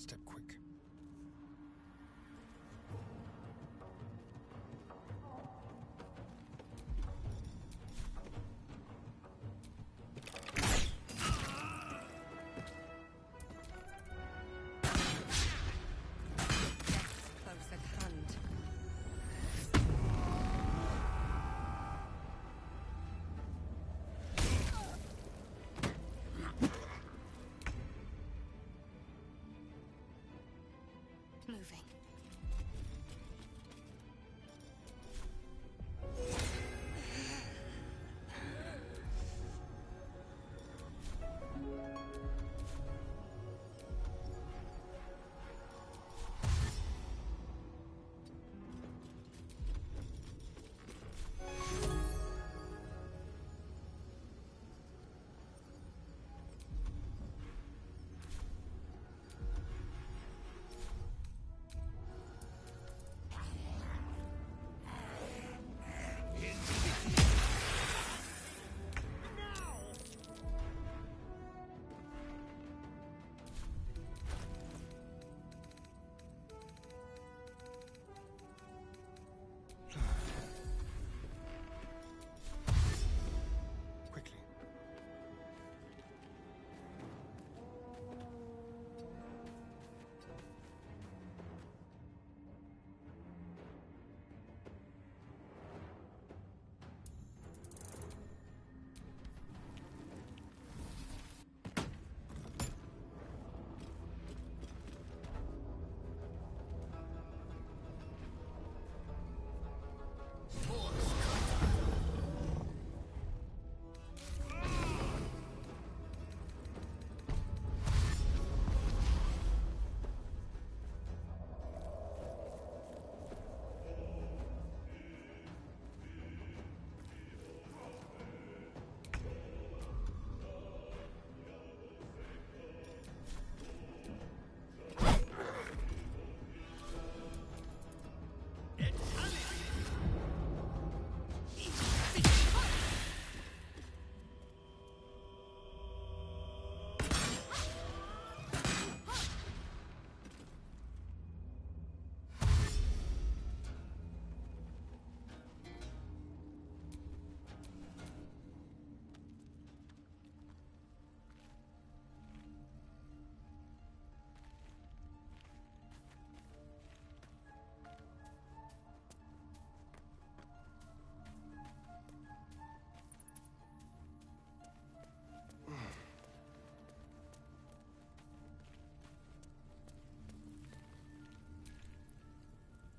Step quick. Close at hand. Moving. Quickly.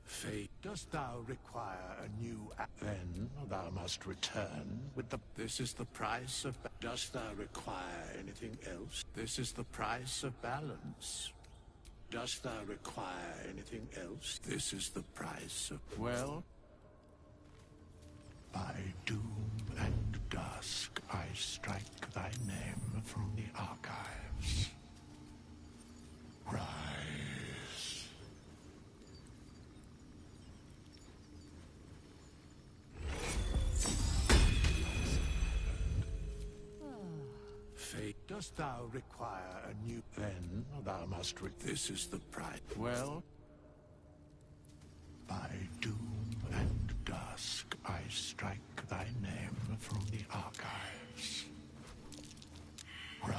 Fate, dost thou require a new then thou must return with the... This is the price of... Dost thou require anything else? This is the price of balance. Dost thou require anything else? This is the price of... Well? By doom and dusk I strike thy name from the archives. Rise. Fate, dost thou require a new... Then thou must... This is the price. Well? By doom and dusk I strike thy name from the archives. Rise.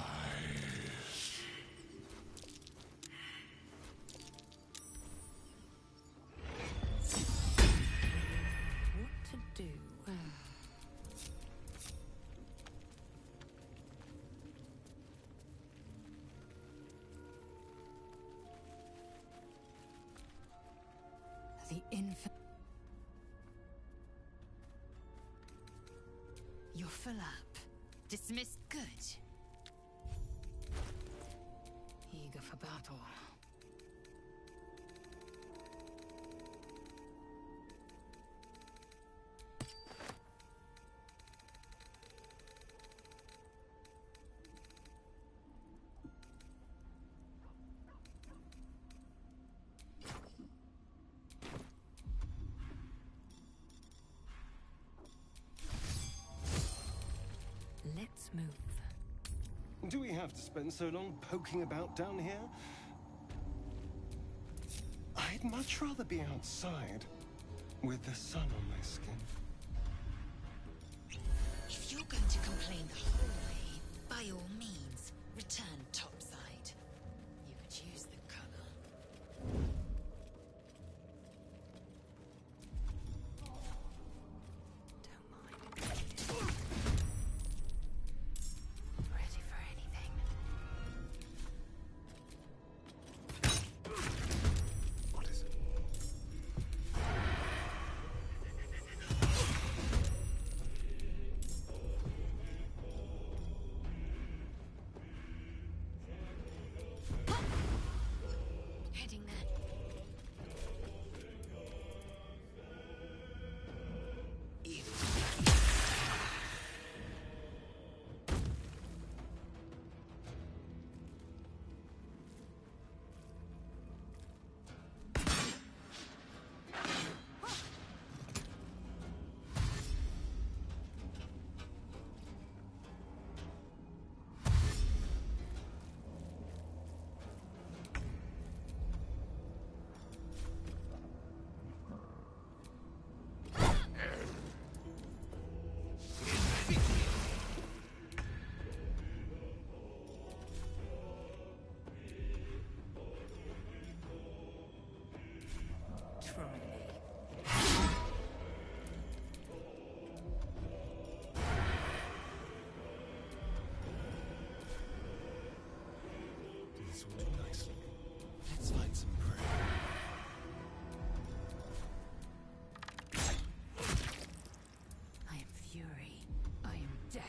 What to do? The infant. You're full up. Dismissed. Good. Eager for battle. Let's move. Do we have to spend so long poking about down here? I'd much rather be outside with the sun on my skin. If you're going to complain the whole way, by all means, return topside. You could use the cover. Don't mind. Ready for anything. What is it? Heading there. Try me. This will do nicely. Let's find some prey. I am fury. I am death.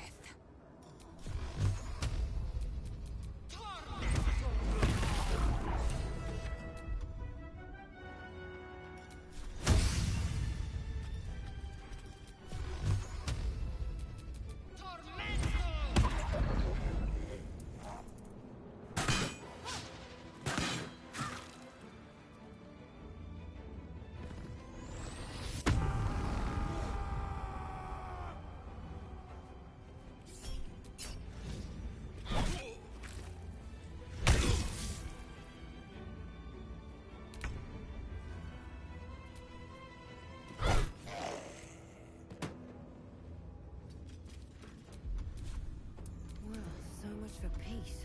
Well, so much for peace.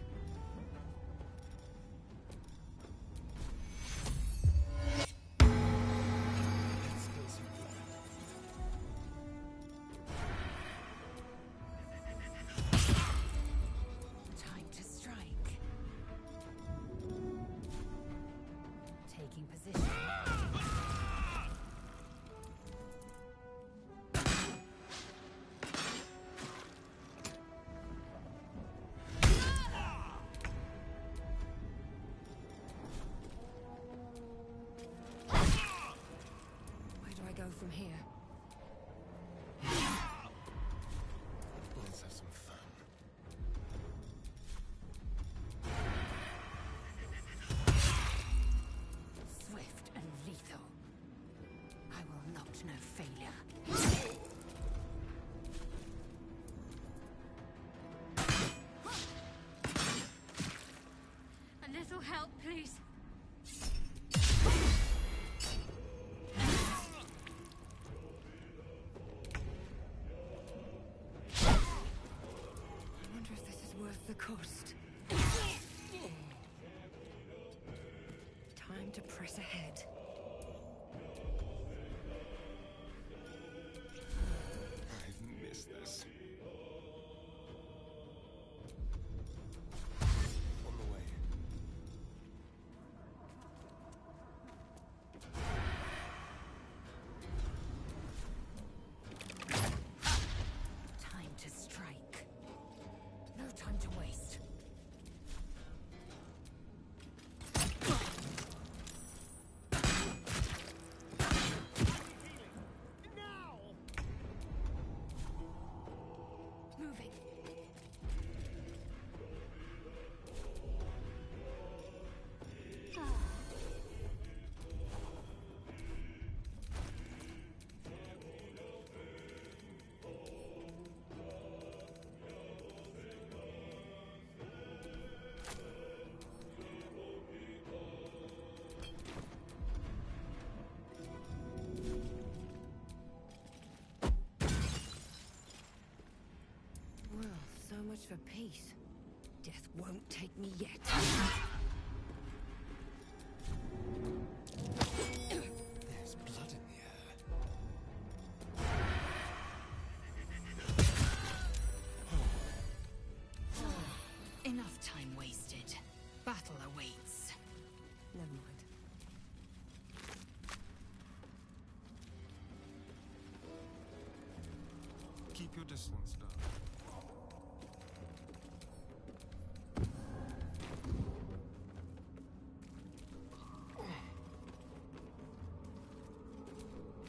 Let's go see Time to strike. Taking position. Where do I go from here? Let's have some fun. Swift and lethal. I will not know failure. A little help, please. I wonder if this is worth the cost. Time to press ahead. I've missed this. On the way. Time to strike. No time to waste. much for peace. Death won't take me yet. There's blood in the air. Enough time wasted. Battle awaits. Never mind. Keep your distance, darling.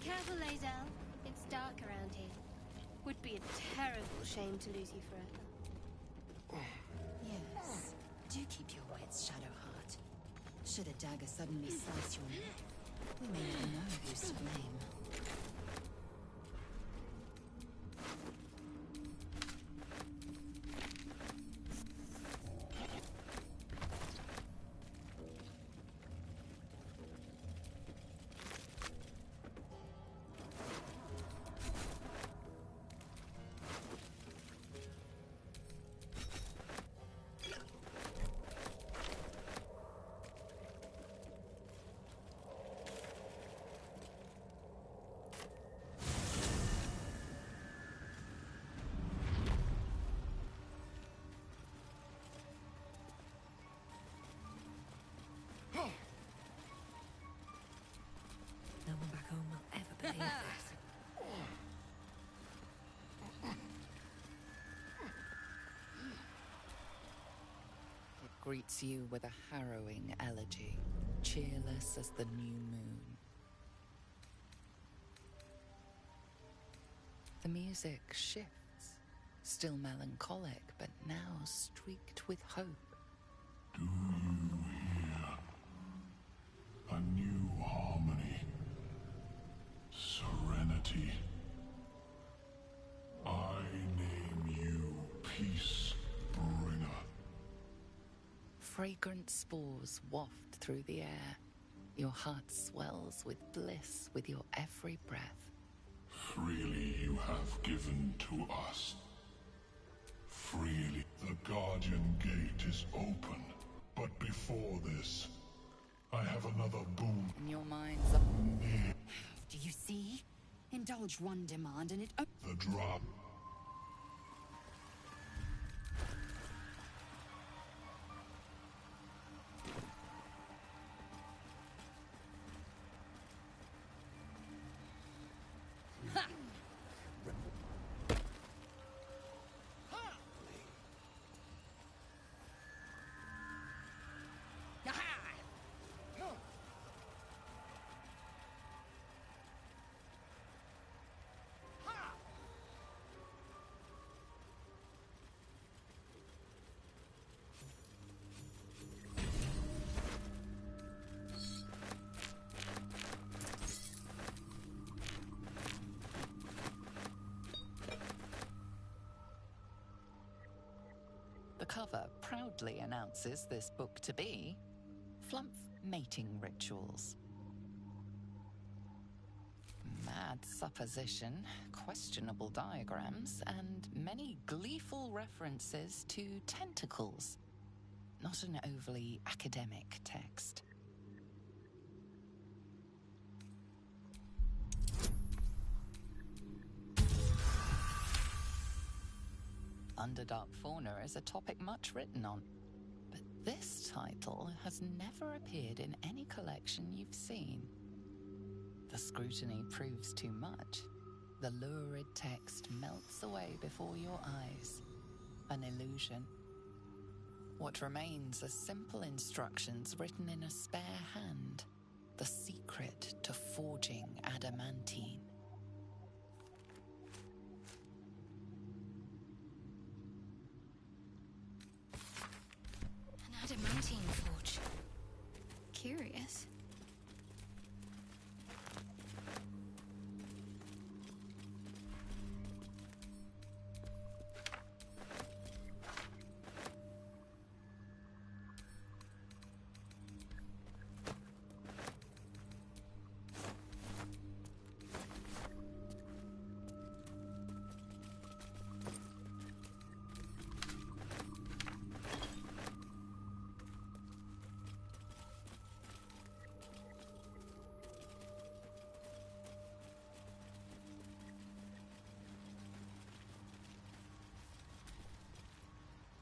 Careful, Lae'zel. It's dark around here. Would be a terrible shame to lose you forever. Yes. Do keep your wits, Shadowheart. Should a dagger suddenly slice your neck, we may never know who's to blame. No one back home will ever believe this. It greets you with a harrowing elegy, cheerless as the new moon. The music shifts, still melancholic, but now streaked with hope. Do you hear? A new harmony. Serenity. I name you Peace Bringer. Fragrant spores waft through the air. Your heart swells with bliss with your every breath. Freely you have given to us. Freely. The Guardian Gate is open. But before this, I have another boon. In your mind's up. Do you see? Indulge one demand and it... The drop. The cover proudly announces this book to be Flumph Mating Rituals. Mad supposition, questionable diagrams, and many gleeful references to tentacles. Not an overly academic text. Underdark fauna is a topic much written on, but this title has never appeared in any collection you've seen. The scrutiny proves too much. The lurid text melts away before your eyes. An illusion. What remains are simple instructions written in a spare hand. The secret to forging adamantine. An adamantine forge. Curious.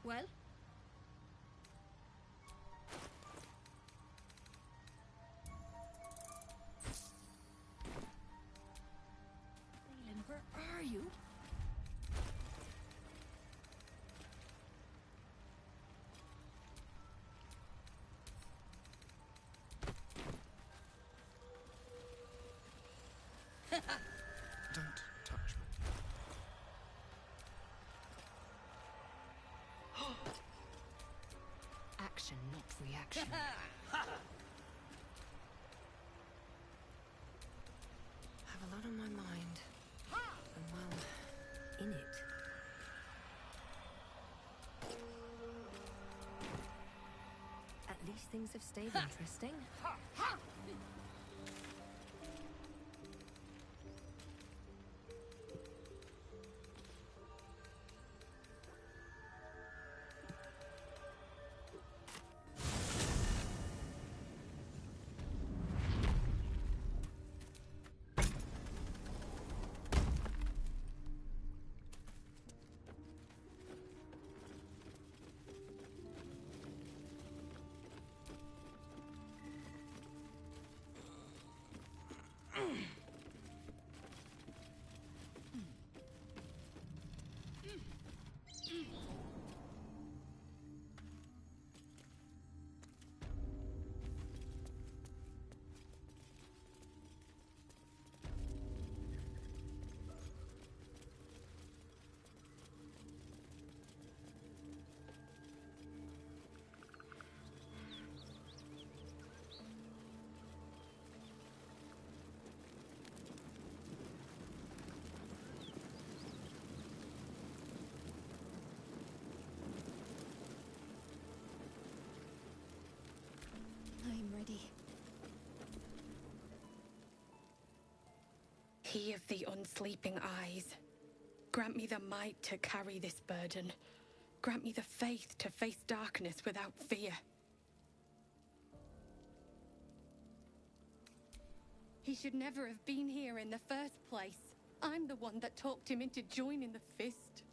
Well? Raylan, where are you? Don't touch me. Action, not reaction. Have a lot on my mind. And well, in it. At least things have stayed interesting. I'm ready. He of the unsleeping eyes, grant me the might to carry this burden. Grant me the faith to face darkness without fear. He should never have been here in the first place. I'm the one that talked him into joining the Fist.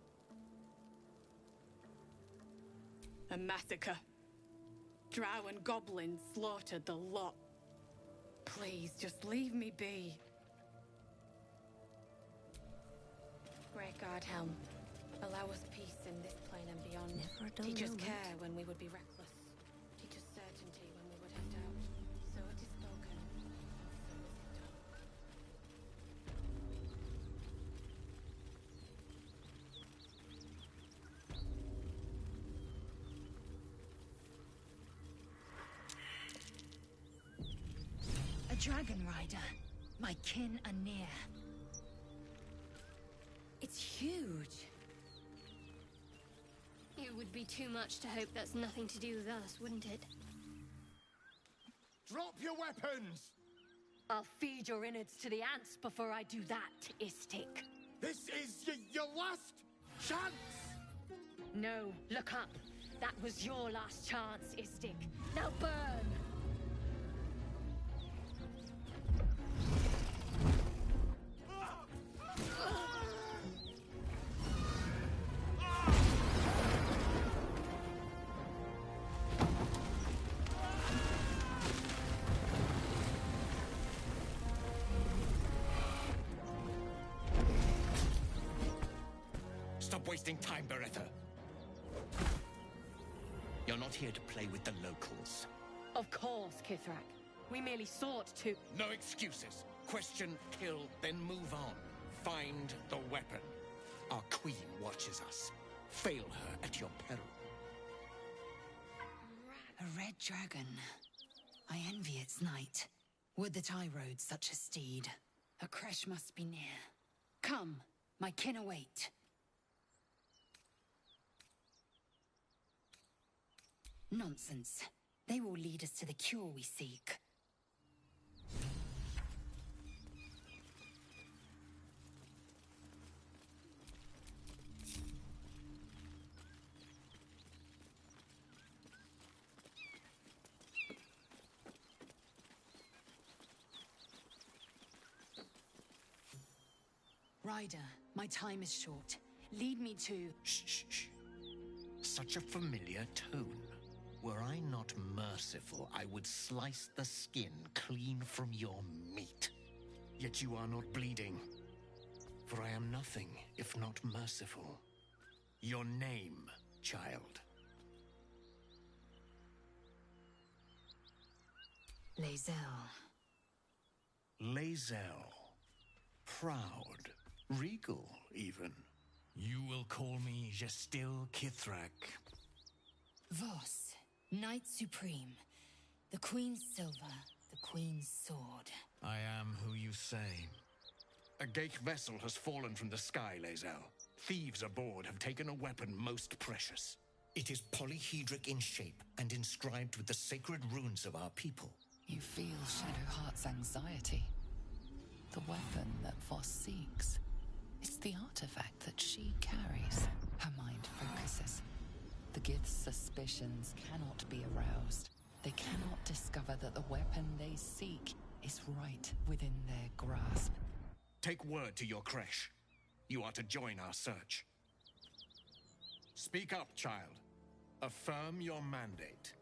A massacre. Drow and goblins slaughtered the lot. Please, just leave me be. Great God, Helm, allow us peace in this plane and beyond. Never a dull Teach us moment. care when we would be reckless. Teach us certainty when we would have doubt. So it is spoken, so is it done. A dragon rider. My kin are near. It's huge. It would be too much to hope that's nothing to do with us, wouldn't it? Drop your weapons! I'll feed your innards to the ants before I do that, Istik. This is your last chance! No, look up. That was your last chance, Istik. Now burn! Stop wasting time, Beretta. You're not here to play with the locals. Of course, Kithrak. We merely sought to... No excuses. Question, kill, then move on. Find the weapon. Our queen watches us. Fail her at your peril. A red dragon. I envy its knight. Would that I rode such a steed. A crash must be near. Come, my kin await. Nonsense. They will lead us to the cure we seek. Ryder, my time is short. Lead me to... Shh, shh, shh. Such a familiar tone. Were I not merciful, I would slice the skin clean from your meat. Yet you are not bleeding. For I am nothing if not merciful. Your name, child. Lae'zel. Lae'zel. Proud. Regal, even. You will call me Gestil Kithrak. Voss, Knight Supreme. The Queen's silver, the Queen's sword. I am who you say. A Geich vessel has fallen from the sky, Lae'zel. Thieves aboard have taken a weapon most precious. It is polyhedric in shape and inscribed with the sacred runes of our people. You feel Shadowheart's anxiety. The weapon that Voss seeks. It's the artifact that she carries. Her mind focuses. The Gith's suspicions cannot be aroused. They cannot discover that the weapon they seek is right within their grasp. Take word to your creche. You are to join our search. Speak up, child. Affirm your mandate.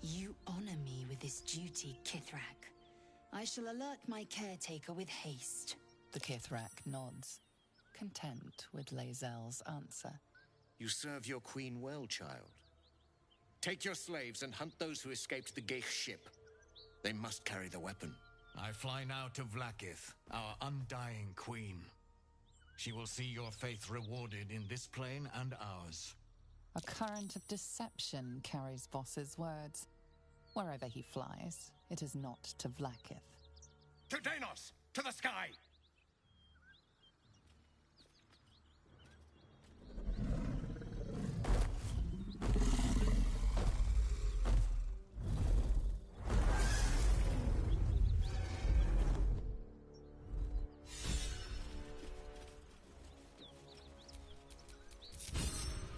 You honor me with this duty, Kithrak. I shall alert my caretaker with haste. The Kithrak nods, content with Lae'zel's answer. You serve your queen well, child. Take your slaves and hunt those who escaped the Geich ship. They must carry the weapon. I fly now to Vlaakith, our undying queen. She will see your faith rewarded in this plane and ours. A current of deception carries Voss's words. Wherever he flies, it is not to Vlaakith. To Danos! To the sky!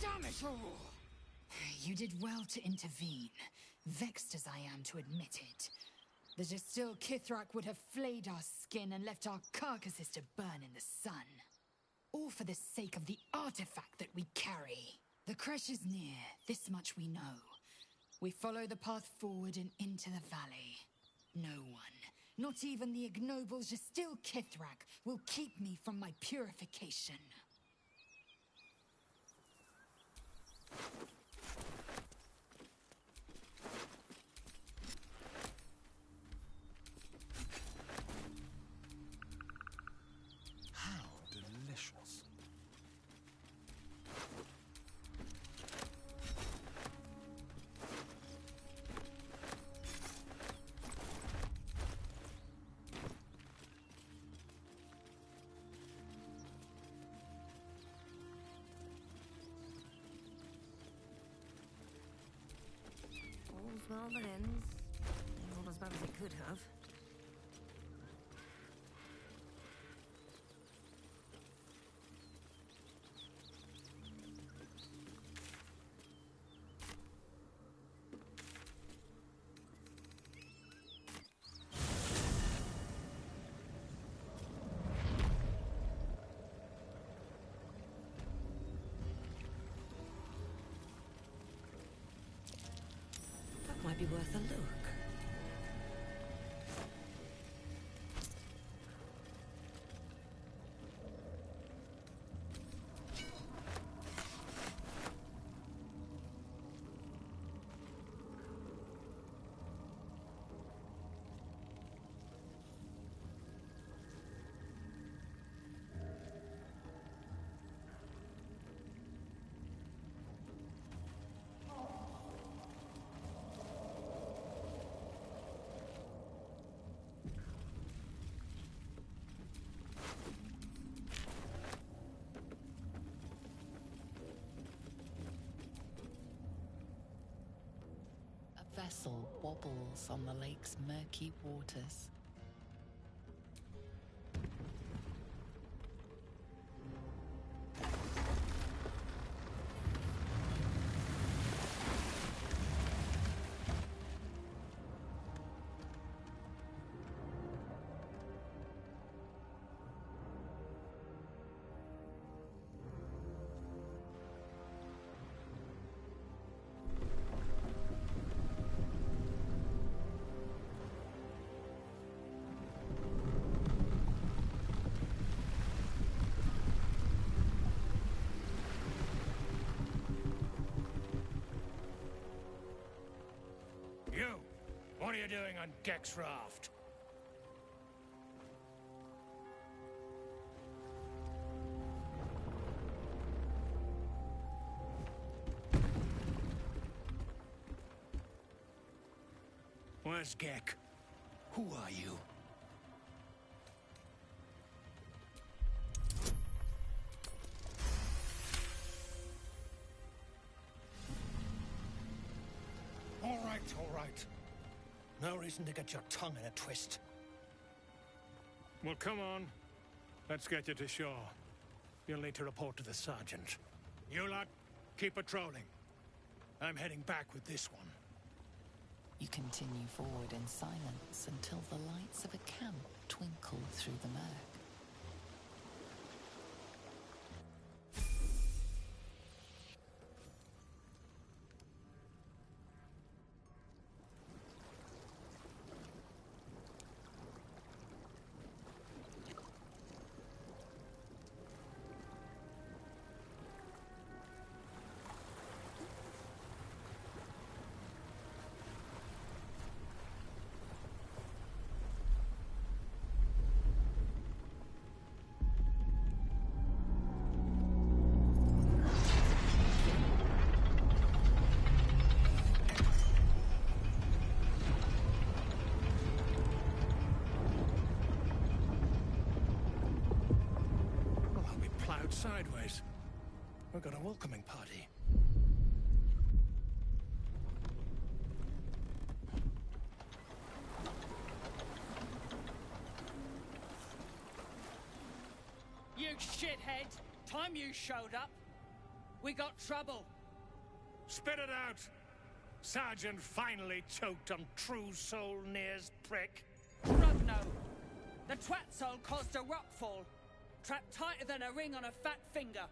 Damn it all! You did well to intervene, vexed as I am to admit it. The Gestil Kithrak would have flayed our skin and left our carcasses to burn in the sun. All for the sake of the artifact that we carry. The creche is near, this much we know. We follow the path forward and into the valley. No one, not even the ignoble Gestil Kithrak, will keep me from my purification. How delicious. All's well that ends. Not as bad as it could have. That might be worth a look. A vessel wobbles on the lake's murky waters. doing on Gek's raft? Where's Gek? Who are you? All right. No reason to get your tongue in a twist. Well, come on. Let's get you to shore. You'll need to report to the sergeant. You lot, keep patrolling. I'm heading back with this one. You continue forward in silence until the lights of a camp twinkle through the murk. Sideways. We've got a welcoming party. You shithead! Time you showed up, we got trouble. Spit it out! Sergeant finally choked on True Soul Near's prick. Rugno! The twat soul caused a rockfall. Trapped tighter than a ring on a fat finger.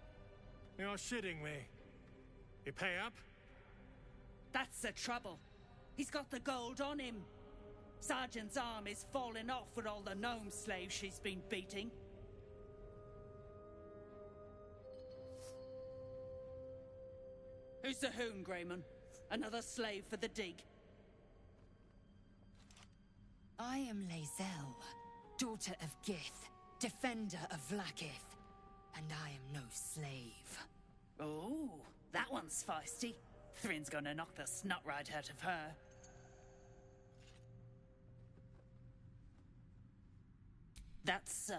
You're shitting me. You pay up? That's the trouble. He's got the gold on him. Sergeant's arm is falling off with all the gnome slaves she's been beating. Who's the hoon, Greyman? Another slave for the dig? I am Lae'zel, daughter of Gith, defender of Vlaakith, and I am no slave. Oh, that one's feisty. Thrin's gonna knock the snot right out of her. That's so.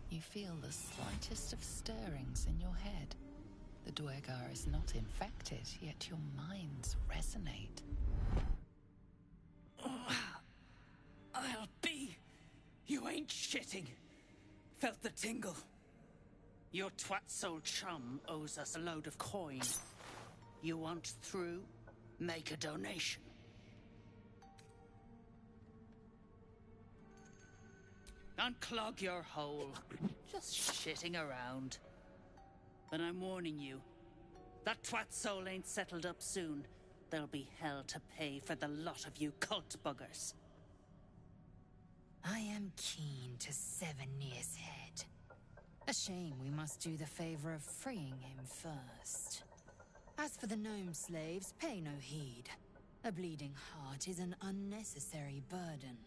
You feel the slightest of stirrings in your head. The Dwergar is not infected, yet your minds resonate. I'll be. You ain't shitting. Felt the tingle. Your twat soul chum owes us a load of coin. You want through? Make a donation. Unclog your hole. Just shitting around. But I'm warning you. That twat soul ain't settled up soon. There'll be hell to pay for the lot of you cult buggers. I am keen to sever Nir's head. A shame we must do the favor of freeing him first. As for the gnome slaves, pay no heed. A bleeding heart is an unnecessary burden.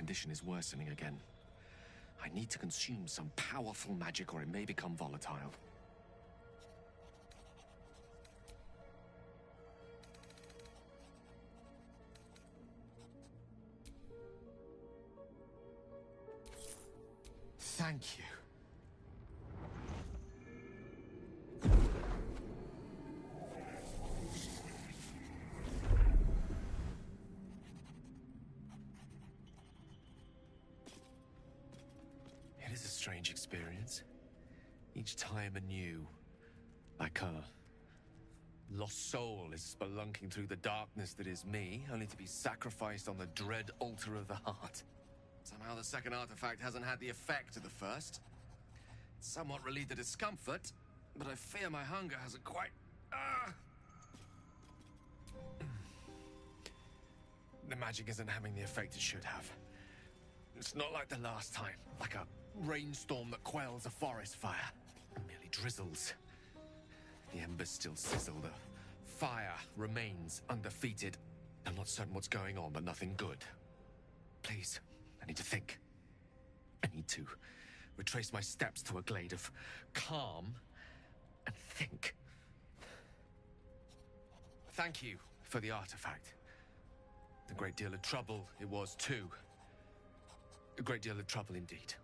condition is worsening again. I need to consume some powerful magic or it may become volatile. Thank you. It is a strange experience. Each time anew. Like a lost soul is spelunking through the darkness that is me, only to be sacrificed on the dread altar of the heart. Somehow the second artifact hasn't had the effect of the first. It's somewhat relieved the discomfort, but I fear my hunger hasn't quite... The magic isn't having the effect it should have. It's not like the last time, like a rainstorm that quells a forest fire. It merely drizzles. The embers still sizzle, the fire remains undefeated. I'm not certain what's going on, but nothing good. Please, I need to think. I need to retrace my steps to a glade of calm and think. Thank you for the artifact. A great deal of trouble it was too. A great deal of trouble indeed.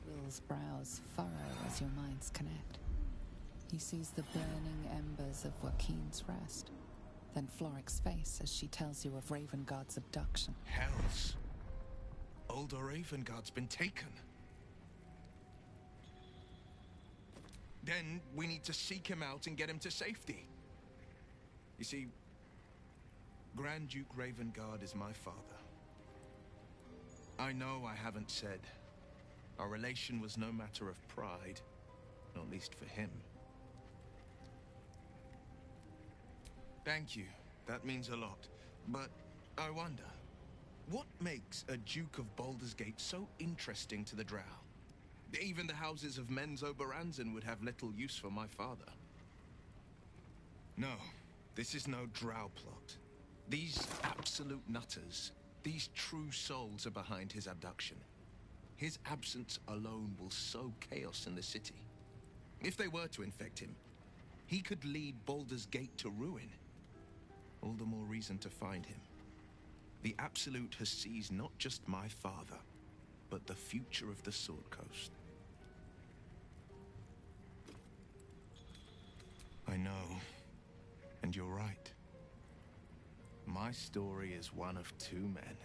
Will's brows furrow as your minds connect. He sees the burning embers of Joaquin's rest, then Floric's face as she tells you of Ravengard's abduction. Hells! Older Ravengard's been taken. Then we need to seek him out and get him to safety. You see, Grand Duke Ravengard is my father. I know I haven't said. Our relation was no matter of pride, not least for him. Thank you. That means a lot. But I wonder, what makes a Duke of Baldur's Gate so interesting to the Drow? Even the houses of Men's Oberanzen would have little use for my father. No, this is no Drow plot. These absolute nutters, these true souls are behind his abduction. His absence alone will sow chaos in the city. If they were to infect him, he could lead Baldur's Gate to ruin. All the more reason to find him. The Absolute has seized not just my father, but the future of the Sword Coast. I know, and you're right. My story is one of two men.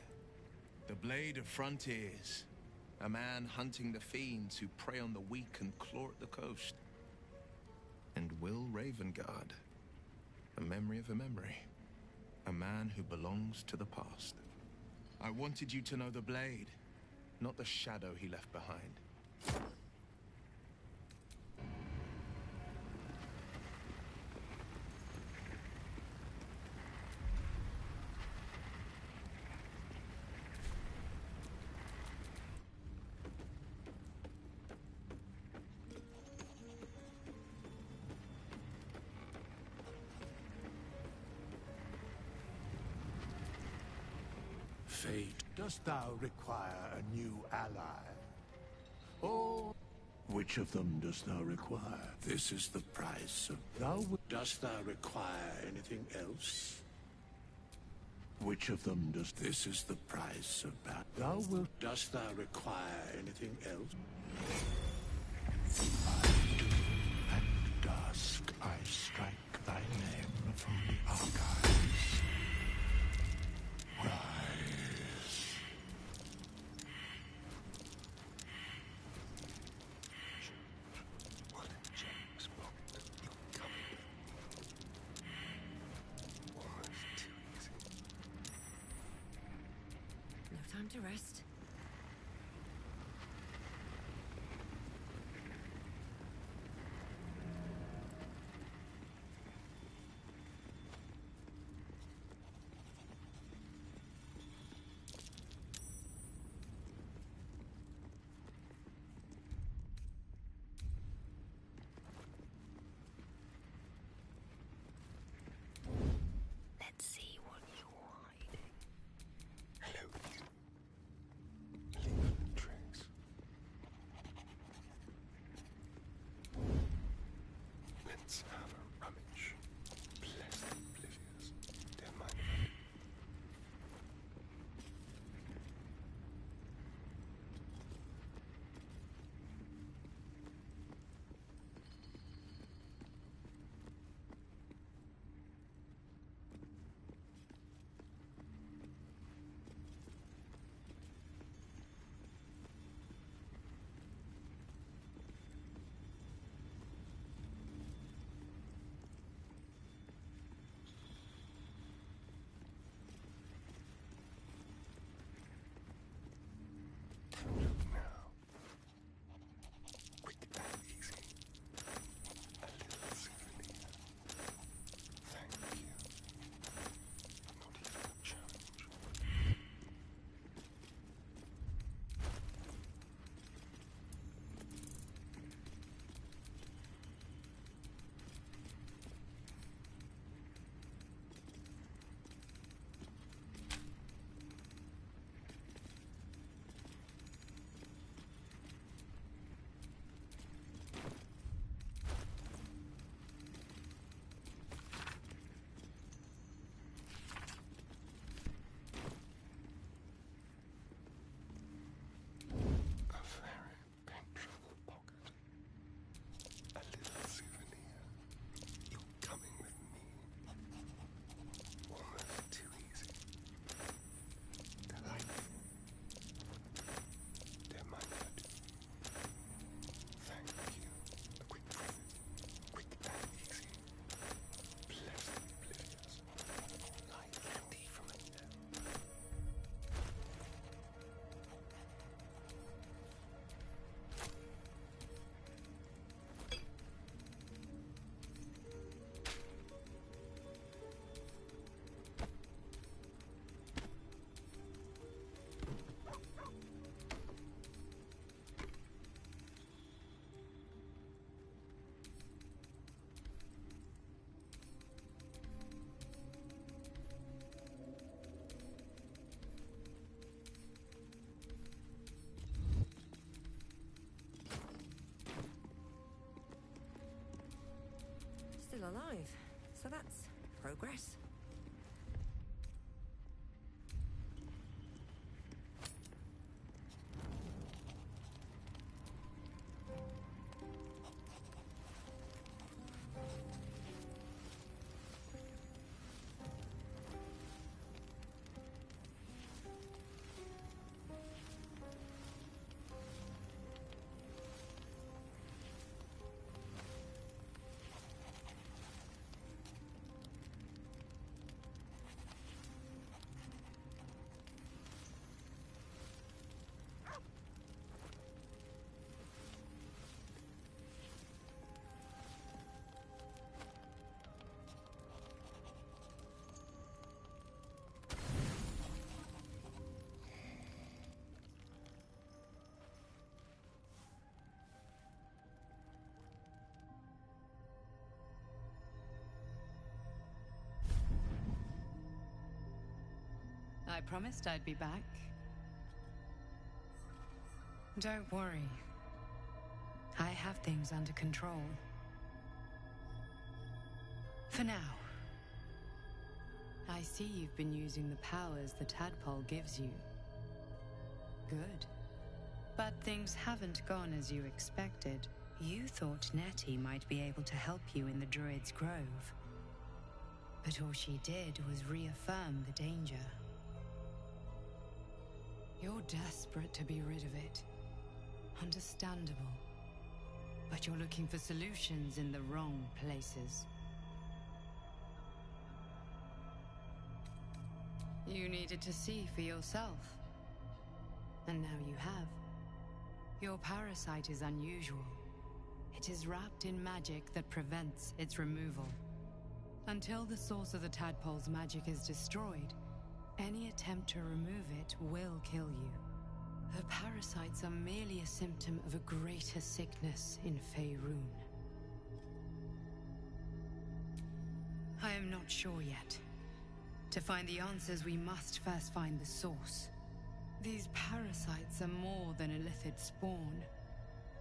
The Blade of Frontiers, a man hunting the fiends who prey on the weak and claw at the coast. And Will Ravengard, a memory of a memory. A man who belongs to the past. I wanted you to know the Blade, not the shadow he left behind. Fate, dost thou require a new ally? Or which of them dost thou require? This is the price of dost thou require anything else? Which of them does this is the price of dost thou require anything else? I do, at dusk I strike thy name from the archives. Rise. No time to rest. still alive, so that's progress. I promised I'd be back. Don't worry. I have things under control. For now. I see you've been using the powers the tadpole gives you. Good. But things haven't gone as you expected. You thought Nettie might be able to help you in the Druid's Grove. But all she did was reaffirm the danger. You're desperate to be rid of it. Understandable. But you're looking for solutions in the wrong places. You needed to see for yourself. And now you have. Your parasite is unusual. It is wrapped in magic that prevents its removal. Until the source of the tadpole's magic is destroyed, any attempt to remove it will kill you. The parasites are merely a symptom of a greater sickness in Faerun. I am not sure yet. To find the answers, we must first find the source. These parasites are more than a Illithid spawn.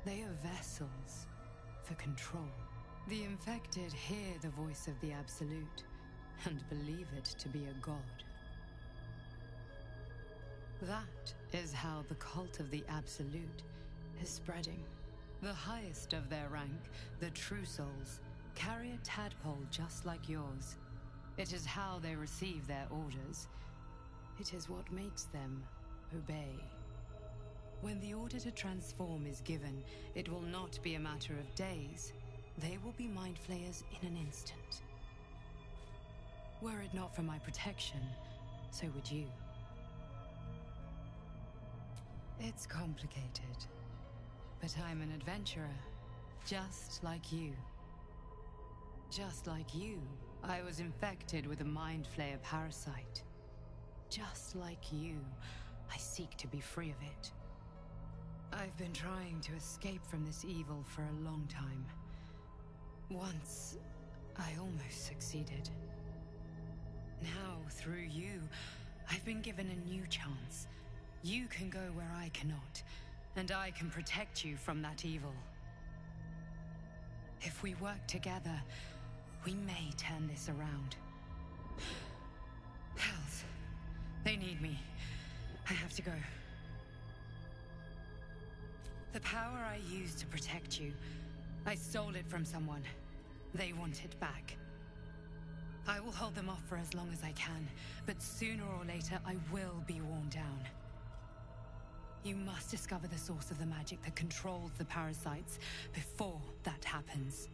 They are vessels for control. The infected hear the voice of the Absolute and believe it to be a god. That is how the cult of the Absolute is spreading. The highest of their rank, the True Souls, carry a tadpole just like yours. It is how they receive their orders. It is what makes them obey. When the order to transform is given, it will not be a matter of days. They will be mind flayers in an instant. Were it not for my protection, so would you. It's complicated, but I'm an adventurer, just like you. Just like you, I was infected with a mind flayer parasite. Just like you, I seek to be free of it. I've been trying to escape from this evil for a long time. Once, I almost succeeded. Now, through you, I've been given a new chance. You can go where I cannot, and I can protect you from that evil. If we work together, we may turn this around. Hells, they need me. I have to go. The power I used to protect you, I stole it from someone. They want it back. I will hold them off for as long as I can, but sooner or later I will be worn down. You must discover the source of the magic that controls the parasites before that happens.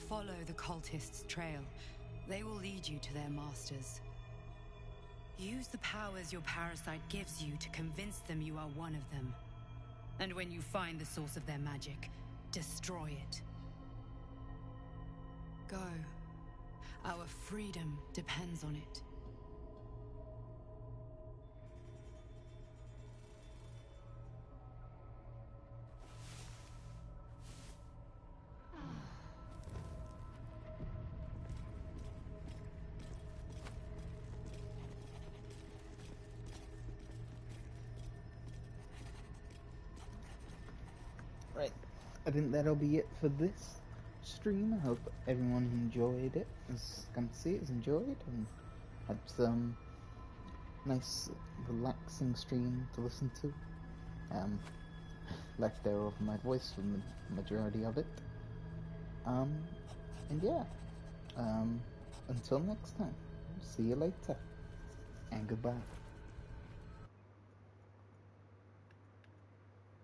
Follow the cultists' trail. They will lead you to their masters. Use the powers your parasite gives you to convince them you are one of them. And when you find the source of their magic, destroy it. Go. Our freedom depends on it. Right, I think that'll be it for this. stream. I hope everyone who enjoyed it, has come to see it, has enjoyed, and had some nice, relaxing stream to listen to. Left there over my voice for the majority of it. And yeah, until next time, see you later, and goodbye.